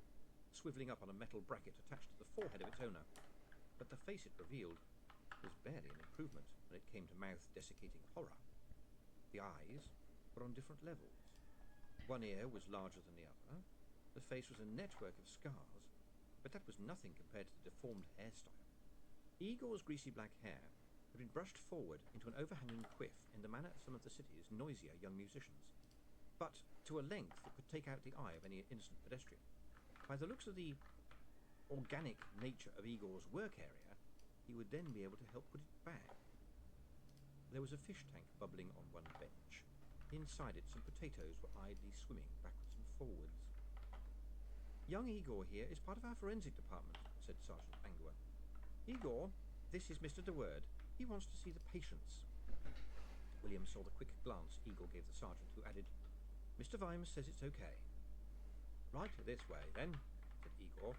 swivelling up on a metal bracket attached to the forehead of its owner. But the face it revealed was barely an improvement when it came to mouth-desiccating horror. The eyes were on different levels. One ear was larger than the other. The face was a network of scars, but that was nothing compared to the deformed hairstyle. Igor's greasy black hair had been brushed forward into an overhanging quiff in the manner of some of the city's noisier young musicians, but to a length that could take out the eye of any innocent pedestrian. By the looks of the organic nature of Igor's work area, he would then be able to help put it back. There was a fish tank bubbling on one bench. Inside it, some potatoes were idly swimming backwards and forwards. Young Igor here is part of our forensic department, said Sergeant Angua. Igor, this is Mr. DeWord. He wants to see the patients. William saw the quick glance Igor gave the sergeant, who added, Mr. Vimes says it's okay. Right this way, then, said Igor,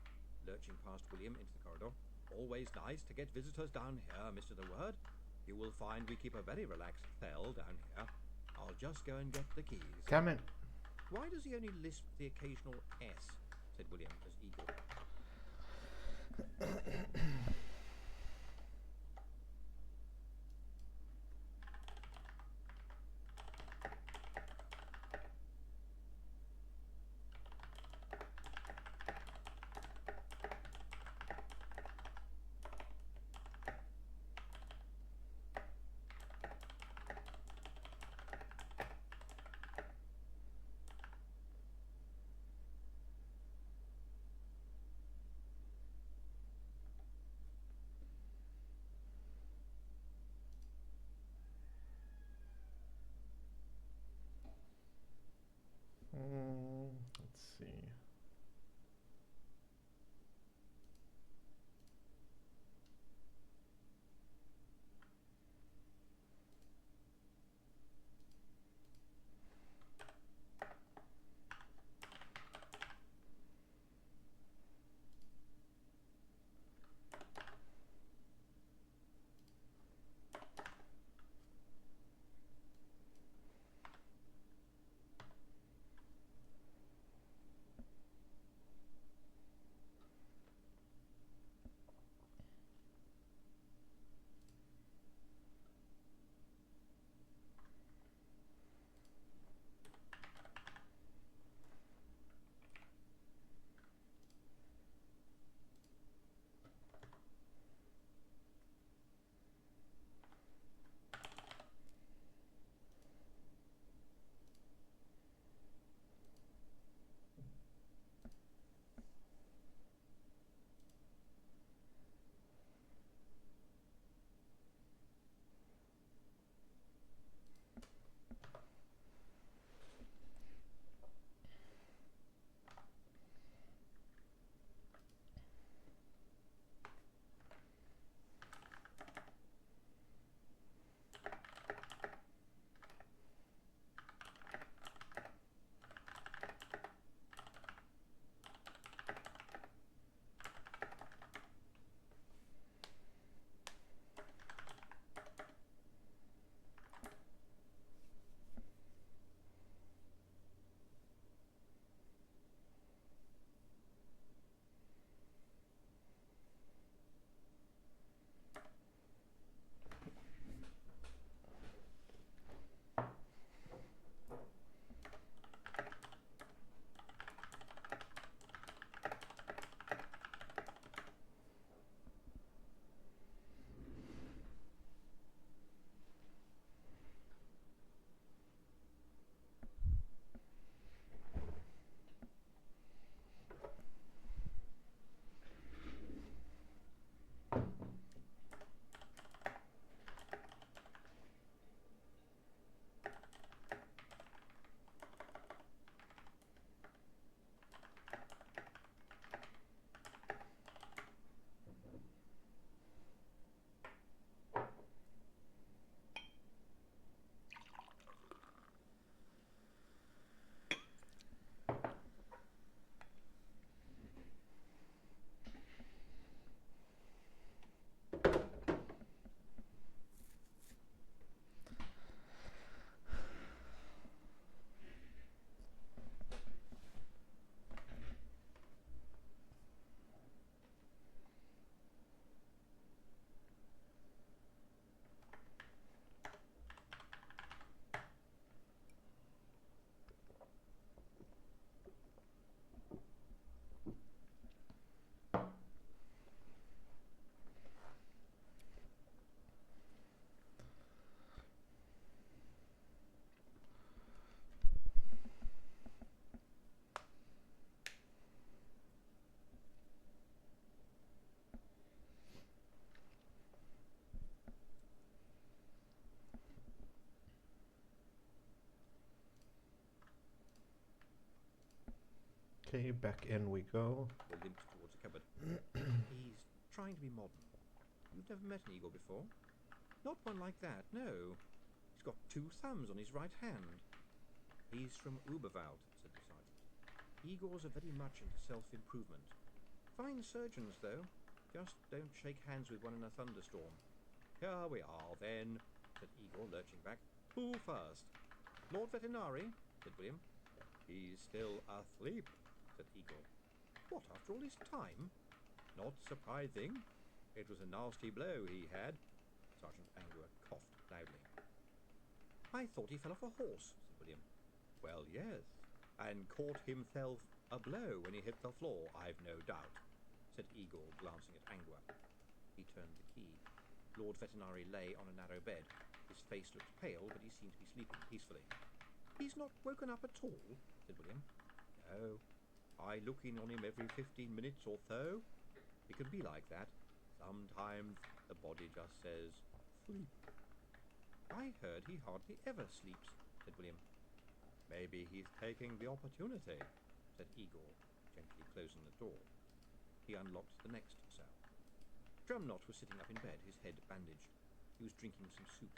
lurching past William into the corridor. Always nice to get visitors down here, Mr. DeWord. You will find we keep a very relaxed cell down here. I'll just go and get the keys. Come in. Why does he only lisp the occasional S? Said William as Igor. Let's see. Okay, back in we go. Will limped towards a cupboard. He's trying to be modern. You've never met an eagle before? Not one like that, no. He's got 2 thumbs on his right hand. He's from Uberwald, said the sergeant. Eagles are very much into self-improvement. Fine surgeons, though. Just don't shake hands with one in a thunderstorm. Here we are, then, said Eagle, lurching back. Who first? Lord Veterinary, said William. He's still asleep, said Eagle. What, after all this time? Not surprising. It was a nasty blow he had. Sergeant Angua coughed loudly. I thought he fell off a horse, said William. Well, yes, and caught himself a blow when he hit the floor, I've no doubt, said Eagle, glancing at Angua. He turned the key. Lord Veterinary lay on a narrow bed. His face looked pale, but he seemed to be sleeping peacefully. He's not woken up at all, said William. No, I look in on him every 15 minutes or so. It can be like that. Sometimes the body just says, sleep. I heard he hardly ever sleeps, said William. Maybe he's taking the opportunity, said Eagle, gently closing the door. He unlocked the next cell. Drumknot was sitting up in bed, his head bandaged. He was drinking some soup.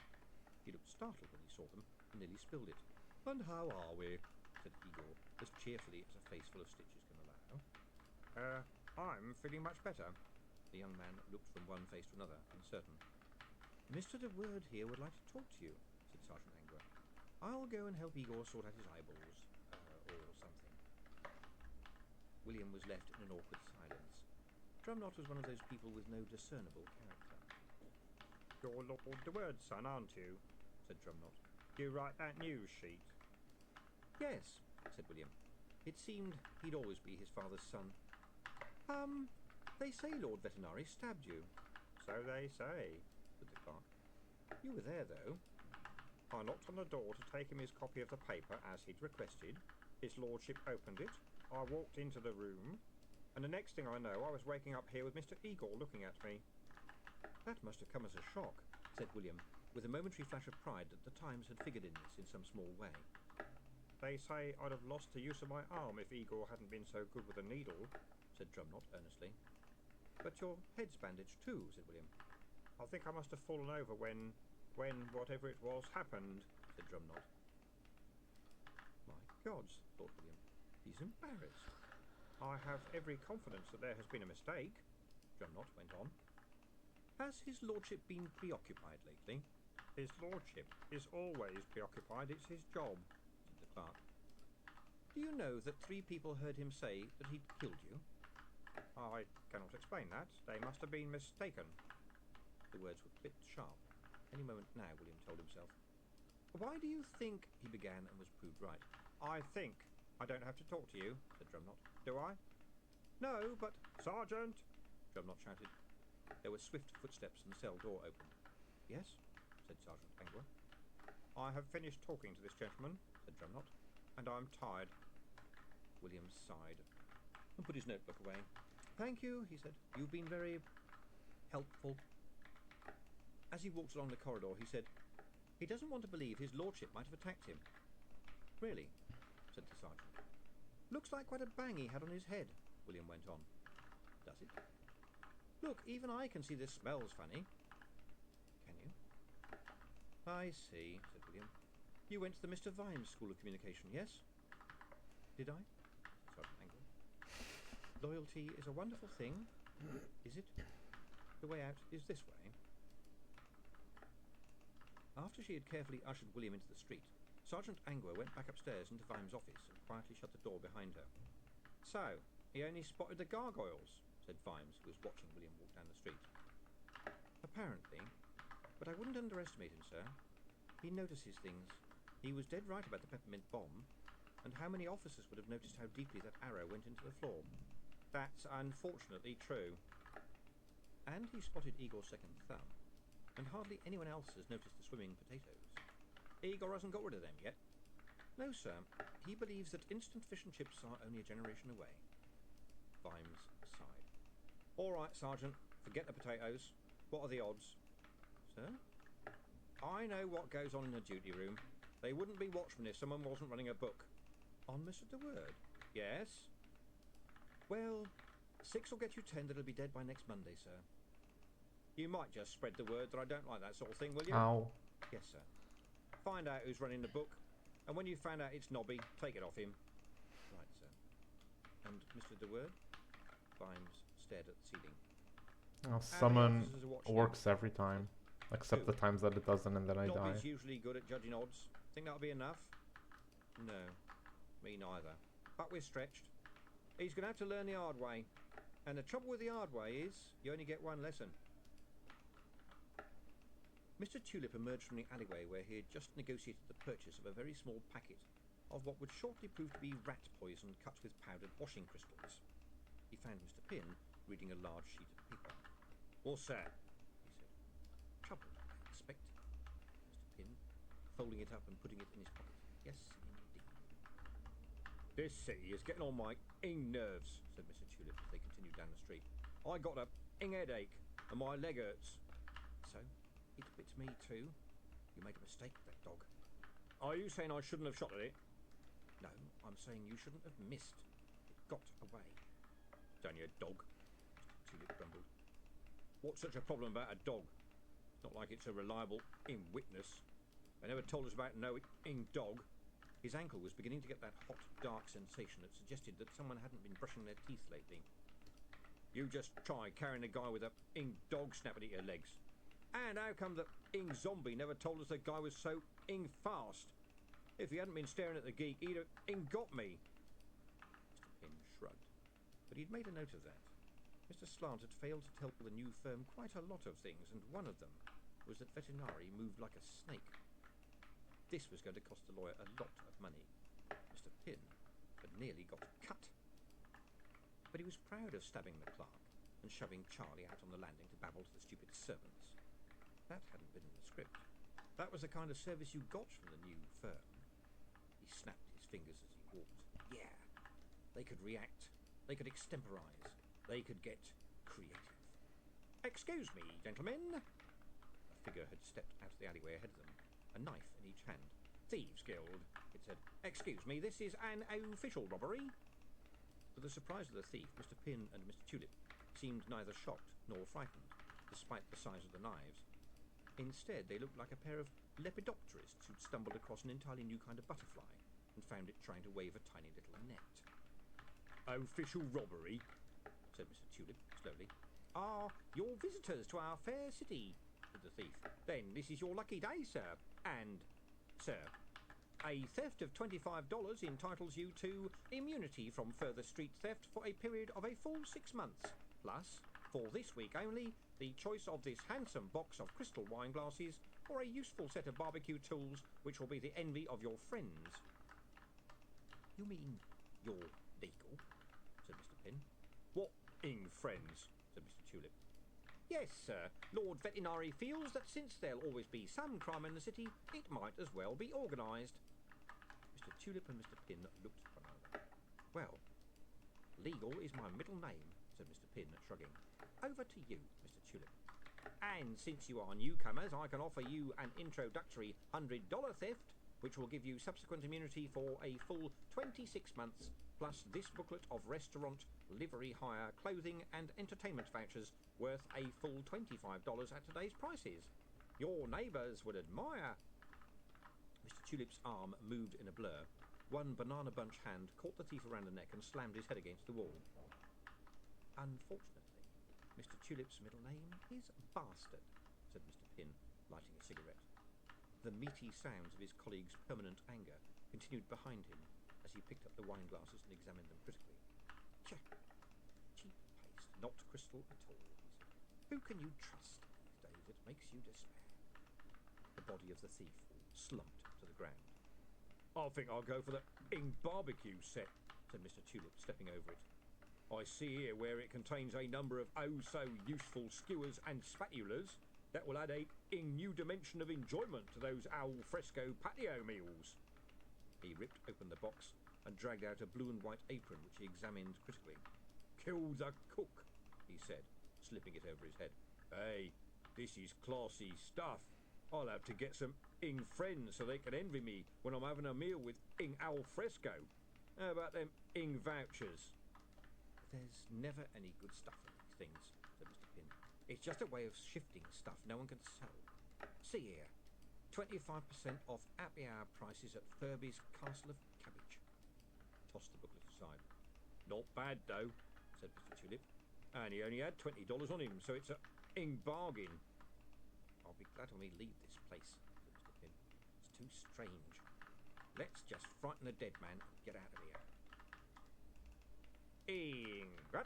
He looked startled when he saw them and nearly spilled it. And how are we? Said Eagle, as cheerfully as a face full of stitches can allow. I'm feeling much better. The young man looked from one face to another, uncertain. Mr. de Word here would like to talk to you, said Sergeant Angua. I'll go and help Igor sort out his eyeballs, or something. William was left in an awkward silence. Drumknot was one of those people with no discernible character. You're Lord de Word's son, aren't you? Said Drumknot. You write that news sheet? Yes, said William. It seemed he'd always be his father's son. They say Lord Veterinary stabbed you. So they say, said the clerk. You were there, though. I knocked on the door to take him his copy of the paper as he'd requested. His lordship opened it. I walked into the room, and the next thing I know, I was waking up here with Mr. Eagle looking at me. That must have come as a shock, said William, with a momentary flash of pride that the Times had figured in this in some small way. They say I'd have lost the use of my arm if Igor hadn't been so good with a needle, said Drumknot earnestly. But your head's bandaged too, said William. I think I must have fallen over when whatever it was happened, said Drumknot. My gods, thought William. He's embarrassed. I have every confidence that there has been a mistake, Drumknot went on. Has his lordship been preoccupied lately? His lordship is always preoccupied. It's his job, said the clerk. Do you know that 3 people heard him say that he'd killed you? I cannot explain that. They must have been mistaken. The words were clipped sharp. Any moment now, William told himself. Why do you think, he began and was proved right. I think I don't have to talk to you, said Drumknot. Do I? No, but... Sergeant! Drumknot shouted. There were swift footsteps and the cell door opened. Yes, said Sergeant Angua. I have finished talking to this gentleman, said Drumknot, and I'm tired. William sighed and put his notebook away. Thank you, he said. You've been very helpful. As he walked along the corridor, he said, he doesn't want to believe his lordship might have attacked him. Really, said the sergeant. Looks like quite a bang he had on his head, William went on. Does it? Look, even I can see this smells funny. Can you? I see, said William. You went to the Mr. Vimes School of Communication, yes? Did I? Sergeant Angua. Loyalty is a wonderful thing, is it? The way out is this way. After she had carefully ushered William into the street, Sergeant Angua went back upstairs into Vimes' office and quietly shut the door behind her. So, he only spotted the gargoyles, said Vimes, who was watching William walk down the street. Apparently, but I wouldn't underestimate him, sir. He notices things. He was dead right about the peppermint bomb, and how many officers would have noticed how deeply that arrow went into the floor? That's unfortunately true. And he spotted Igor's second thumb, and hardly anyone else has noticed the swimming potatoes. Igor hasn't got rid of them yet. No, sir. He believes that instant fish and chips are only a generation away. Vimes sighed. All right, Sergeant. Forget the potatoes. What are the odds? Sir? I know what goes on in the duty room. They wouldn't be watchmen if someone wasn't running a book. On Mr. de Word? Yes. Well, 6 will get you 10 that'll be dead by next Monday, sir. You might just spread the word that I don't like that sort of thing, will you? Ow. Yes, sir. Find out who's running the book, and when you found out it's Nobby, take it off him. Right, sir. And Mr. DeWord? Vimes stared at the ceiling. Oh, summon officers are watching works every time. Except Who? the times that it doesn't and then I die. Nobby's usually good at judging odds. Think that'll be enough? No, me neither. But we're stretched. He's going to have to learn the hard way. And the trouble with the hard way is, you only get one lesson. Mr. Tulip emerged from the alleyway where he had just negotiated the purchase of a very small packet of what would shortly prove to be rat poison cut with powdered washing crystals. He found Mr. Pin reading a large sheet of paper. "What's that?" he said. "Trouble, I expect." Mr. Pin, folding it up and putting it in his pocket. "Yes, indeed." "This city is getting on my nerves," said Mr. Tulip as they continued down the street. "I got a headache and my leg hurts." "So? It bit me too. You made a mistake with that dog." "Are you saying I shouldn't have shot at it?" "No, I'm saying you shouldn't have missed. It got away." "It's only a dog," Mr. Tulip grumbled. "What's such a problem about a dog? Not like it's a reliable witness. They never told us about no dog." His ankle was beginning to get that hot, dark sensation that suggested that someone hadn't been brushing their teeth lately. "You just try carrying a guy with a dog snapping at your legs. And how come the zombie never told us the guy was so fast? If he hadn't been staring at the geek, he'd have got me." Mr. Pin shrugged, but he'd made a note of that. Mr. Slant had failed to tell the new firm quite a lot of things, and one of them was that veterinary moved like a snake. This was going to cost the lawyer a lot of money. Mr. Pin had nearly got cut. But he was proud of stabbing the clerk and shoving Charlie out on the landing to babble to the stupid servants. That hadn't been in the script. That was the kind of service you got from the new firm. He snapped his fingers as he walked. Yeah, they could react. They could extemporize. They could get creative. "Excuse me, gentlemen." A figure had stepped out of the alleyway ahead of them, a knife in each hand. "Thieves' Guild," it said. "Excuse me, this is an official robbery." To the surprise of the thief, Mr. Pin and Mr. Tulip seemed neither shocked nor frightened, despite the size of the knives. Instead, they looked like a pair of lepidopterists who'd stumbled across an entirely new kind of butterfly and found it trying to wave a tiny little net. "Official robbery," said Mr. Tulip slowly. "Are your visitors to our fair city?" said the thief. "Then this is your lucky day, sir. And, sir, a theft of $25 entitles you to immunity from further street theft for a period of a full 6 months. Plus, for this week only, the choice of this handsome box of crystal wine glasses or a useful set of barbecue tools which will be the envy of your friends." "You mean you're legal?" said Mr. Pin. "What friends?" said Mr. Tulip. "Yes, sir. Lord Veterinary feels that since there'll always be some crime in the city, it might as well be organised." Mr. Tulip and Mr. Pin looked at one another. "Well, legal is my middle name," said Mr. Pin, shrugging. "Over to you, Mr. Tulip. And since you are newcomers, I can offer you an introductory $100 theft, which will give you subsequent immunity for a full 26 months, plus this booklet of restaurant, livery hire, clothing and entertainment vouchers worth a full $25 at today's prices. Your neighbours would admire." Mr. Tulip's arm moved in a blur. One banana bunch hand caught the thief around the neck and slammed his head against the wall. "Unfortunately, Mr. Tulip's middle name is Bastard," said Mr. Pin, lighting a cigarette. The meaty sounds of his colleague's permanent anger continued behind him as he picked up the wine glasses and examined them critically. "Cheap paste, not crystal at all," he said. "Who can you trust these days? It makes you despair." The body of the thief slumped to the ground. "I think I'll go for the barbecue set," said Mr. Tulip, stepping over it. "I see here where it contains a number of oh-so-useful skewers and spatulas that will add a new dimension of enjoyment to those al fresco patio meals." He ripped open the box and dragged out a blue and white apron, which he examined critically. "Kill the cook," he said, slipping it over his head. "Hey, this is classy stuff. I'll have to get some friends so they can envy me when I'm having a meal with al fresco. How about them vouchers?" There's never any good stuff in these things, said Mr. Pin. It's just a way of shifting stuff no one can sell. See here, 25% off happy hour prices at Furby's Castle of Cabbage. Tossed the booklet aside. Not bad, though, said Mr. Tulip. And he only had $20 on him, so it's a bargain. I'll be glad when we leave this place, said Mr. Pin. It's too strange. Let's just frighten the dead man and get out of here. Ingrat!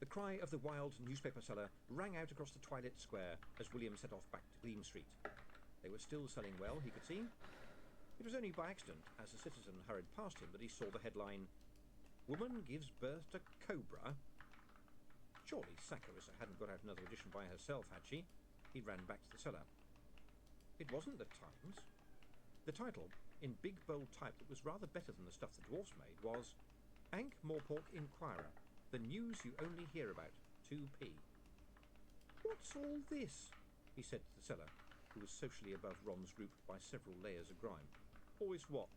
The cry of the wild newspaper seller rang out across the twilit square as William set off back to Gleam Street. They were still selling well, he could see. It was only by accident, as a citizen hurried past him, that he saw the headline, "Woman gives birth to Cobra." Surely Saccharissa hadn't got out another edition by herself, had she? He ran back to the cellar. It wasn't the Times. The title, in big bold type that was rather better than the stuff the dwarfs made, was Ank Morpork Inquirer, the news you only hear about, 2p. "What's all this?" he said to the seller, who was socially above Ron's group by several layers of grime. "All this what?"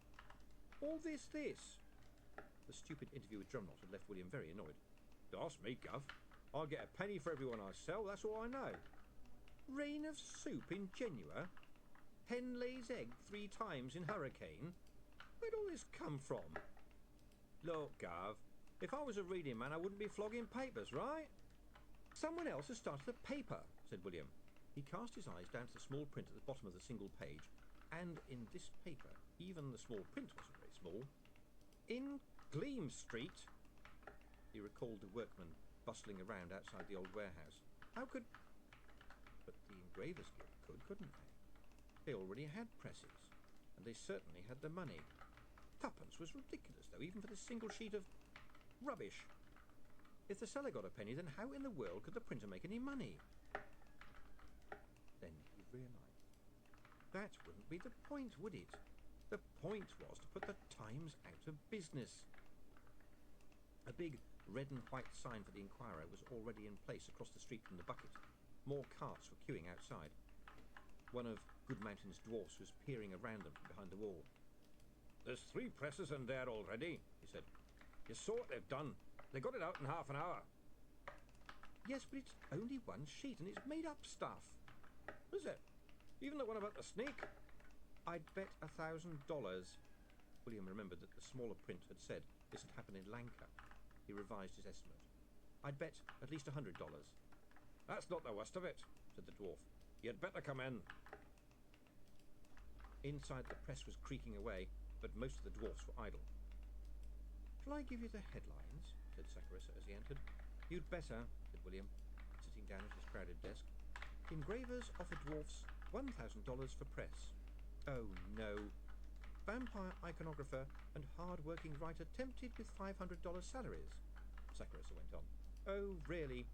"All this. The stupid interview with Drumknot had left William very annoyed. "Ask me, Gov. I'll get a penny for everyone I sell, that's all I know. Rain of soup in Genua? Hen lays egg 3 times in hurricane? Where'd all this come from?" "Look, Gov, if I was a reading man I wouldn't be flogging papers, right?" "Someone else has started a paper," said William. He cast his eyes down to the small print at the bottom of the single page, and in this paper even the small print wasn't very small. "In Gleam Street." He recalled the workmen bustling around outside the old warehouse. How could... But the Engravers Guild couldn't they? They already had presses, and they certainly had the money. Tuppence was ridiculous, though, even for this single sheet of rubbish. If the seller got a penny, then how in the world could the printer make any money? Then he realised. That wouldn't be the point, would it? The point was to put the Times out of business. A big red and white sign for the Inquirer was already in place across the street from the bucket. More carts were queuing outside. One of Goodmountain's dwarfs was peering around them from behind the wall. "There's 3 presses in there already," he said. "You saw what they've done. They got it out in half an hour." "Yes, but it's only one sheet, and it's made up stuff." "Is it? Even the one about the snake?" "I'd bet $1,000. William remembered that the smaller print had said this had happened in Lanka. He revised his estimate. "I'd bet at least $100. "That's not the worst of it," said the dwarf. "You'd better come in." Inside, the press was creaking away, but most of the dwarfs were idle. "Shall I give you the headlines?" said Saccharissa as he entered. "You'd better," said William, sitting down at his crowded desk. "Engravers offer dwarfs $1,000 for press." "Oh, no. Vampire iconographer and hard-working writer tempted with $500 salaries," Saccharissa went on. "Oh, really?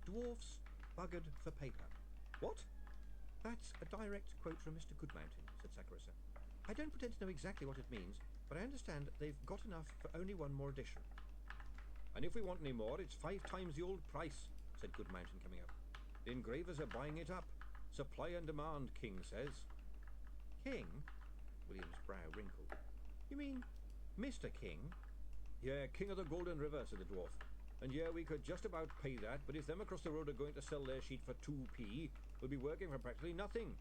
Dwarfs buggered for paper." "What?" "That's a direct quote from Mr. Goodmountain," said Saccharissa. "I don't pretend to know exactly what it means, but I understand they've got enough for only one more edition." "And if we want any more, it's 5 times the old price," said Goodmountain, coming up. "The engravers are buying it up. Supply and demand, King says." "King?" William's brow wrinkled. "You mean Mr. King?" "Yeah, King of the Golden River," said the dwarf. "And yeah, we could just about pay that, but if them across the road are going to sell their sheet for 2p, we'll be working for practically nothing."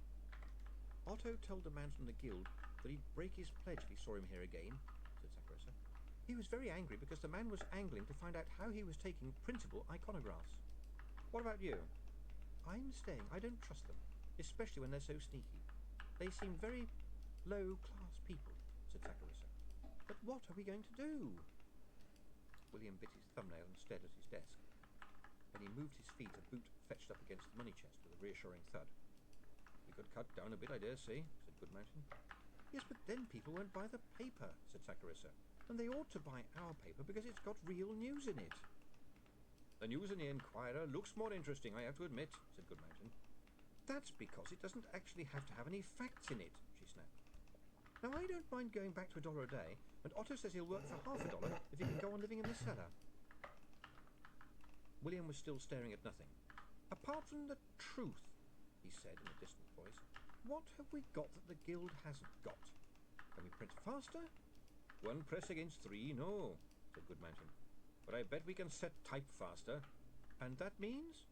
"Otto told the man from the guild that he'd break his pledge if he saw him here again," said Saccharissa. "He was very angry because the man was angling to find out how he was taking printable iconographs." "What about you?" "I'm staying. I don't trust them, especially when they're so sneaky. They seem very low-class people," said Saccharissa. "But what are we going to do?" William bit his thumbnail and stared at his desk. When he moved his feet, a boot fetched up against the money chest with a reassuring thud. "We could cut down a bit, I dare say," said Goodmountain. "Yes, but then people won't buy the paper," said Saccharissa. "And they ought to buy our paper because it's got real news in it." "The news in the Inquirer looks more interesting, I have to admit," said Goodmountain. "That's because it doesn't actually have to have any facts in it," she snapped. "Now, I don't mind going back to $1 a day, and Otto says he'll work for $half if he can go on living in the cellar." William was still staring at nothing. "Apart from the truth," he said in a distant voice, "what have we got that the guild hasn't got? Can we print faster?" "1 press against 3, no," said Goodmountain. but I bet we can set type faster. And that means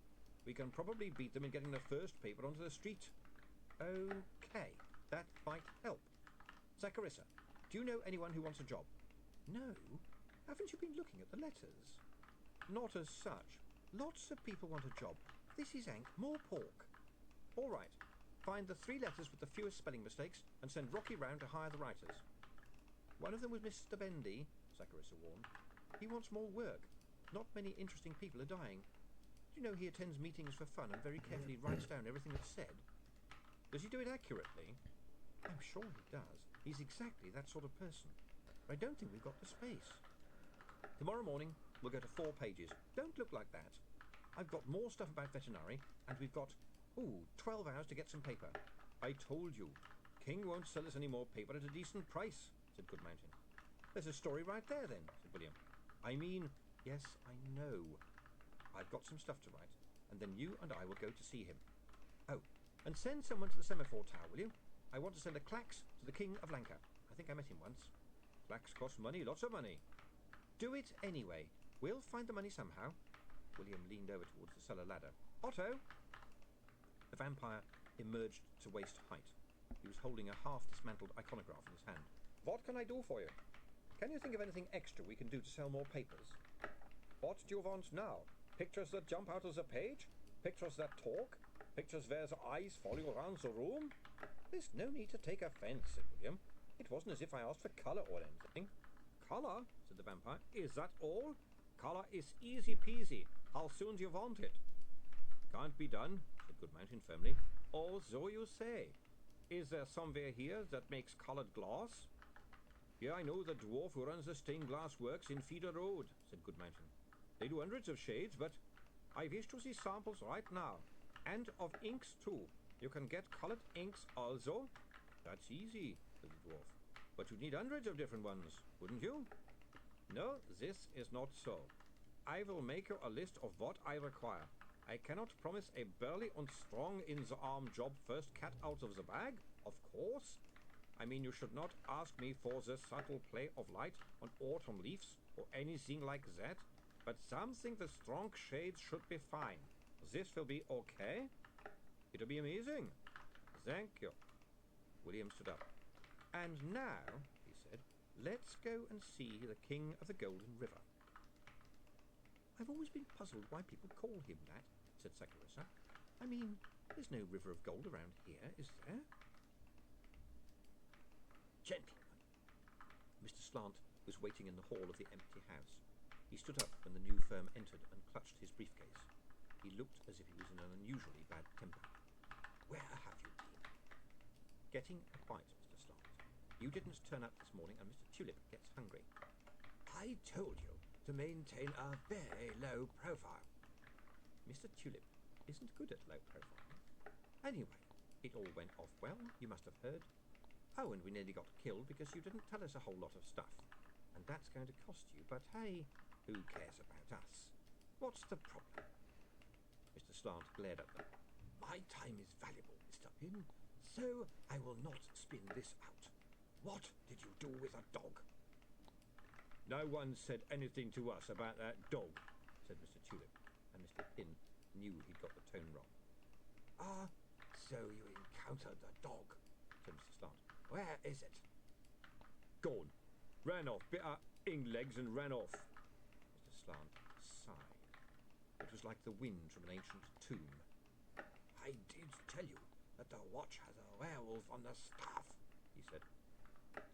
we can probably beat them in getting the first paper onto the street. Okay, that might help. Zacharissa, do you know anyone who wants a job? No? Haven't you been looking at the letters? Not as such. Lots of people want a job. This is more pork. All right. Find the 3 letters with the fewest spelling mistakes and send Rocky round to hire the writers. One of them was Mr. Bendy, Zacharissa warned. He wants more work. Not many interesting people are dying. Do you know he attends meetings for fun and very carefully writes down everything that's said? Does he do it accurately? I'm sure he does. He's exactly that sort of person. But I don't think we've got the space. Tomorrow morning, we'll go to 4 pages. Don't look like that. I've got more stuff about veterinary, and we've got, 12 hours to get some paper. I told you, King won't sell us any more paper at a decent price, said Goodmountain. There's a story right there, then, said William. I mean, yes, I know. I've got some stuff to write, and then you and I will go to see him. Oh, and send someone to the semaphore tower, will you? I want to send a clacks to the King of Lanka. I think I met him once. Clacks cost money, lots of money. Do it anyway. We'll find the money somehow. William leaned over towards the cellar ladder. Otto! The vampire emerged to waist height. He was holding a half-dismantled iconograph in his hand. What can I do for you? Can you think of anything extra we can do to sell more papers? What do you want now? Pictures that jump out of the page? Pictures that talk? Pictures where the eyes follow around the room? There's no need to take offence, said William. It wasn't as if I asked for colour or anything. Colour? Said the vampire. Is that all? Colour is easy peasy. How soon do you want it? Can't be done, said Goodmountain firmly. Or so you say. Is there somewhere here that makes coloured glass? Yeah, I know the dwarf who runs the stained glass works in Feeder Road, said Goodmountain. They do hundreds of shades, but I wish to see samples right now. And of inks, too. You can get coloured inks also. That's easy, said the dwarf. But you'd need hundreds of different ones, wouldn't you? No, this is not so. I will make you a list of what I require. I cannot promise a burly and strong in the arm job first cat out of the bag, of course. I mean, you should not ask me for the subtle play of light on autumn leaves or anything like that, but something with strong shades should be fine. This will be okay? It'll be amazing. Thank you. William stood up. And now, he said, let's go and see the King of the Golden River. I've always been puzzled why people call him that, said Zacharissa. I mean, there's no river of gold around here, is there? Gentlemen. Mr. Slant was waiting in the hall of the empty house. He stood up when the new firm entered and clutched his briefcase. He looked as if he was in an unusually bad temper. Where have you been? Getting a bite, Mr. Slant. You didn't turn up this morning and Mr. Tulip gets hungry. I told you to maintain a very low profile. Mr. Tulip isn't good at low profile. Anyway, it all went off well, you must have heard. Oh, and we nearly got killed because you didn't tell us a whole lot of stuff. And that's going to cost you, but hey, who cares about us? What's the problem? Mr. Slant glared at them. My time is valuable, Mr. Pin, so I will not spin this out. What did you do with a dog? No one said anything to us about that dog, said Mr. Tulip, and Mr. Pin knew he'd got the tone wrong. Ah, so you encountered the dog, said Mr. Slant. Where is it? Gone. Ran off, bit our legs and ran off. Mr. Slant sighed. It was like the wind from an ancient tomb. I did tell you that the watch has a werewolf on the staff, he said.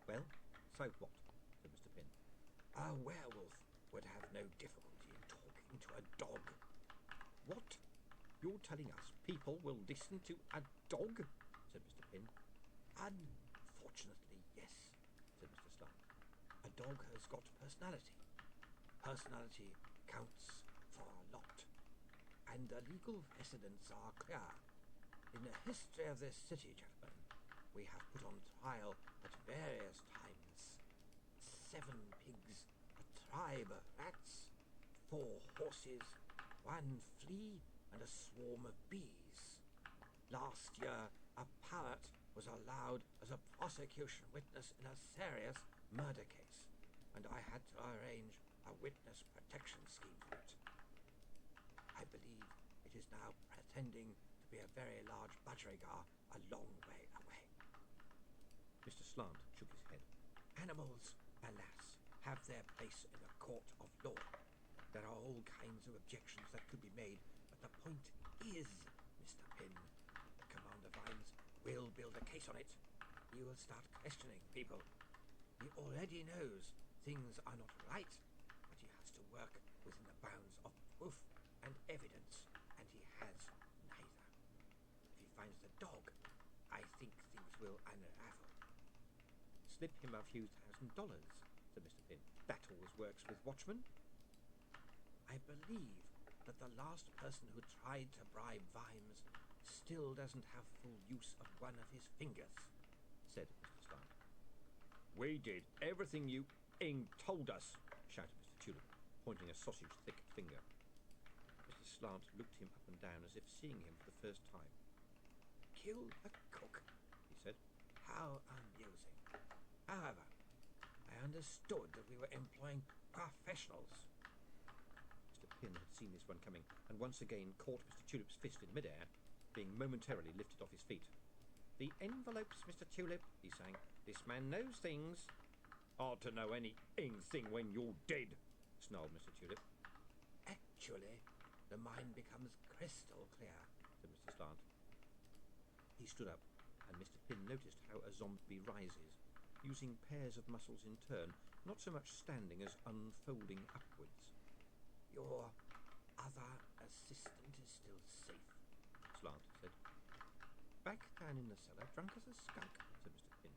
Well, so what? Said Mr. Pin. A werewolf would have no difficulty in talking to a dog. What? You're telling us people will listen to a dog? Said Mr. Pin. Unfortunately, yes, said Mr. Slant. A dog has got personality. Personality counts for a lot. And the legal precedents are clear. In the history of this city, gentlemen, we have put on trial at various times 7 pigs, a tribe of rats, 4 horses, 1 flea, and a swarm of bees. Last year, a parrot was allowed as a prosecution witness in a serious murder case, and I had to arrange a witness protection scheme for it. I believe it is now pretending to be a very large budgerigar a long way away. Mr. Slant shook his head. Animals, alas, have their place in a court of law. There are all kinds of objections that could be made, but the point is, Mr. Pym, that Commander Vines will build a case on it. He will start questioning people. He already knows things are not right, but he has to work within the bounds of proof and evidence, and he has neither. If he finds the dog, I think things will unravel. Slip him a few $1,000, said Mr. Pym. That always works with watchmen. I believe that the last person who tried to bribe Vimes still doesn't have full use of one of his fingers, said Mr. Slant. We did everything you told us, shouted Mr. Tulip, pointing a sausage-thick finger. Mr. Slant looked him up and down as if seeing him for the first time. Kill the cook, he said. How amusing. However, I understood that we were employing professionals. Mr. Pym had seen this one coming, and once again caught Mr. Tulip's fist in midair, being momentarily lifted off his feet. The envelopes, Mr. Tulip, he sang. This man knows things. Hard to know anything when you're dead, snarled Mr. Tulip. Actually, the mind becomes crystal clear, said Mr. Slant. He stood up, and Mr. Pym noticed how a zombie rises, using pairs of muscles in turn, not so much standing as unfolding upwards. Your other assistant is still safe, Slant said. Back down in the cellar, drunk as a skunk, said Mr. Pym.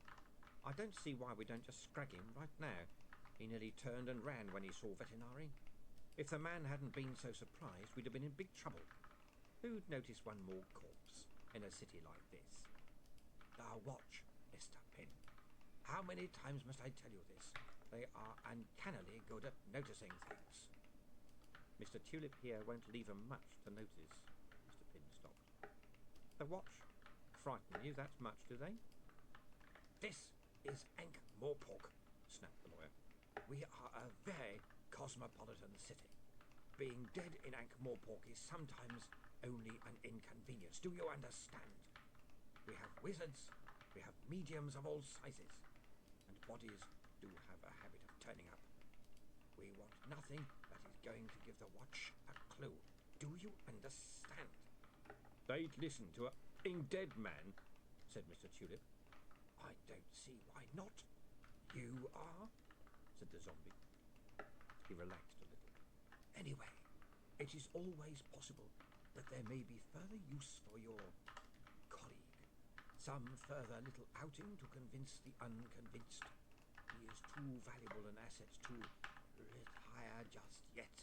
I don't see why we don't just scrag him right now. He nearly turned and ran when he saw veterinary. If the man hadn't been so surprised, we'd have been in big trouble. Who'd notice one more corpse in a city like this? Now watch, Mr. Pym. How many times must I tell you this? They are uncannily good at noticing things. Mr. Tulip here won't leave 'em much to notice. Mr. Pym stopped. The watch frighten you that much, do they? This is Ankh-Morpork, snapped the lawyer. We are a very cosmopolitan city. Being dead in Ankh-Morpork is sometimes only an inconvenience. Do you understand? We have wizards, we have mediums of all sizes, and bodies do have a habit of turning up. We want nothing that is going to give the watch a clue. Do you understand? They'd listen to a dead man, said Mr. Tulip. I don't see why not. You are, said the zombie. He relaxed a little. Anyway, it is always possible that there may be further use for your colleague. Some further little outing to convince the unconvinced. He is too valuable an asset to retire just yet.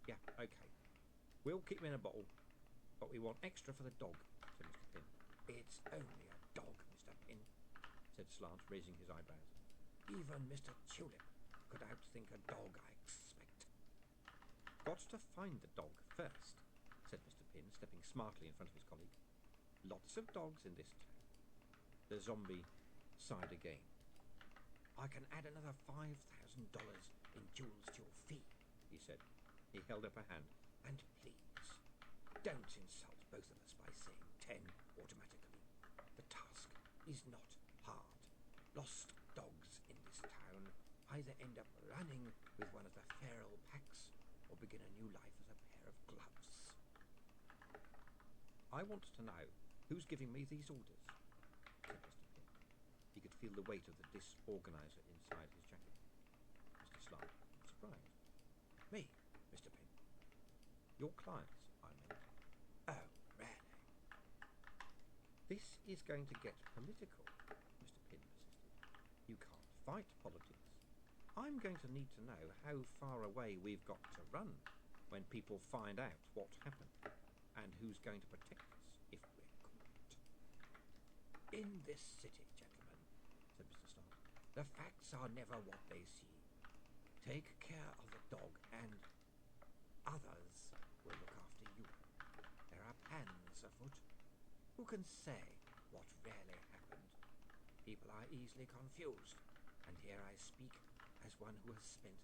Yeah, okay. We'll keep him in a bottle, but we want extra for the dog, said Mr. Pym. It's only a dog, Mr. Pym, said Slant, raising his eyebrows. Even Mr. Tulip could outthink a dog, I expect. Got to find the dog first, said Mr. Pym, stepping smartly in front of his colleague. Lots of dogs in this town. The zombie sighed again. I can add another $5,000 in jewels to your fee, he said. He held up a hand. And please, don't insult both of us by saying 10 automatically. The task is not hard. Lost dogs in this town either end up running with one of the feral packs or begin a new life as a pair of gloves. I want to know who's giving me these orders, said Mr. Pym. He could feel the weight of the disorganizer inside his jacket. Mr. Slant was surprised. Me, Mr. Pym. Your clients, I meant. Oh, really? This is going to get political, Mr. Pym persisted. You can't fight politics. I'm going to need to know how far away we've got to run when people find out what happened, and who's going to protect us if we're caught. In this city, gentlemen, said Mr. Slant, the facts are never what they seem. Take care of the dog, and others will look after you. There are plans afoot. Who can say what really happened? People are easily confused, and here I speak as one who has spent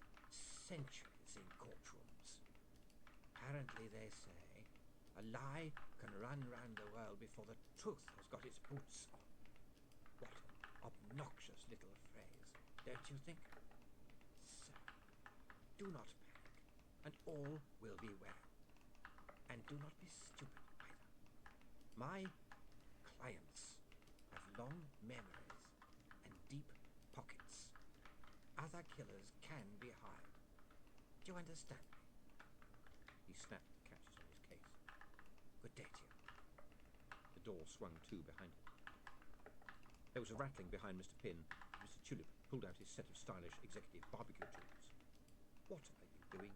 centuries in courtrooms. Apparently, they say, a lie can run round the world before the truth has got its boots on. What an obnoxious little phrase, don't you think? So, do not panic, and all will be well. And do not be stupid either. My clients have long memories and deep pockets. Other killers can be hired. Do you understand me? He snapped the catches on his case. Good day to you. The door swung to behind him. There was a rattling behind Mr. Pym. Mr. Tulip pulled out his set of stylish executive barbecue tools. What are you doing?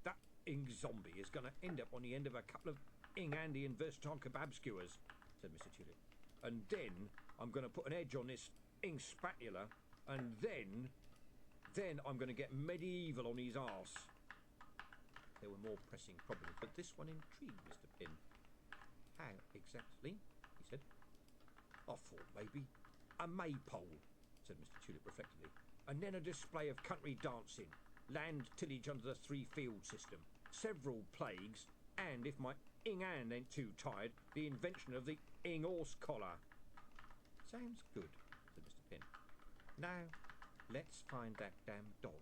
That ing zombie is going to end up on the end of a couple of ing handy and versatile kebab skewers, said Mr. Tulip. And then I'm going to put an edge on this ing spatula, and then I'm going to get medieval on his arse. There were more pressing problems, but this one intrigued Mr. Pym. How exactly? He said. I thought maybe a maypole, said Mr. Tulip reflectively, and then a display of country dancing, land tillage under the three-field system, several plagues, and, if my ing hand ain't too tired, the invention of the ing horse collar. Sounds good, said Mr. Pym. Now, let's find that damn dog.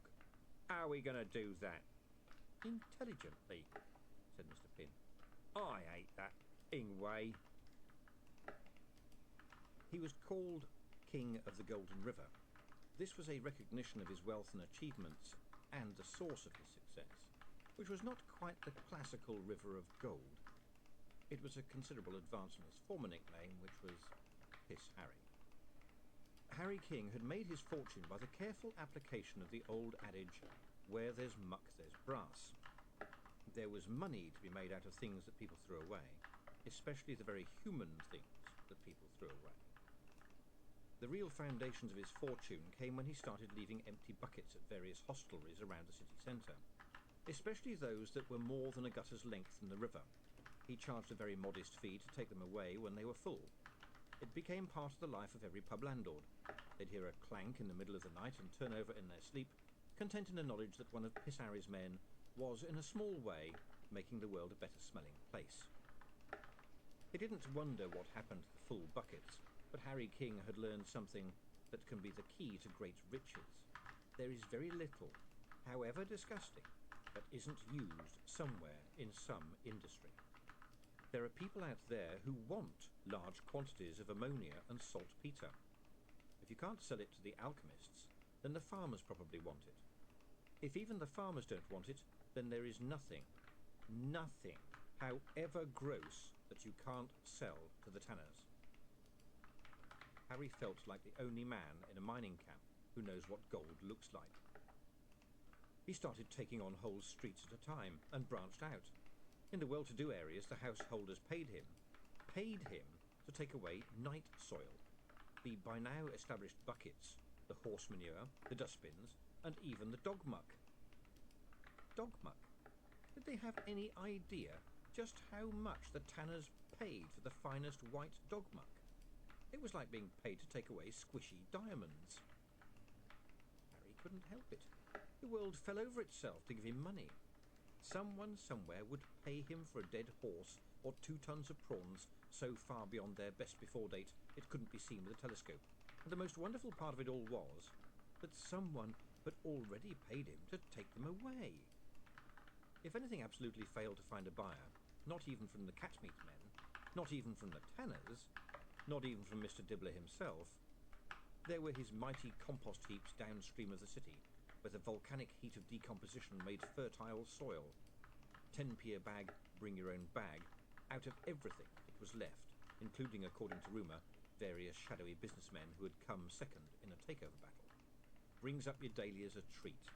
How are we going to do that? Intelligently, said Mr. Pym. I hate that ing way. He was called King of the Golden River. This was a recognition of his wealth and achievements, and the source of his success, which was not quite the classical river of gold. It was a considerable advance from his former nickname, which was Piss Harry. Harry King had made his fortune by the careful application of the old adage, where there's muck, there's brass. There was money to be made out of things that people threw away, especially the very human things that people threw away. The real foundations of his fortune came when he started leaving empty buckets at various hostelries around the city centre, especially those that were more than a gutter's length from the river. He charged a very modest fee to take them away when they were full. It became part of the life of every pub landlord. They'd hear a clank in the middle of the night and turn over in their sleep, content in the knowledge that one of Piss Harry's men was, in a small way, making the world a better-smelling place. They didn't wonder what happened to the full buckets, but Harry King had learned something that can be the key to great riches. There is very little, however disgusting, that isn't used somewhere in some industry. There are people out there who want large quantities of ammonia and saltpeter. If you can't sell it to the alchemists, then the farmers probably want it. If even the farmers don't want it, then there is nothing, however gross, that you can't sell to the tanners. Harry felt like the only man in a mining camp who knows what gold looks like. He started taking on whole streets at a time and branched out. In the well-to-do areas, the householders paid him to take away night soil, the by now established buckets, the horse manure, the dustbins, and even the dog muck. Dog muck? Did they have any idea just how much the tanners paid for the finest white dog muck? It was like being paid to take away squishy diamonds. Harry couldn't help it. The world fell over itself to give him money. Someone somewhere would pay him for a dead horse or 2 tons of prawns so far beyond their best before date it couldn't be seen with a telescope. And the most wonderful part of it all was that someone had already paid him to take them away. If anything absolutely failed to find a buyer, not even from the catmeat men, not even from the tanners, not even from Mr. Dibbler himself, there were his mighty compost heaps downstream of the city, where the volcanic heat of decomposition made fertile soil. 10p a bag, bring your own bag, out of everything that was left, including, according to rumour, various shadowy businessmen who had come second in a takeover battle. Brings up your daily as a treat.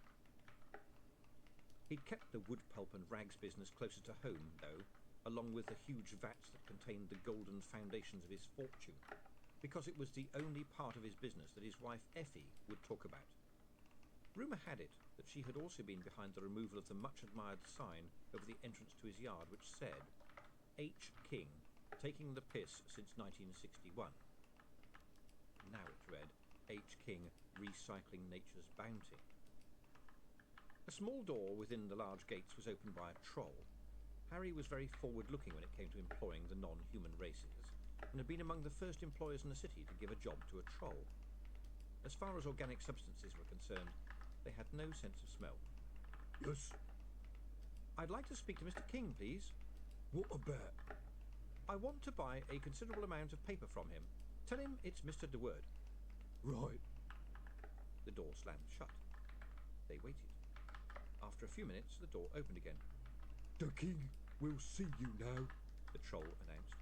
He'd kept the wood pulp and rags business closer to home, though, along with the huge vats that contained the golden foundations of his fortune, because it was the only part of his business that his wife Effie would talk about. Rumour had it that she had also been behind the removal of the much-admired sign over the entrance to his yard which said, H. King, taking the piss since 1961. Now it read, H. King, recycling nature's bounty. A small door within the large gates was opened by a troll. Harry was very forward-looking when it came to employing the non-human races, and had been among the first employers in the city to give a job to a troll. As far as organic substances were concerned, they had no sense of smell. Yes. I'd like to speak to Mr. King, please. What about? I want to buy a considerable amount of paper from him. Tell him it's Mr. De Word. Right. The door slammed shut. They waited. After a few minutes, the door opened again. The king will see you now. The troll announced.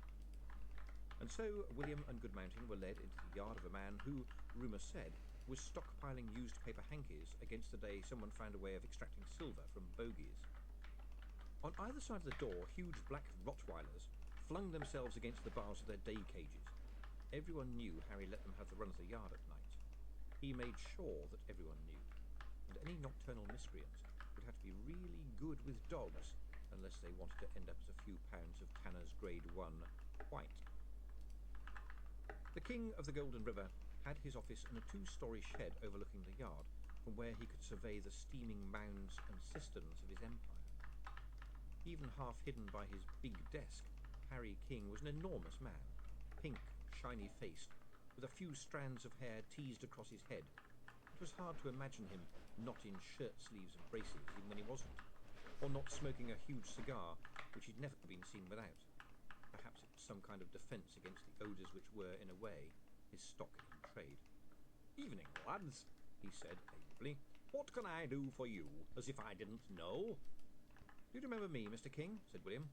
And so William and Goodmountain were led into the yard of a man who, rumour said, was stockpiling used paper hankies against the day someone found a way of extracting silver from bogies. On either side of the door, huge black Rottweilers flung themselves against the bars of their day cages. Everyone knew Harry let them have the run of the yard at night. He made sure that everyone knew, and any nocturnal miscreant would have to be really good with dogs unless they wanted to end up as a few pounds of Tanner's Grade 1 white. The King of the Golden River had his office in a two-storey shed overlooking the yard, from where he could survey the steaming mounds and cisterns of his empire. Even half hidden by his big desk, Harry King was an enormous man, pink, shiny-faced, with a few strands of hair teased across his head. It was hard to imagine him not in shirt sleeves and braces, even when he wasn't, or not smoking a huge cigar, which he'd never been seen without. Perhaps it was some kind of defence against the odours which were, in a way, his stock in trade. Evening, lads, he said amiably. What can I do for you, as if I didn't know? Do you remember me, Mr. King? Said William.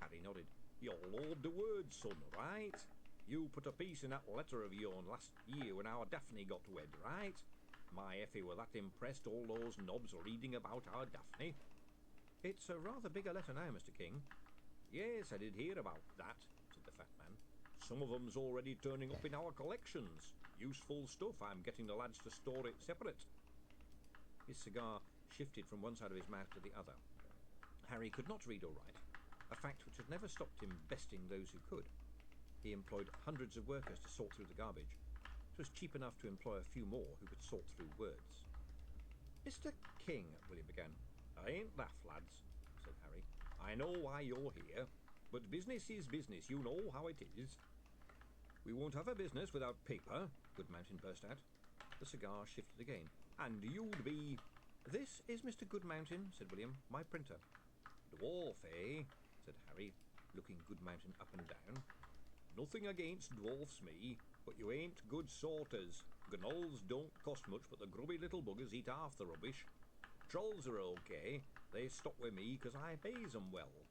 Harry nodded. You're Lord De Word's son, right? You put a piece in that letter of yourn last year when our Daphne got wed, right? My Effie were that impressed, all those knobs reading about our Daphne. It's a rather bigger letter now, Mr. King. Yes, I did hear about that, said the fat man. Some of 'em's already turning up in our collections. Useful stuff. I'm getting the lads to store it separate. His cigar shifted from one side of his mouth to the other. Harry could not read or write, a fact which had never stopped him besting those who could. He employed hundreds of workers to sort through the garbage. It was cheap enough to employ a few more who could sort through words. Mr. King, William began. I ain't daft, lads, said Harry. I know why you're here, but business is business. You know how it is. We won't have a business without paper, Goodmountain burst out. The cigar shifted again. And you'd be... This is Mr. Goodmountain, said William, my printer. Dwarf, eh? Said Harry, looking Goodmountain up and down. Nothing against dwarfs, me, but you ain't good sorters. Gnolls don't cost much, but the grubby little buggers eat half the rubbish. Trolls are okay. They stop with me 'cause I pays 'em well.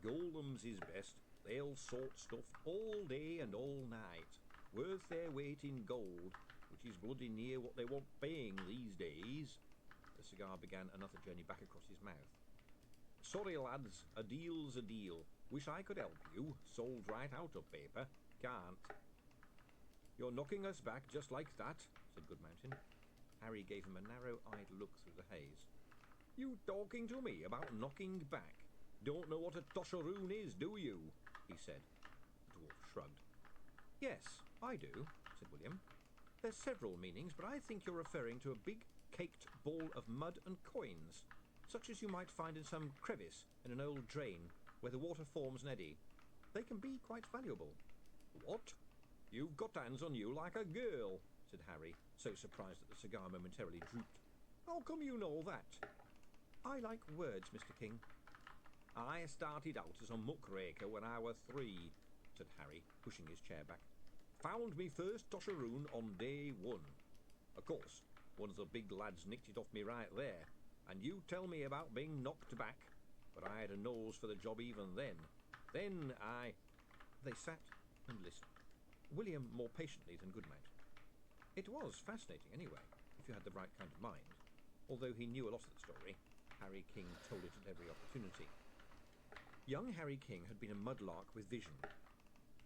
Golems is best. They'll sort stuff all day and all night, worth their weight in gold, which is bloody near what they want paying these days. The cigar began another journey back across his mouth. Sorry, lads, a deal's a deal. Wish I could help you. Sold right out of paper. Can't. You're knocking us back just like that, said Goodmountain. Harry gave him a narrow-eyed look through the haze. You talking to me about knocking back? Don't know what a tosharoon is, do you? He said. The dwarf shrugged. Yes, I do, said William. There's several meanings, but I think you're referring to a big caked ball of mud and coins, such as you might find in some crevice in an old drain where the water forms an eddy. They can be quite valuable. What? You've got hands on you like a girl, said Harry, so surprised that the cigar momentarily drooped. How come you know that? I like words, Mr. King. I started out as a muckraker when I was 3, said Harry, pushing his chair back. Found me first tosharoon on day 1. Of course, one of the big lads nicked it off me right there, and you tell me about being knocked back, but I had a nose for the job even then. Then I... They sat and listened, William more patiently than Goodmountain. It was fascinating anyway, if you had the right kind of mind. Although he knew a lot of the story, Harry King told it at every opportunity. Young Harry King had been a mudlark with vision,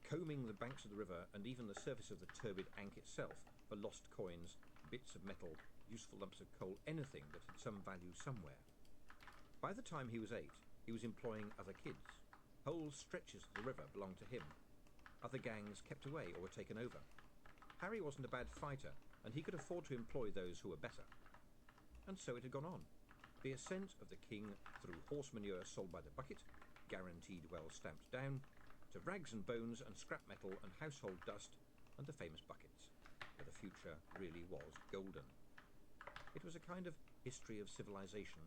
combing the banks of the river and even the surface of the turbid Ank itself for lost coins, bits of metal, useful lumps of coal, anything that had some value somewhere. By the time he was 8, he was employing other kids. Whole stretches of the river belonged to him. Other gangs kept away or were taken over. Harry wasn't a bad fighter, and he could afford to employ those who were better. And so it had gone on. The ascent of the king through horse manure sold by the bucket, guaranteed well stamped down, to rags and bones and scrap metal and household dust and the famous buckets, where the future really was golden. It was a kind of history of civilization,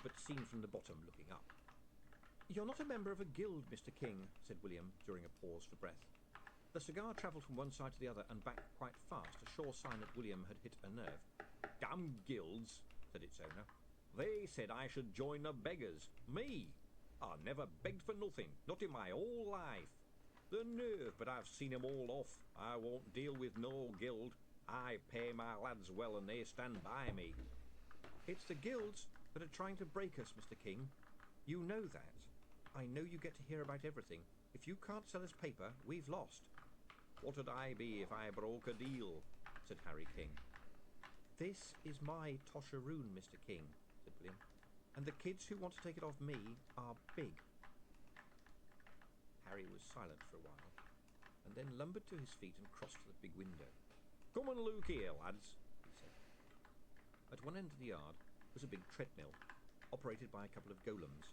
but seen from the bottom looking up. "You're not a member of a guild, Mr. King," said William during a pause for breath. The cigar travelled from one side to the other and back quite fast, a sure sign that William had hit a nerve. "Damn guilds," said its owner. "They said I should join the beggars. Me! I never begged for nothing, not in my whole life. The nerve, but I've seen 'em all off. I won't deal with no guild. I pay my lads well and they stand by me." "It's the guilds that are trying to break us, Mr. King. You know that. I know you get to hear about everything. If you can't sell us paper, we've lost." "What'd I be if I broke a deal?" said Harry King. "This is my tosharoon, Mr. King," said William, "and the kids who want to take it off me are big." Harry was silent for a while, and then lumbered to his feet and crossed to the big window. "Come and look here, lads," he said. At one end of the yard was a big treadmill, operated by a couple of golems.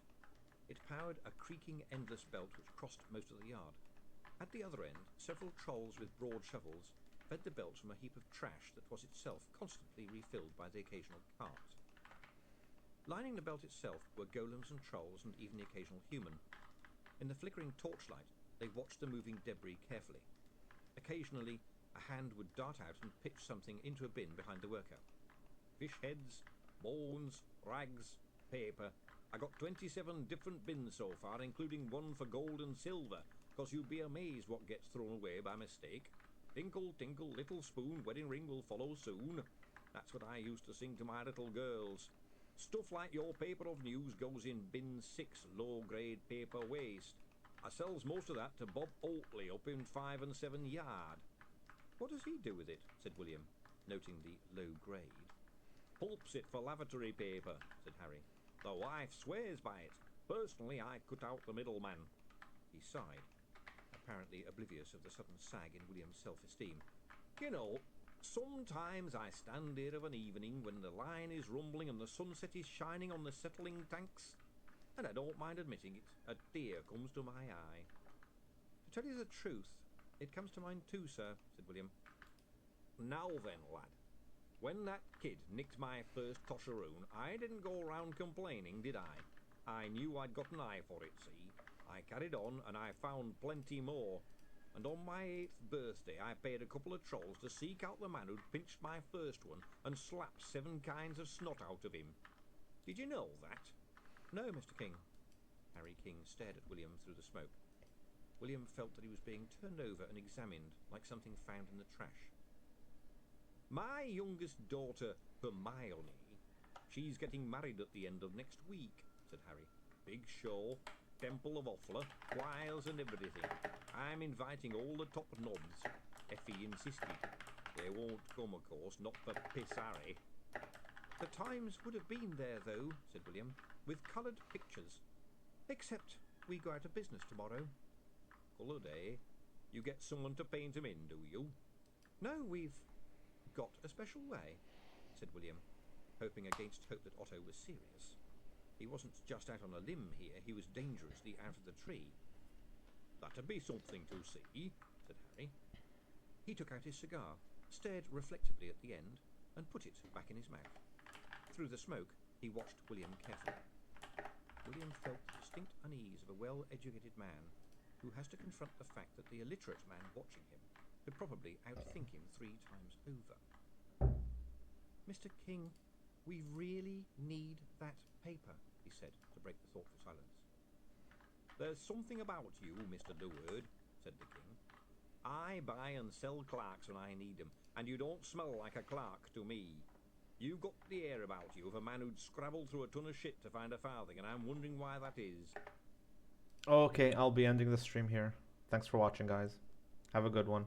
It powered a creaking endless belt which crossed most of the yard. At the other end, several trolls with broad shovels fed the belt from a heap of trash that was itself constantly refilled by the occasional cart. Lining the belt itself were golems and trolls and even the occasional human. In the flickering torchlight, they watched the moving debris carefully. Occasionally, a hand would dart out and pitch something into a bin behind the worker. "Fish heads, bones, rags, paper. I got 27 different bins so far, including one for gold and silver, 'cause you'd be amazed what gets thrown away by mistake. Tinkle, tinkle, little spoon, wedding ring will follow soon. That's what I used to sing to my little girls. Stuff like your paper of news goes in bin 6, low-grade paper waste. I sells most of that to Bob Oatley up in 5 and 7 yard." "What does he do with it?" said William, noting the low grade. "Pulps it for lavatory paper," said Harry. "The wife swears by it. Personally, I cut out the middleman." He sighed, apparently oblivious of the sudden sag in William's self-esteem. "You know, sometimes I stand here of an evening when the line is rumbling and the sunset is shining on the settling tanks, and I don't mind admitting it, a tear comes to my eye." "To tell you the truth, it comes to mine too, sir," said William. "Now then, lad, when that kid nicked my first tosharoon, I didn't go round complaining, did I? I knew I'd got an eye for it, see? I carried on, and I found plenty more. And on my 8th birthday, I paid a couple of trolls to seek out the man who'd pinched my first one and slap 7 kinds of snot out of him. Did you know that?" "No, Mr. King." Harry King stared at William through the smoke. William felt that he was being turned over and examined like something found in the trash. "My youngest daughter, Hermione, she's getting married at the end of next week," said Harry. "Big show, Temple of Offler, choirs and everything. I'm inviting all the top knobs. Effie insisted. They won't come, of course, not for Piss Harry." "The Times would have been there, though," said William, "with coloured pictures. Except we go out of business tomorrow." "Coloured, eh? You get someone to paint 'em in, do you?" "No, we've got a special way," said William, hoping against hope that Otto was serious. He wasn't just out on a limb here, he was dangerously out of the tree. "That'd be something to see," said Harry. He took out his cigar, stared reflectively at the end, and put it back in his mouth. Through the smoke, he watched William carefully. William felt the distinct unease of a well-educated man who has to confront the fact that the illiterate man watching him could probably outthink him 3 times over. "Mr. King, we really need that paper," he said, to break the thoughtful silence. "There's something about you, Mr. Deward," said the king. "I buy and sell clerks when I need 'em, and you don't smell like a clerk to me. You've got the air about you of a man who'd scrabble through a ton of shit to find a farthing, and I'm wondering why that is." Okay, I'll be ending the stream here. Thanks for watching, guys. Have a good one.